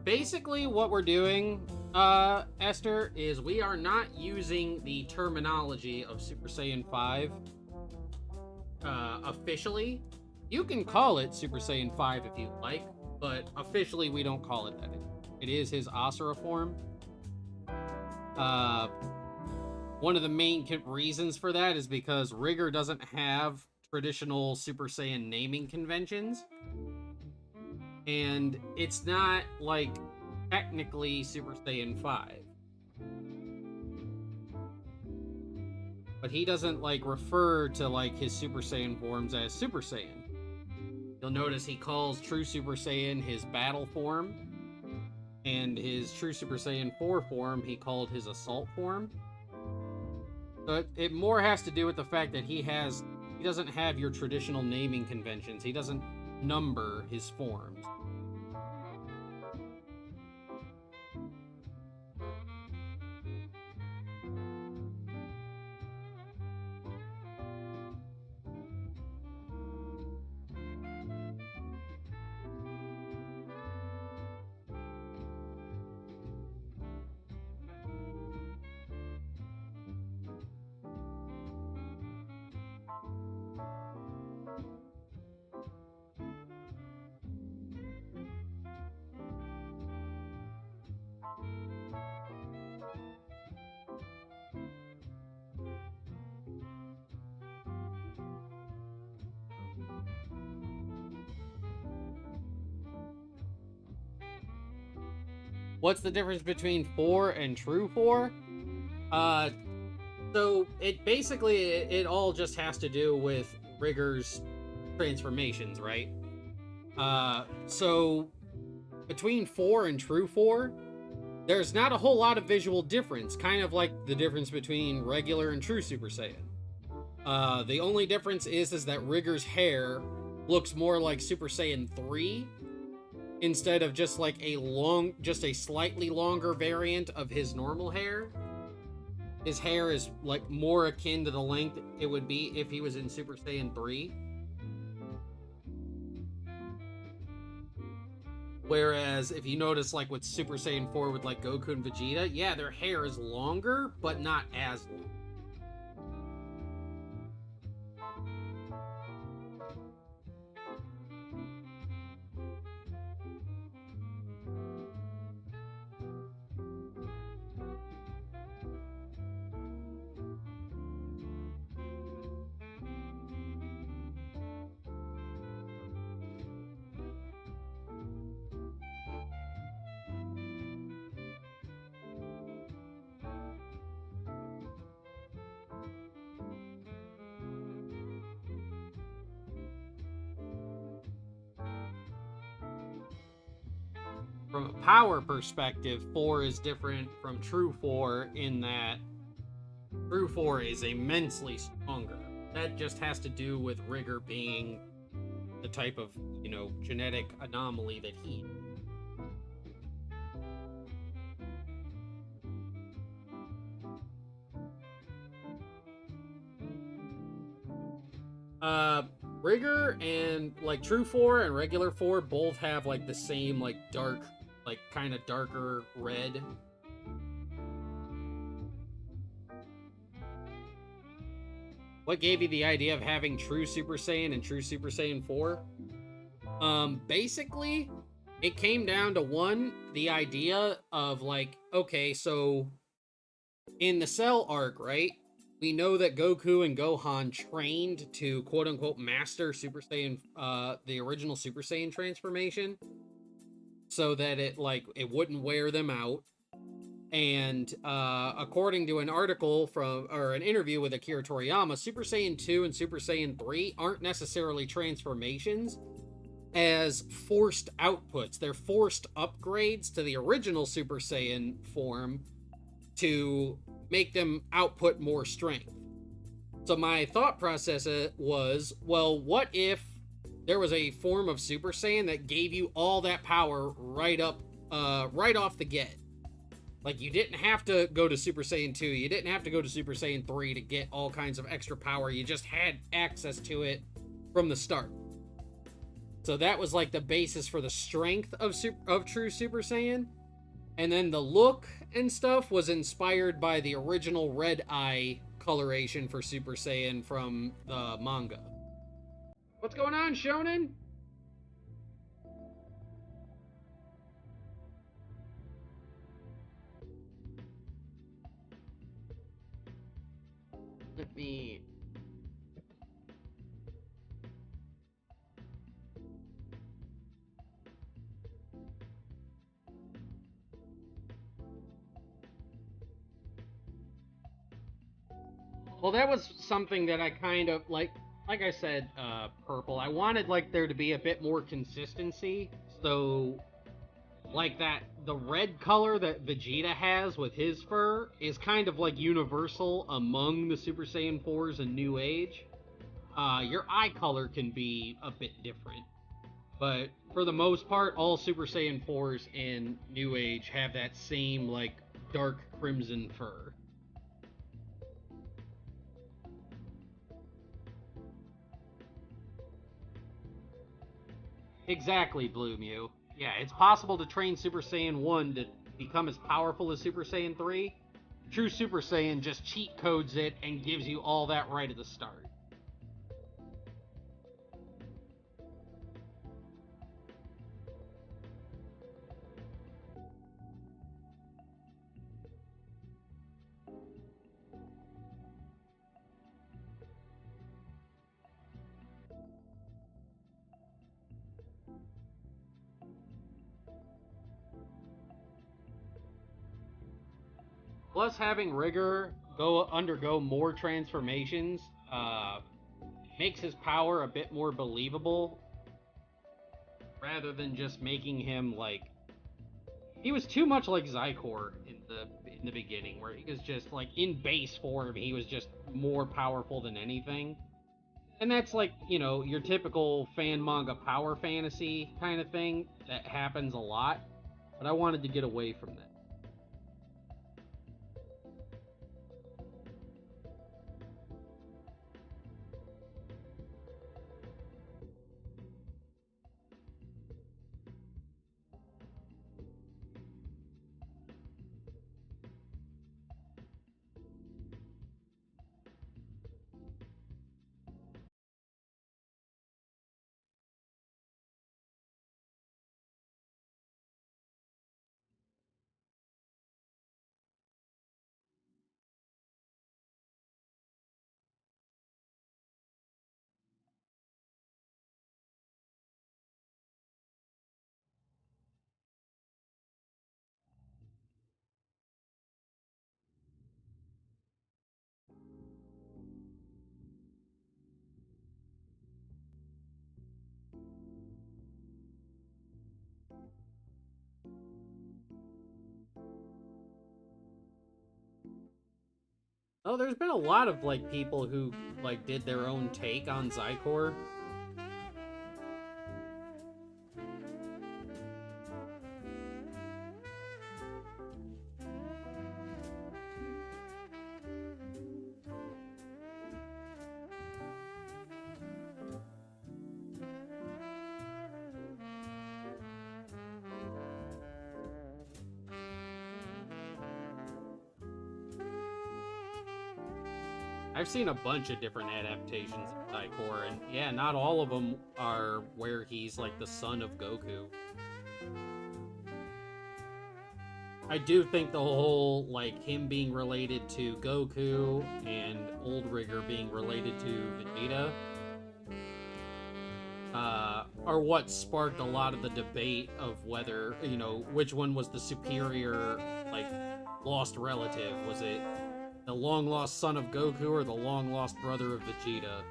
Basically what we're doing, Esther, is we are not using the terminology of Super Saiyan 5, officially. You can call it Super Saiyan 5 if you like, but officially we don't call it that. It is his Asura form. One of the main reasons for that is because Rigger doesn't have traditional Super Saiyan naming conventions. And it's not, like, technically Super Saiyan 5. But he doesn't, like, refer to, like, his Super Saiyan forms as Super Saiyan. You'll notice he calls True Super Saiyan his battle form. And his True Super Saiyan 4 form, he called his assault form. So it more has to do with the fact that he doesn't have your traditional naming conventions. He doesn't number his forms. What's the difference between 4 and True 4? So it basically, it all just has to do with Rigger's transformations, right? So between 4 and True 4, there's not a whole lot of visual difference, kind of like the difference between regular and True Super Saiyan. The only difference is that Rigger's hair looks more like Super Saiyan 3, instead of just like a slightly longer variant of his normal hair. His hair is like more akin to the length it would be if he was in Super Saiyan 3. Whereas if you notice, like with Super Saiyan 4 with like Goku and Vegeta, yeah, their hair is longer, but not as long. From a power perspective, 4 is different from True 4 in that True 4 is immensely stronger. That just has to do with Rigger being the type of, genetic anomaly that he is. Rigger and like True 4 and regular 4 both have like the same like dark, like kind of darker red. What gave you the idea of having True Super Saiyan and True Super Saiyan 4? Basically, it came down to the idea of like, okay, so in the Cell arc, right? We know that Goku and Gohan trained to quote-unquote master Super Saiyan, the original Super Saiyan transformation, so that it wouldn't wear them out. And according to an article an interview with Akira Toriyama, Super Saiyan 2 and Super Saiyan 3 aren't necessarily transformations as forced outputs. They're forced upgrades to the original Super Saiyan form to make them output more strength. So my thought process was, well, what if there was a form of Super Saiyan that gave you all that power right off the get? Like, you didn't have to go to Super Saiyan 2, you didn't have to go to Super Saiyan 3 to get all kinds of extra power, you just had access to it from the start. So that was like the basis for the strength of true Super Saiyan. And then the look and stuff was inspired by the original red eye coloration for Super Saiyan from the manga. What's going on, Shonen? Let me... Well, that was something that I kind of, like I said, Purple, I wanted, like, there to be a bit more consistency, so, like, the red color that Vegeta has with his fur is kind of, like, universal among the Super Saiyan 4s in New Age. Your eye color can be a bit different, but for the most part, all Super Saiyan 4s in New Age have that same, like, dark crimson fur. Exactly, Blue Mew. Yeah, it's possible to train Super Saiyan 1 to become as powerful as Super Saiyan 3. True Super Saiyan just cheat codes it and gives you all that right at the start. Plus, having Rigor undergo more transformations makes his power a bit more believable, rather than just making him like he was too much like Zykor in the beginning, where he was just like in base form, he was just more powerful than anything. And that's like, your typical fan manga power fantasy kind of thing that happens a lot. But I wanted to get away from that. Oh, there's been a lot of like people who like did their own take on Zykor. I've seen a bunch of different adaptations of Zykor, and yeah, not all of them are where he's like the son of Goku. I do think the whole, like, him being related to Goku and Old Rigger being related to Vegeta are what sparked a lot of the debate of whether, which one was the superior, like, lost relative. Was it the long-lost son of Goku or the long-lost brother of Vegeta?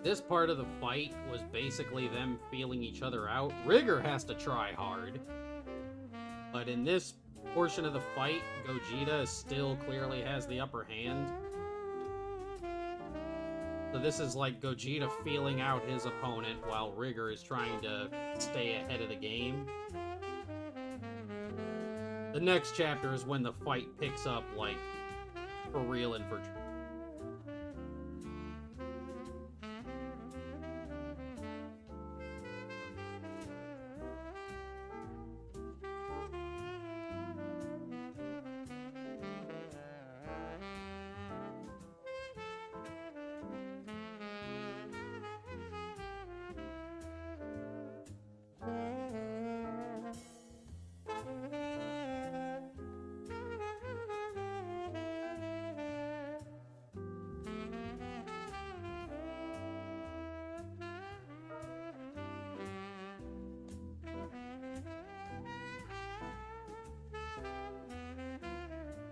this part of the fight was basically them feeling each other out. Rigger has to try hard. But in this portion of the fight, Gogeta still clearly has the upper hand. So this is like Gogeta feeling out his opponent while Rigger is trying to stay ahead of the game. The next chapter is when the fight picks up, like, for real and for true.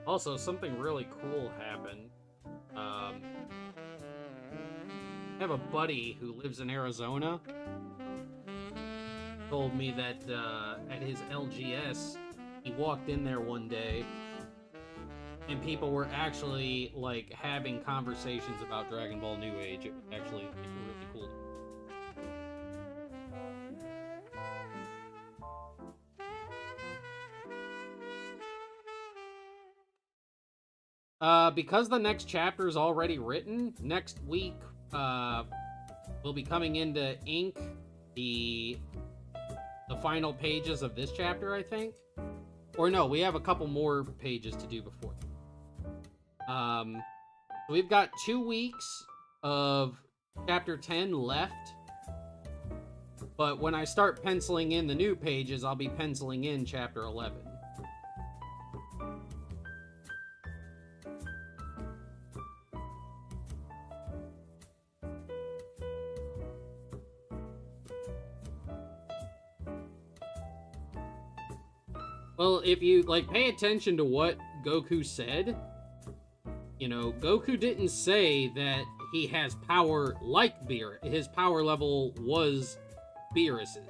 Also, something really cool happened. I have a buddy who lives in Arizona. Told me that at his LGS, he walked in there one day, and people were actually like having conversations about Dragon Ball New Age. It actually really cool. Because the next chapter is already written, next week, we'll be coming into ink the final pages of this chapter, I think. Or no, we have a couple more pages to do before. We've got 2 weeks of chapter 10 left. But when I start penciling in the new pages, I'll be penciling in chapter 11. Well, if you, like, pay attention to what Goku said, you know, Goku didn't say that he has power like Beerus. His power level was Beerus's.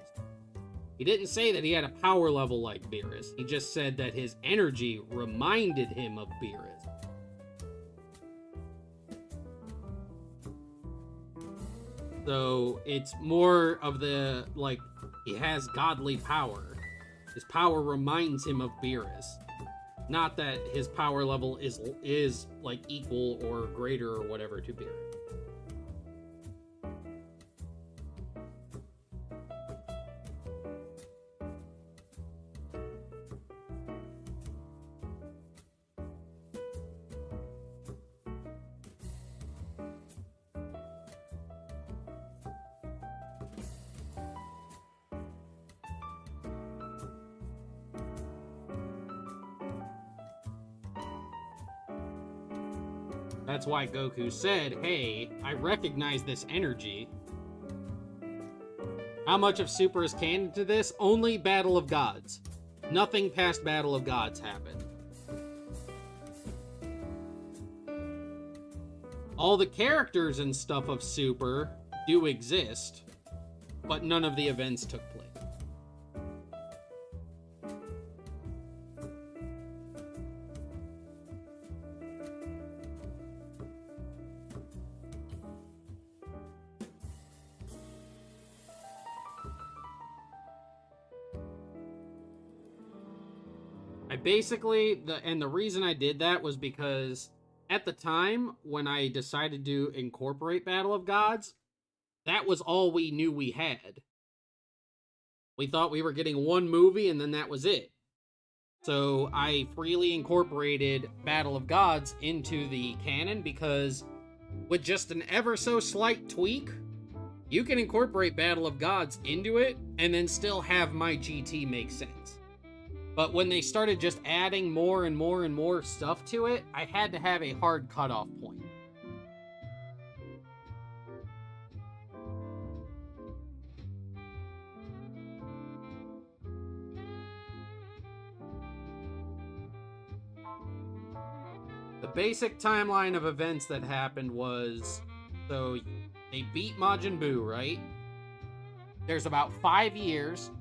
He didn't say that he had a power level like Beerus. He just said that his energy reminded him of Beerus. So, it's more of the, like, he has godly power. His power reminds him of Beerus. Not that his power level is like equal or greater or whatever to Beerus. That's why Goku said, hey, I recognize this energy. How much of Super is canon to this? Only Battle of Gods. Nothing past Battle of Gods happened. All the characters and stuff of Super do exist, but none of the events took place. Basically, the reason I did that was because at the time when I decided to incorporate Battle of Gods, that was all we knew we had. We thought we were getting one movie and then that was it. So I freely incorporated Battle of Gods into the canon because with just an ever so slight tweak, you can incorporate Battle of Gods into it and then still have my GT make sense. But when they started just adding more and more and more stuff to it, I had to have a hard cutoff point. The basic timeline of events that happened was, so They beat Majin Buu, right? There's about 5 years.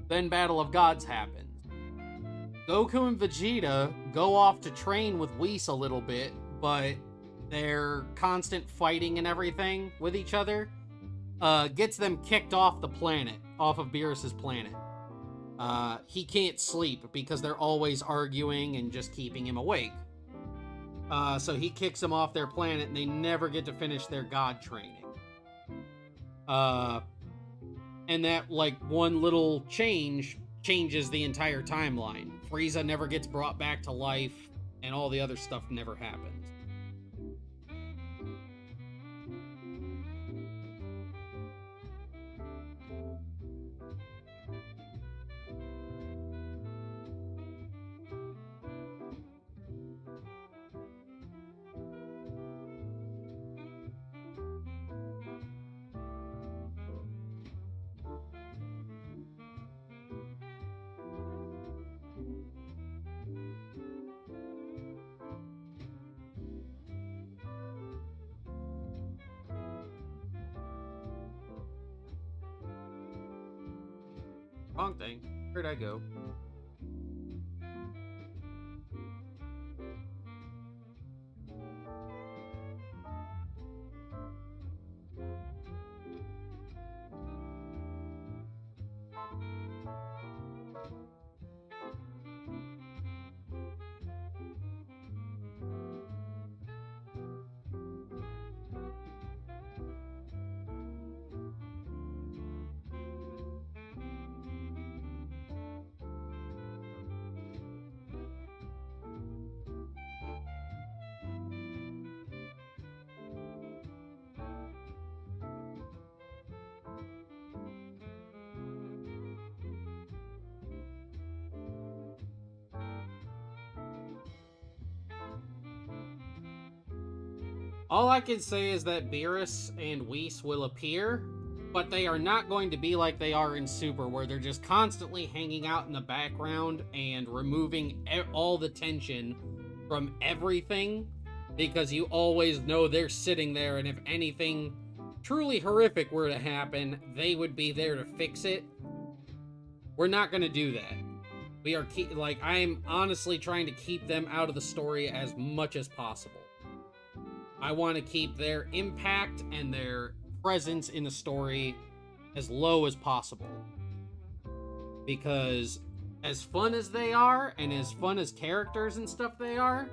Then Battle of Gods happens. Goku and Vegeta go off to train with Whis a little bit, but their constant fighting and everything with each other gets them kicked off the planet, off of Beerus's planet. He can't sleep because they're always arguing and just keeping him awake. So he kicks them off their planet and they never get to finish their god training. And that, like, one little changes the entire timeline. Frieza never gets brought back to life, and all the other stuff never happens. Wrong thing. Where'd I go? All I can say is that Beerus and Whis will appear, but they are not going to be like they are in Super, where they're just constantly hanging out in the background and removing all the tension from everything, because you always know they're sitting there, and if anything truly horrific were to happen, they would be there to fix it. We're not going to do that. We are, I'm honestly trying to keep them out of the story as much as possible. I want to keep their impact and their presence in the story as low as possible. Because as fun as they are, and as fun as characters and stuff they are,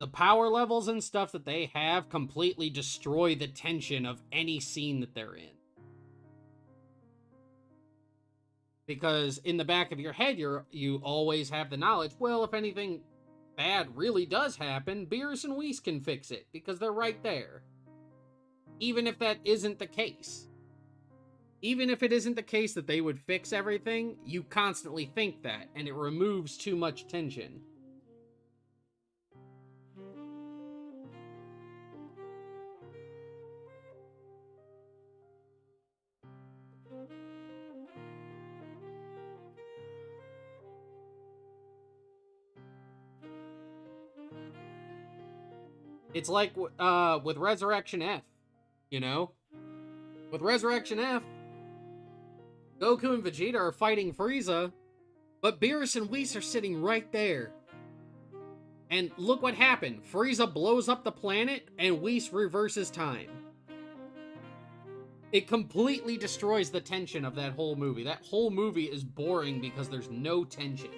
the power levels and stuff that they have completely destroy the tension of any scene that they're in. Because in the back of your head, you always have the knowledge, well, if anything bad really does happen, Beerus and Whis can fix it, because they're right there. Even if that isn't the case. Even if it isn't the case that they would fix everything, you constantly think that, and it removes too much tension. It's like with Resurrection F, you know? With Resurrection F, Goku and Vegeta are fighting Frieza, but Beerus and Whis are sitting right there. And look what happened. Frieza blows up the planet, and Whis reverses time. It completely destroys the tension of that whole movie. That whole movie is boring because there's no tension.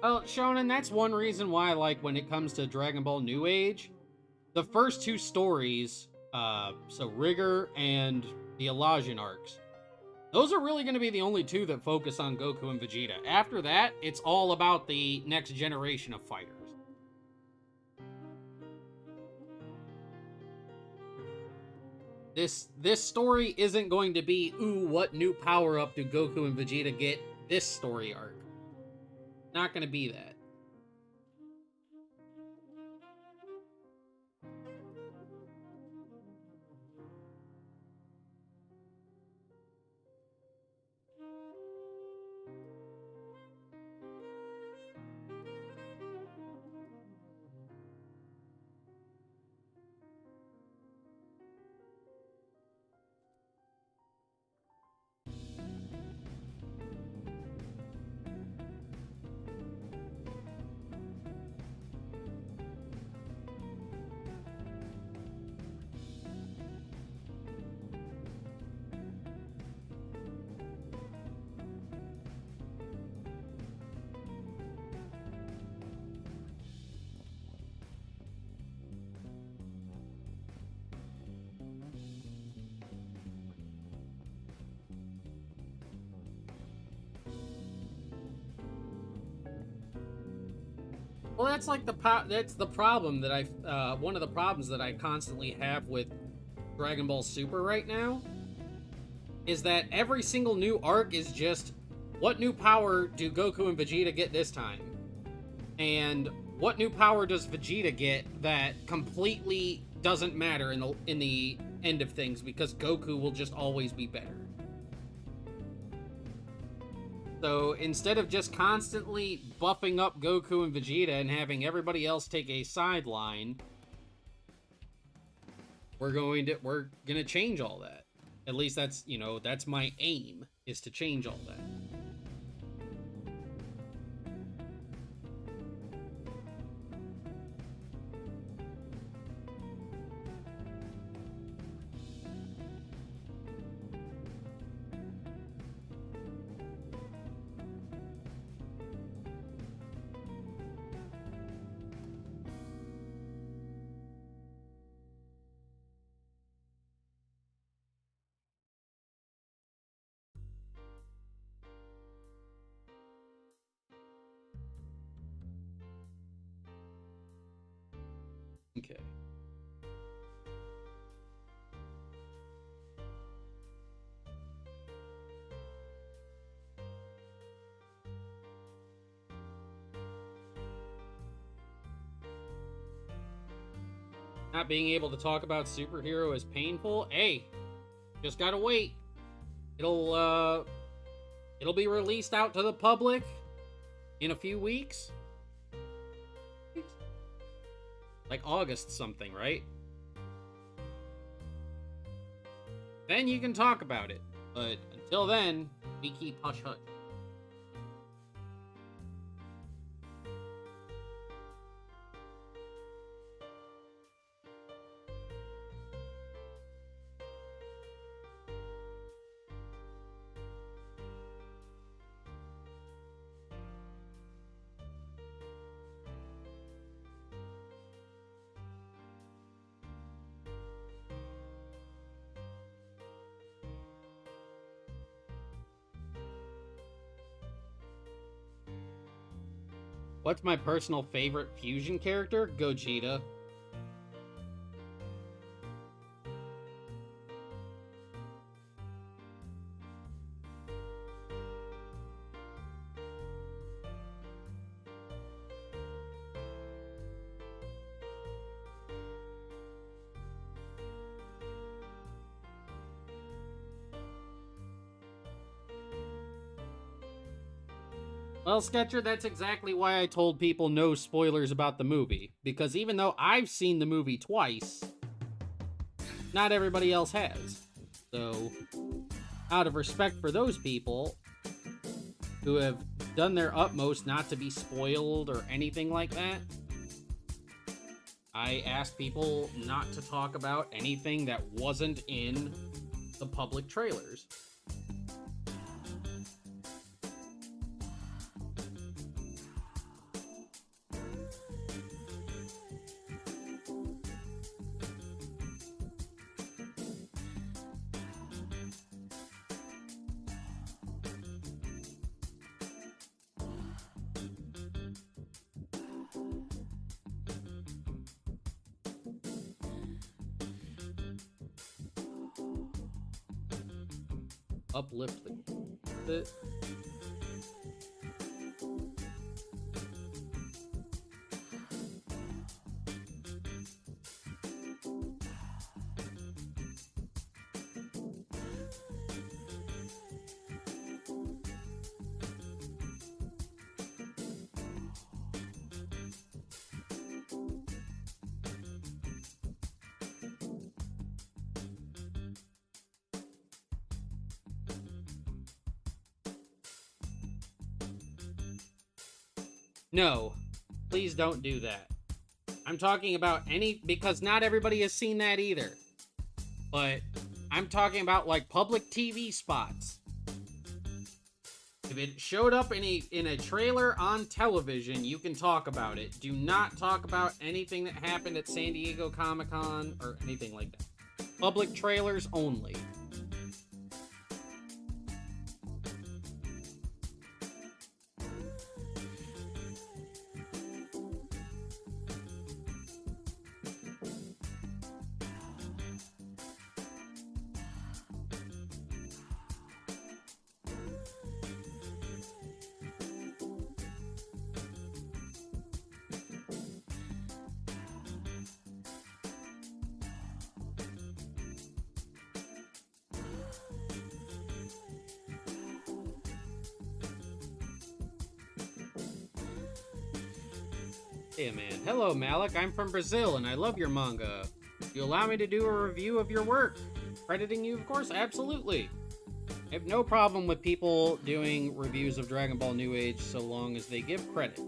Well, Shonen, that's one reason why, like, when it comes to Dragon Ball New Age, the first two stories, so Rigor and the Elijah arcs, those are really going to be the only two that focus on Goku and Vegeta. After that, it's all about the next generation of fighters. This story isn't going to be, ooh, what new power-up do Goku and Vegeta get this story arc? Not going to be that. Well, that's like that's the problem that one of the problems that I constantly have with Dragon Ball Super right now is that every single new arc is just, what new power do Goku and Vegeta get this time? And what new power does Vegeta get that completely doesn't matter in the end of things, because Goku will just always be better. So instead of just constantly buffing up Goku and Vegeta and having everybody else take a sideline, we're gonna change all that. At least that's, you know, that's my aim, is to change all that. Okay. Not being able to talk about superhero is painful. Hey, just gotta wait. It'll be released out to the public in a few weeks. Like August something, right? Then you can talk about it. But until then, we keep hush-hush. What's my personal favorite fusion character? Gogeta. Well, Sketcher, that's exactly why I told people no spoilers about the movie. Because even though I've seen the movie twice, not everybody else has. So, out of respect for those people who have done their utmost not to be spoiled or anything like that, I asked people not to talk about anything that wasn't in the public trailers. Uplift the... No, please don't do that. I'm talking about because not everybody has seen that either. But I'm talking about like public TV spots. If it showed up in a trailer on television, you can talk about it. Do not talk about anything that happened at San Diego Comic-Con or anything like that. Public trailers only. Hey man, hello Malik, I'm from Brazil and I love your manga. You allow me to do a review of your work? Crediting you, of course, absolutely. I have no problem with people doing reviews of Dragon Ball New Age so long as they give credit.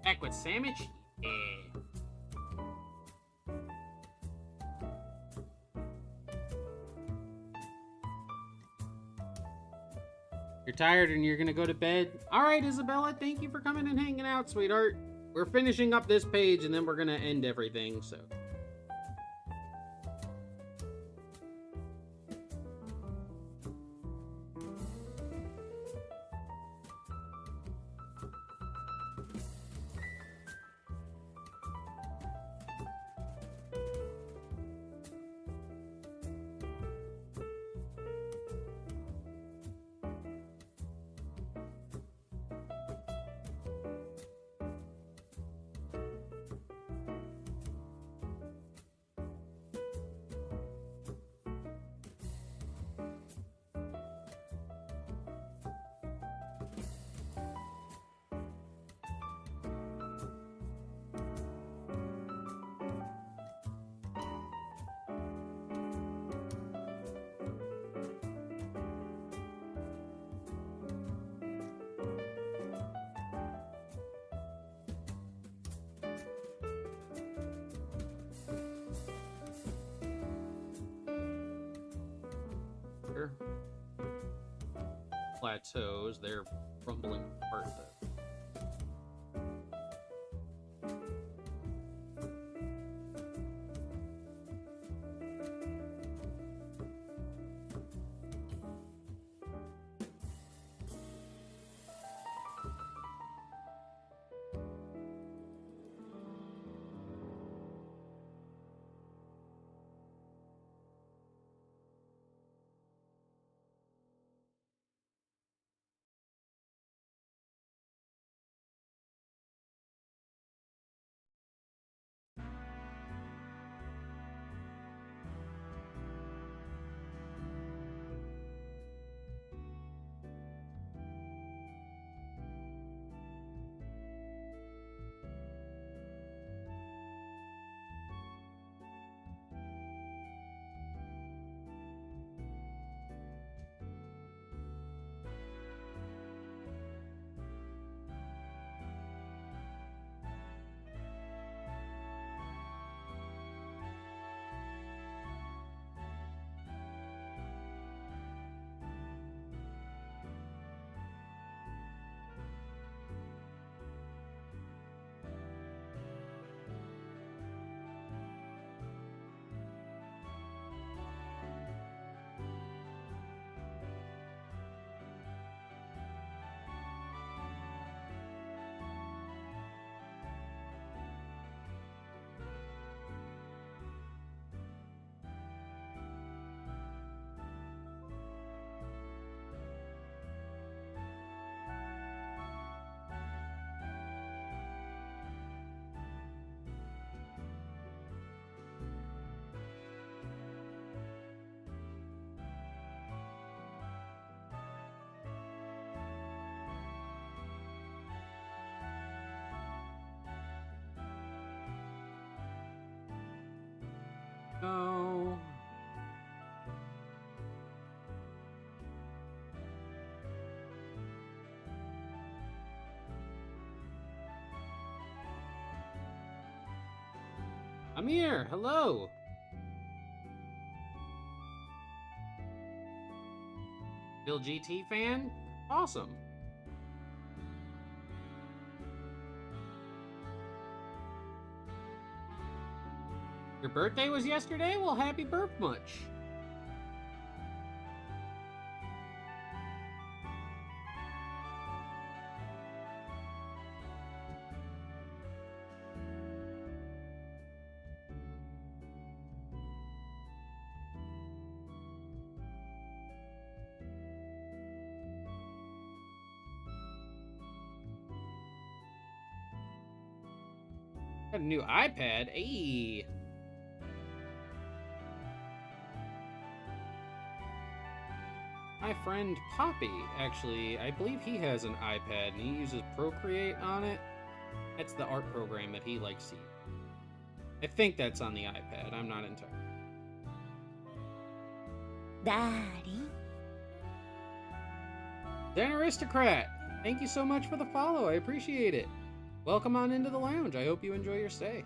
Back with sandwich? Yeah. You're tired and you're gonna go to bed? Alright, Isabella, thank you for coming and hanging out, sweetheart. We're finishing up this page and then we're gonna end everything, so... Plateaus, they're crumbling apart though. go. I'm here. Hello. Bill GT fan? Awesome. Your birthday was yesterday? Well, happy birth much. Got a new iPad. Hey. My friend Poppy, actually, I believe he has an iPad and he uses Procreate on it. That's the art program that he likes to use. I think that's on the iPad. I'm not entirely. Daddy. Dan Aristocrat, thank you so much for the follow. I appreciate it. Welcome on into the lounge. I hope you enjoy your stay.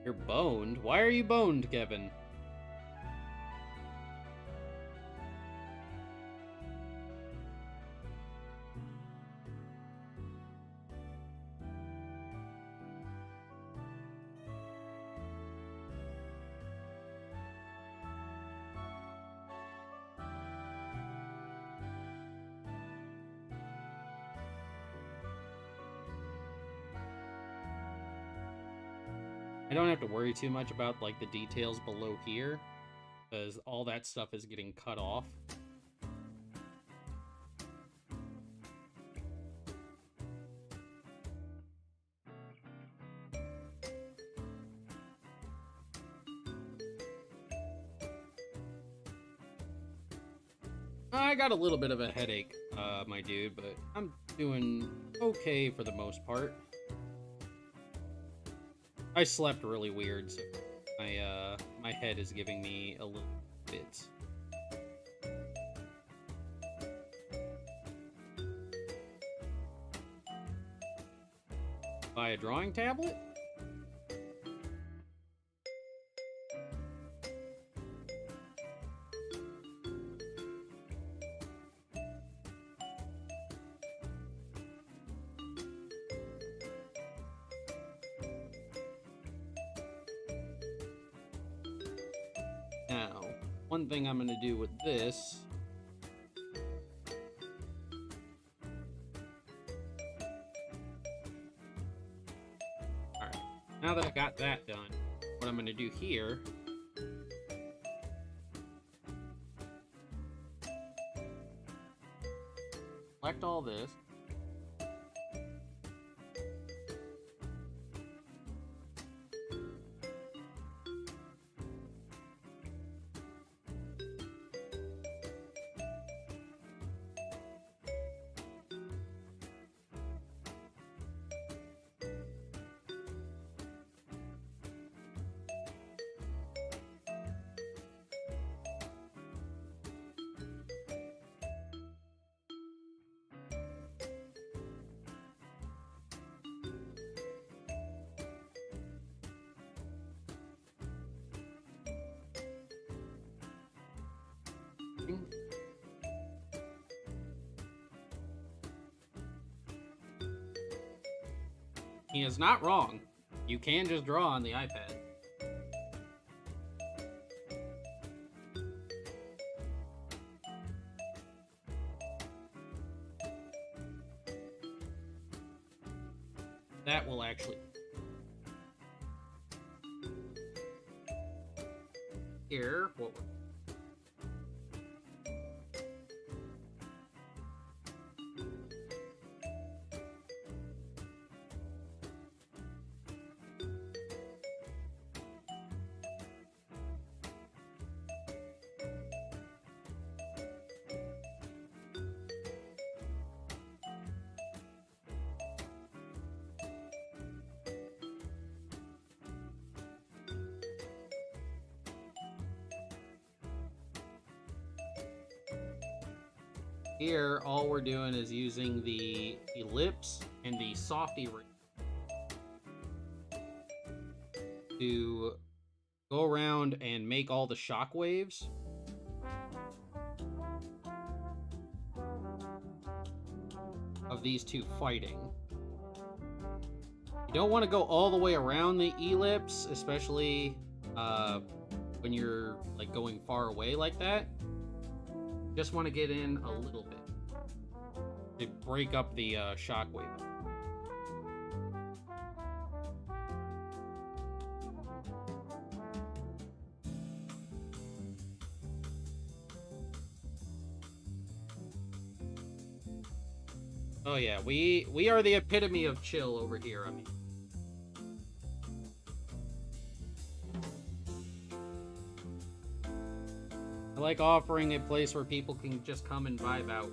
You're boned? Why are you boned, Kevin? I don't have to worry too much about, like, the details below here, because all that stuff is getting cut off. I got a little bit of a headache, my dude, but I'm doing okay for the most part. I slept really weird, so my head is giving me a little bit. Buy a drawing tablet? Now, one thing I'm going to do with this Alright, now that I got that done, what I'm going to do here select all this. He is not wrong. You can just draw on the iPad. That will actually... Here, what we're Here, all we're doing is using the ellipse and the softy ring to go around and make all the shock waves. Of these two fighting. You don't want to go all the way around the ellipse, especially when you're like going far away like that. Just want to get in a little bit to break up the shockwave. Oh yeah, we are the epitome of chill over here. I mean, I like offering a place where people can just come and vibe out.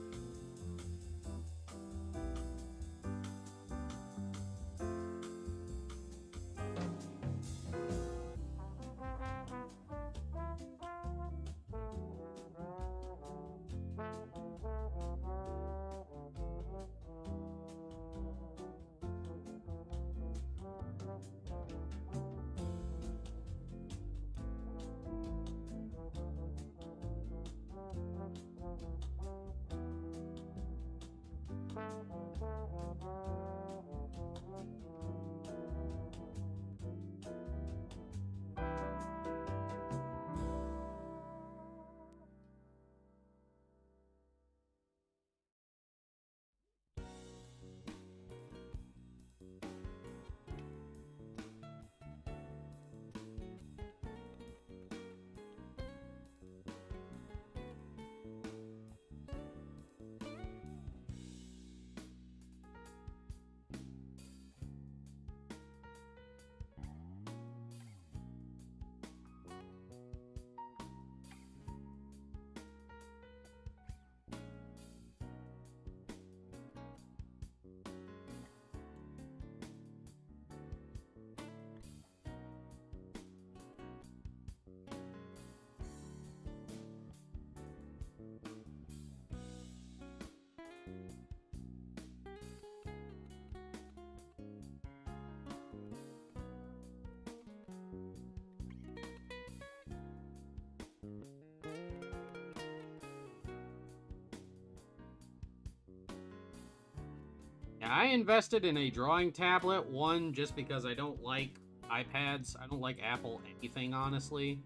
I invested in a drawing tablet, one, just because I don't like iPads. I don't like Apple anything, honestly.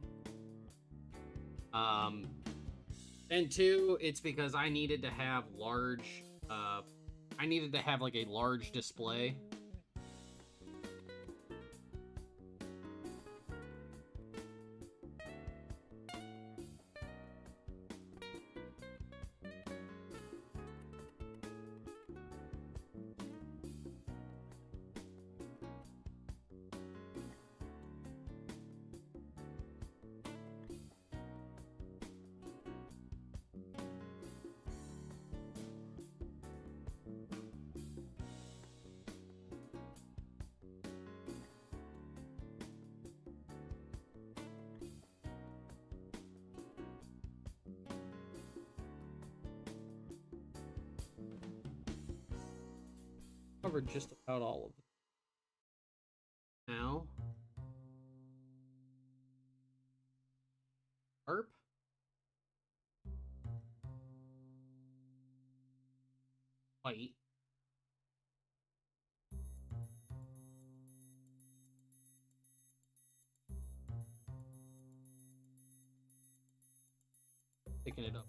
And two, it's because I needed to have large, like a large display. Covered just about all of it. Now, harp. White. Picking it up.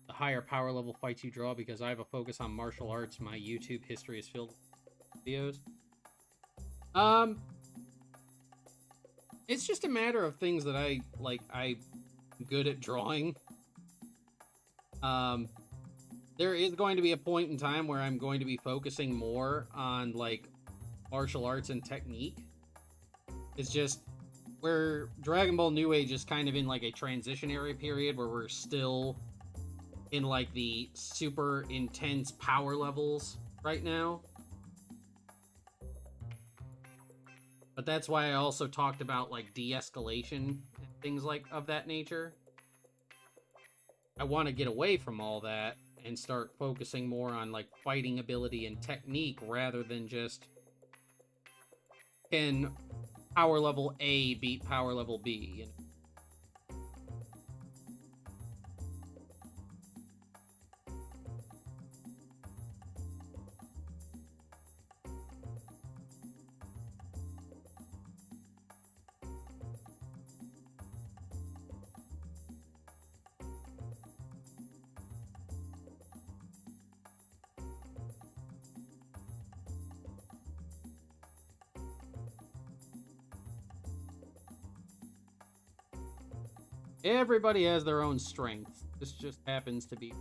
The higher power level fights you draw, because I have a focus on martial arts. My YouTube history is filled with videos. It's just a matter of things that I'm good at drawing. There is going to be a point in time where I'm going to be focusing more on like martial arts and technique. It's just where Dragon Ball New Age is kind of in like a transitionary period where we're still in like the super intense power levels right now. But that's why I also talked about like de-escalation things like of that nature. I want to get away from all that and start focusing more on like fighting ability and technique rather than just can power level A beat power level B, you know? Everybody has their own strengths. This just happens to be.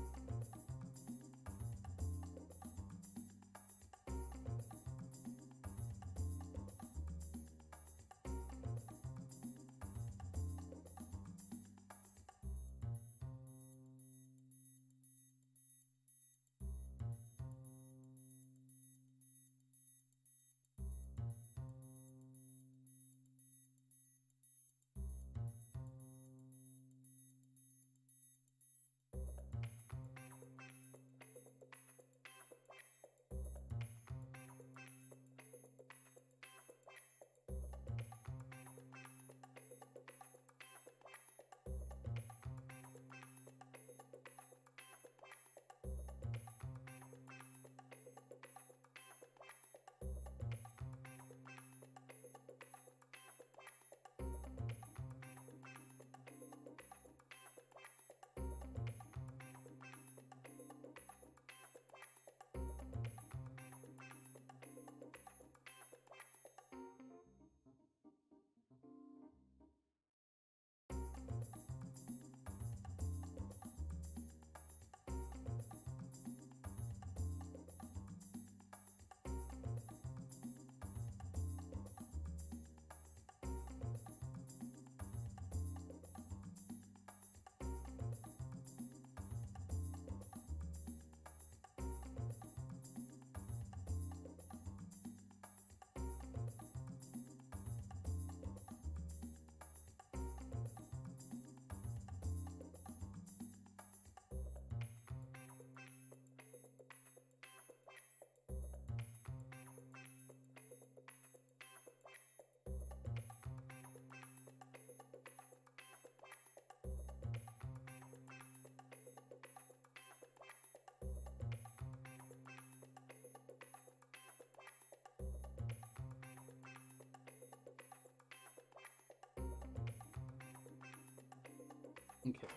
Okay.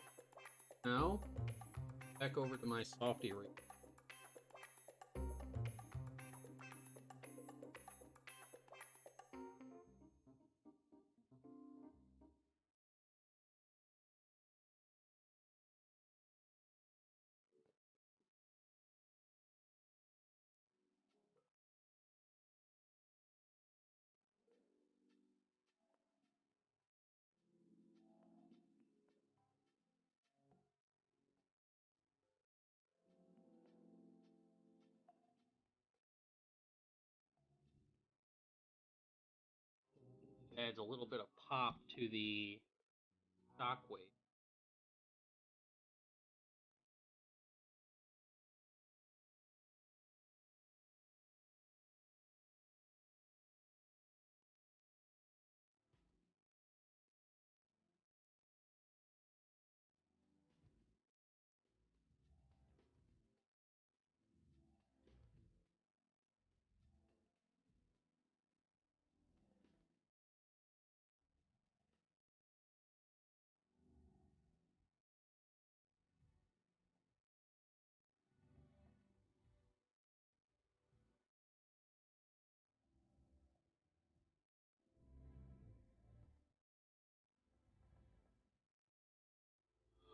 Now, back over to my softy ring. Adds a little bit of pop to the stock weight.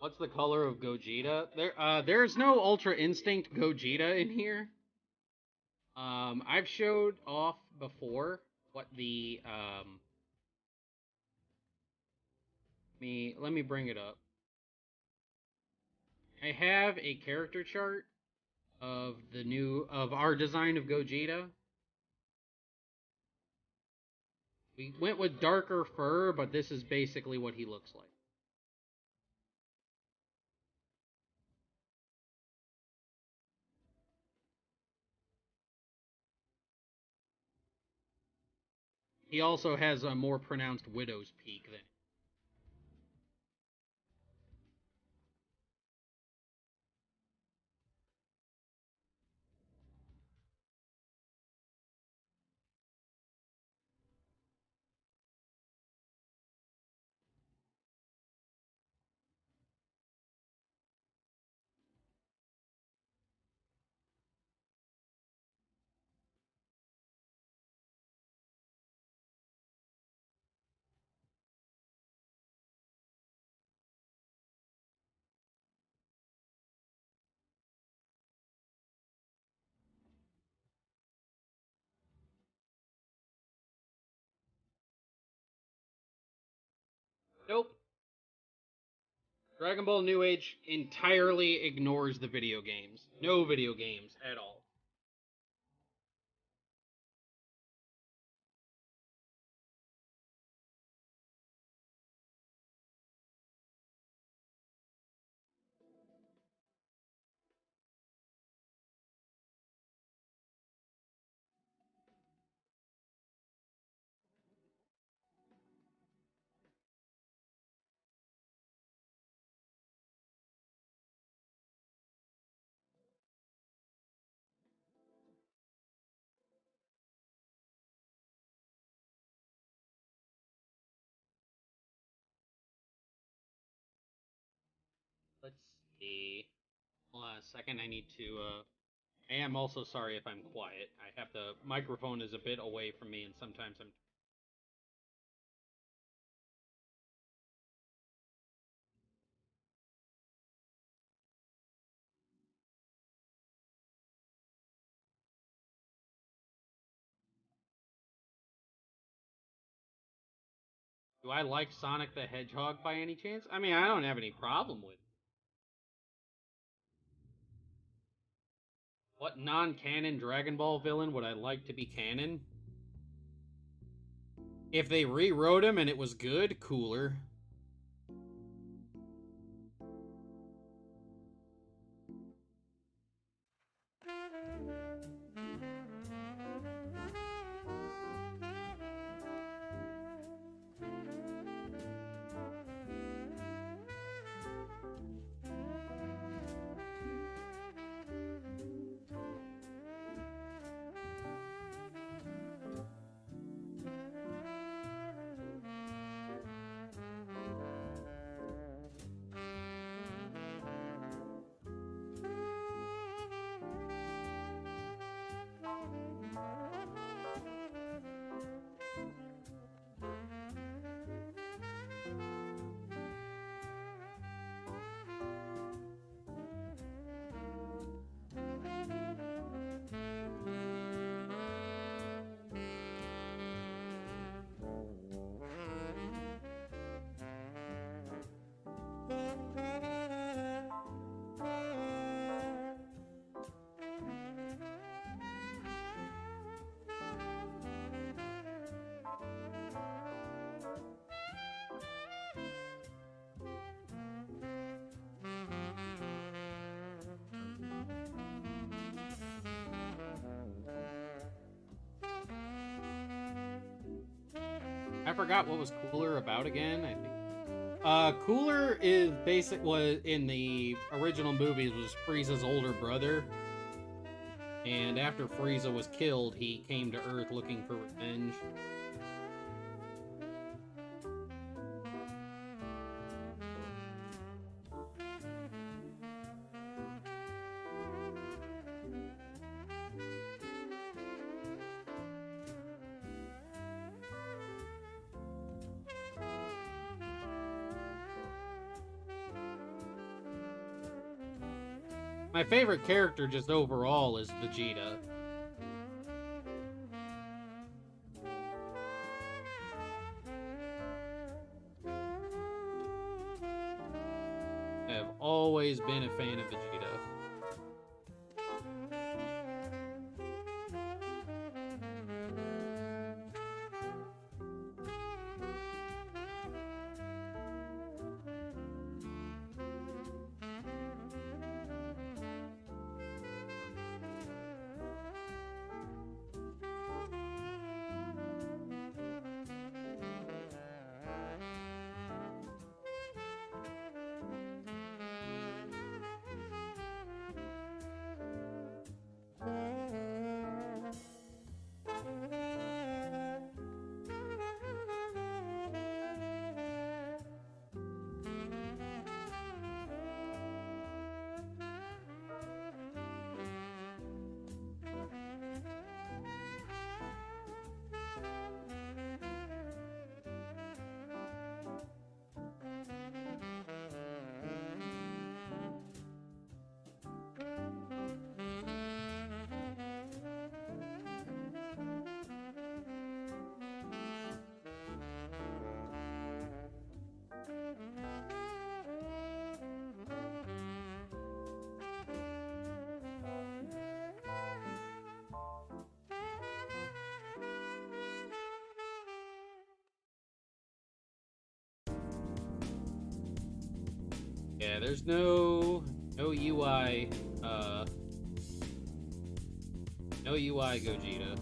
What's the color of Gogeta? There's no Ultra Instinct Gogeta in here. I've showed off before what the let me bring it up. I have a character chart of our design of Gogeta. We went with darker fur, but this is basically what he looks like. He also has a more pronounced widow's peak than. Nope. Dragon Ball New Age entirely ignores the video games. No video games at all. Let's see. Hold on a second. I need to. I am also sorry if I'm quiet. I have the microphone is a bit away from me, and sometimes I'm. Do I like Sonic the Hedgehog by any chance? I mean, I don't have any problem with it. What non-canon Dragon Ball villain would I like to be canon? If they rewrote him and it was good, cooler. I forgot what was cooler about again. I think cooler is was in the original movies was Frieza's older brother, and after Frieza was killed, he came to Earth looking for revenge. My favorite character just overall is Vegeta. I've always been a fan of Vegeta. Yeah, there's no UI, no UI Gogeta.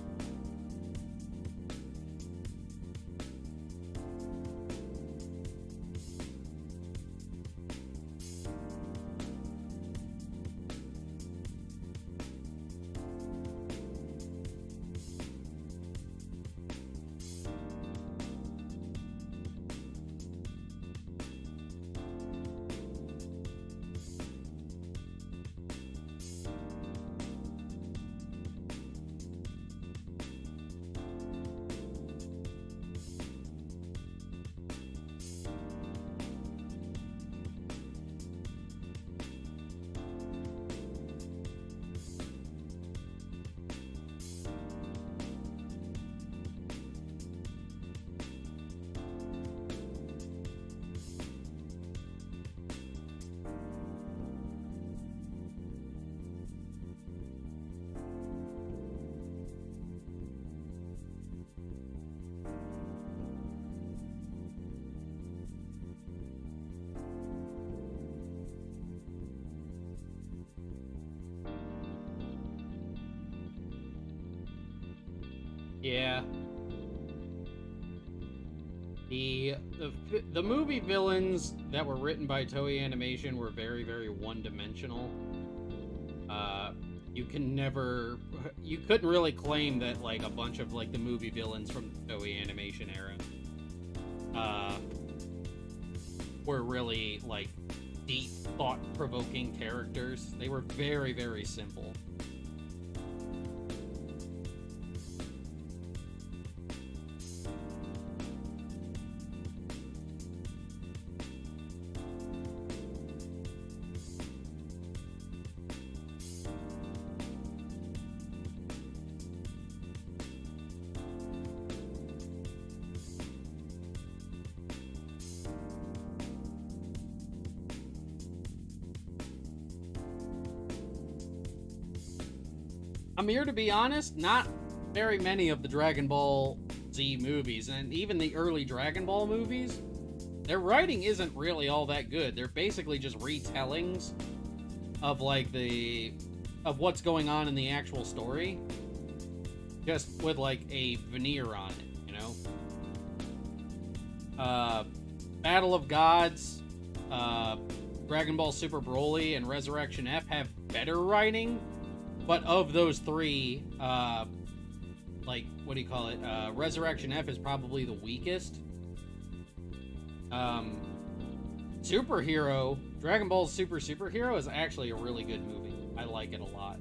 Yeah. The movie villains that were written by Toei Animation were very, very one-dimensional. You couldn't really claim that, like, a bunch of, like, the movie villains from the Toei Animation era, were really, like, deep, thought-provoking characters. They were very, very simple. I'm here to be honest, not very many of the Dragon Ball Z movies, and even the early Dragon Ball movies, their writing isn't really all that good. They're basically just retellings of, like, of what's going on in the actual story, just with, like, a veneer on it, you know? Battle of Gods, Dragon Ball Super Broly, and Resurrection F have better writing. But of those three, like, what do you call it? Resurrection F is probably the weakest. Superhero, Dragon Ball Superhero is actually a really good movie. I like it a lot.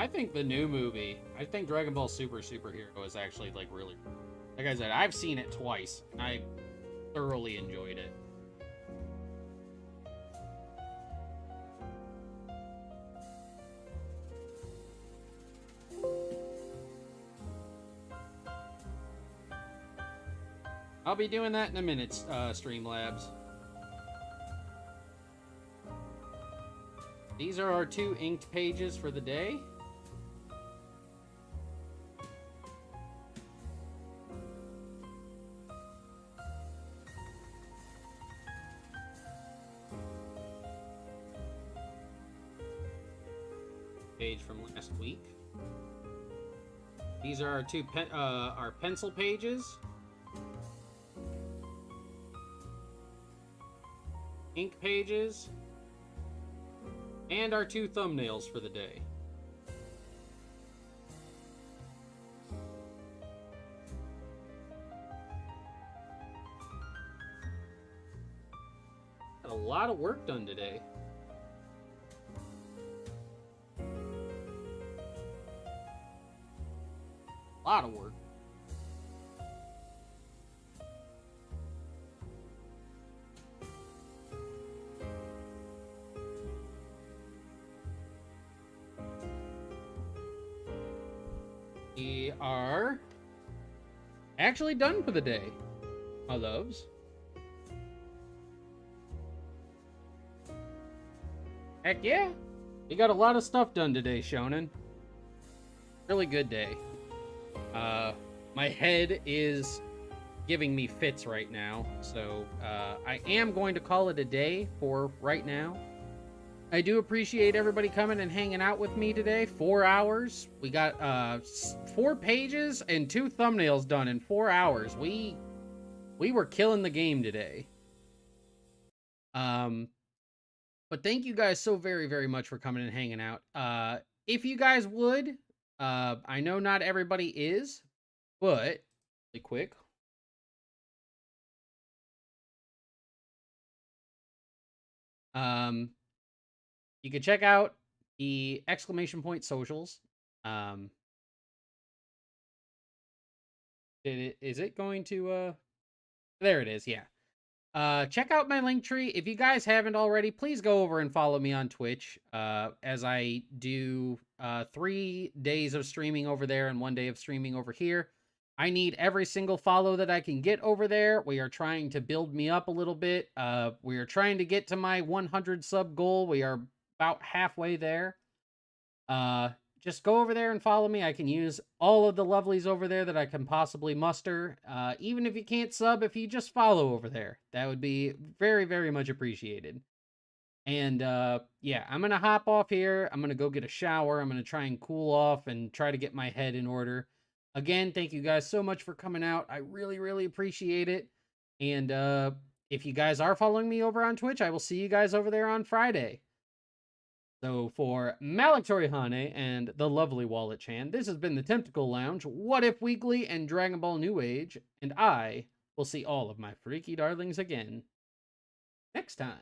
I think the new movie, I think Dragon Ball Super Superhero is actually, like, really... Like I said, I've seen it twice, and I thoroughly enjoyed it. I'll be doing that in a minute, Streamlabs. These are our 2 inked pages for the day. Page from last week. These are our our pencil pages. Ink pages. And our 2 thumbnails for the day. Got a lot of work done today. A lot of work. We are actually done for the day, my loves. Heck yeah! We got a lot of stuff done today, Shonen. Really good day. My head is giving me fits right now, so I am going to call it a day for right now. I do appreciate everybody coming and hanging out with me today. 4 hours. We got 4 pages and 2 thumbnails done in 4 hours. We were killing the game today. But thank you guys so very, very much for coming and hanging out. If you guys would, I know not everybody is, but really quick. You can check out the exclamation point socials. Is it going to, there it is, yeah. Check out my link tree. If you guys haven't already, please go over and follow me on Twitch, as I do 3 days of streaming over there and 1 day of streaming over here. I need every single follow that I can get over there. We are trying to build me up a little bit. We are trying to get to my 100 sub goal. We are about halfway there. Just go over there and follow me. I can use all of the lovelies over there that I can possibly muster. Even if you can't sub, if you just follow over there, that would be very, very much appreciated. And yeah, I'm going to hop off here. I'm going to go get a shower. I'm going to try and cool off and try to get my head in order. Again, thank you guys so much for coming out. I really, really appreciate it. And if you guys are following me over on Twitch, I will see you guys over there on Friday. So for Malik Torihane and the lovely Wallet Chan, this has been the Tentacle Lounge, What If Weekly, and Dragon Ball New Age, and I will see all of my freaky darlings again next time.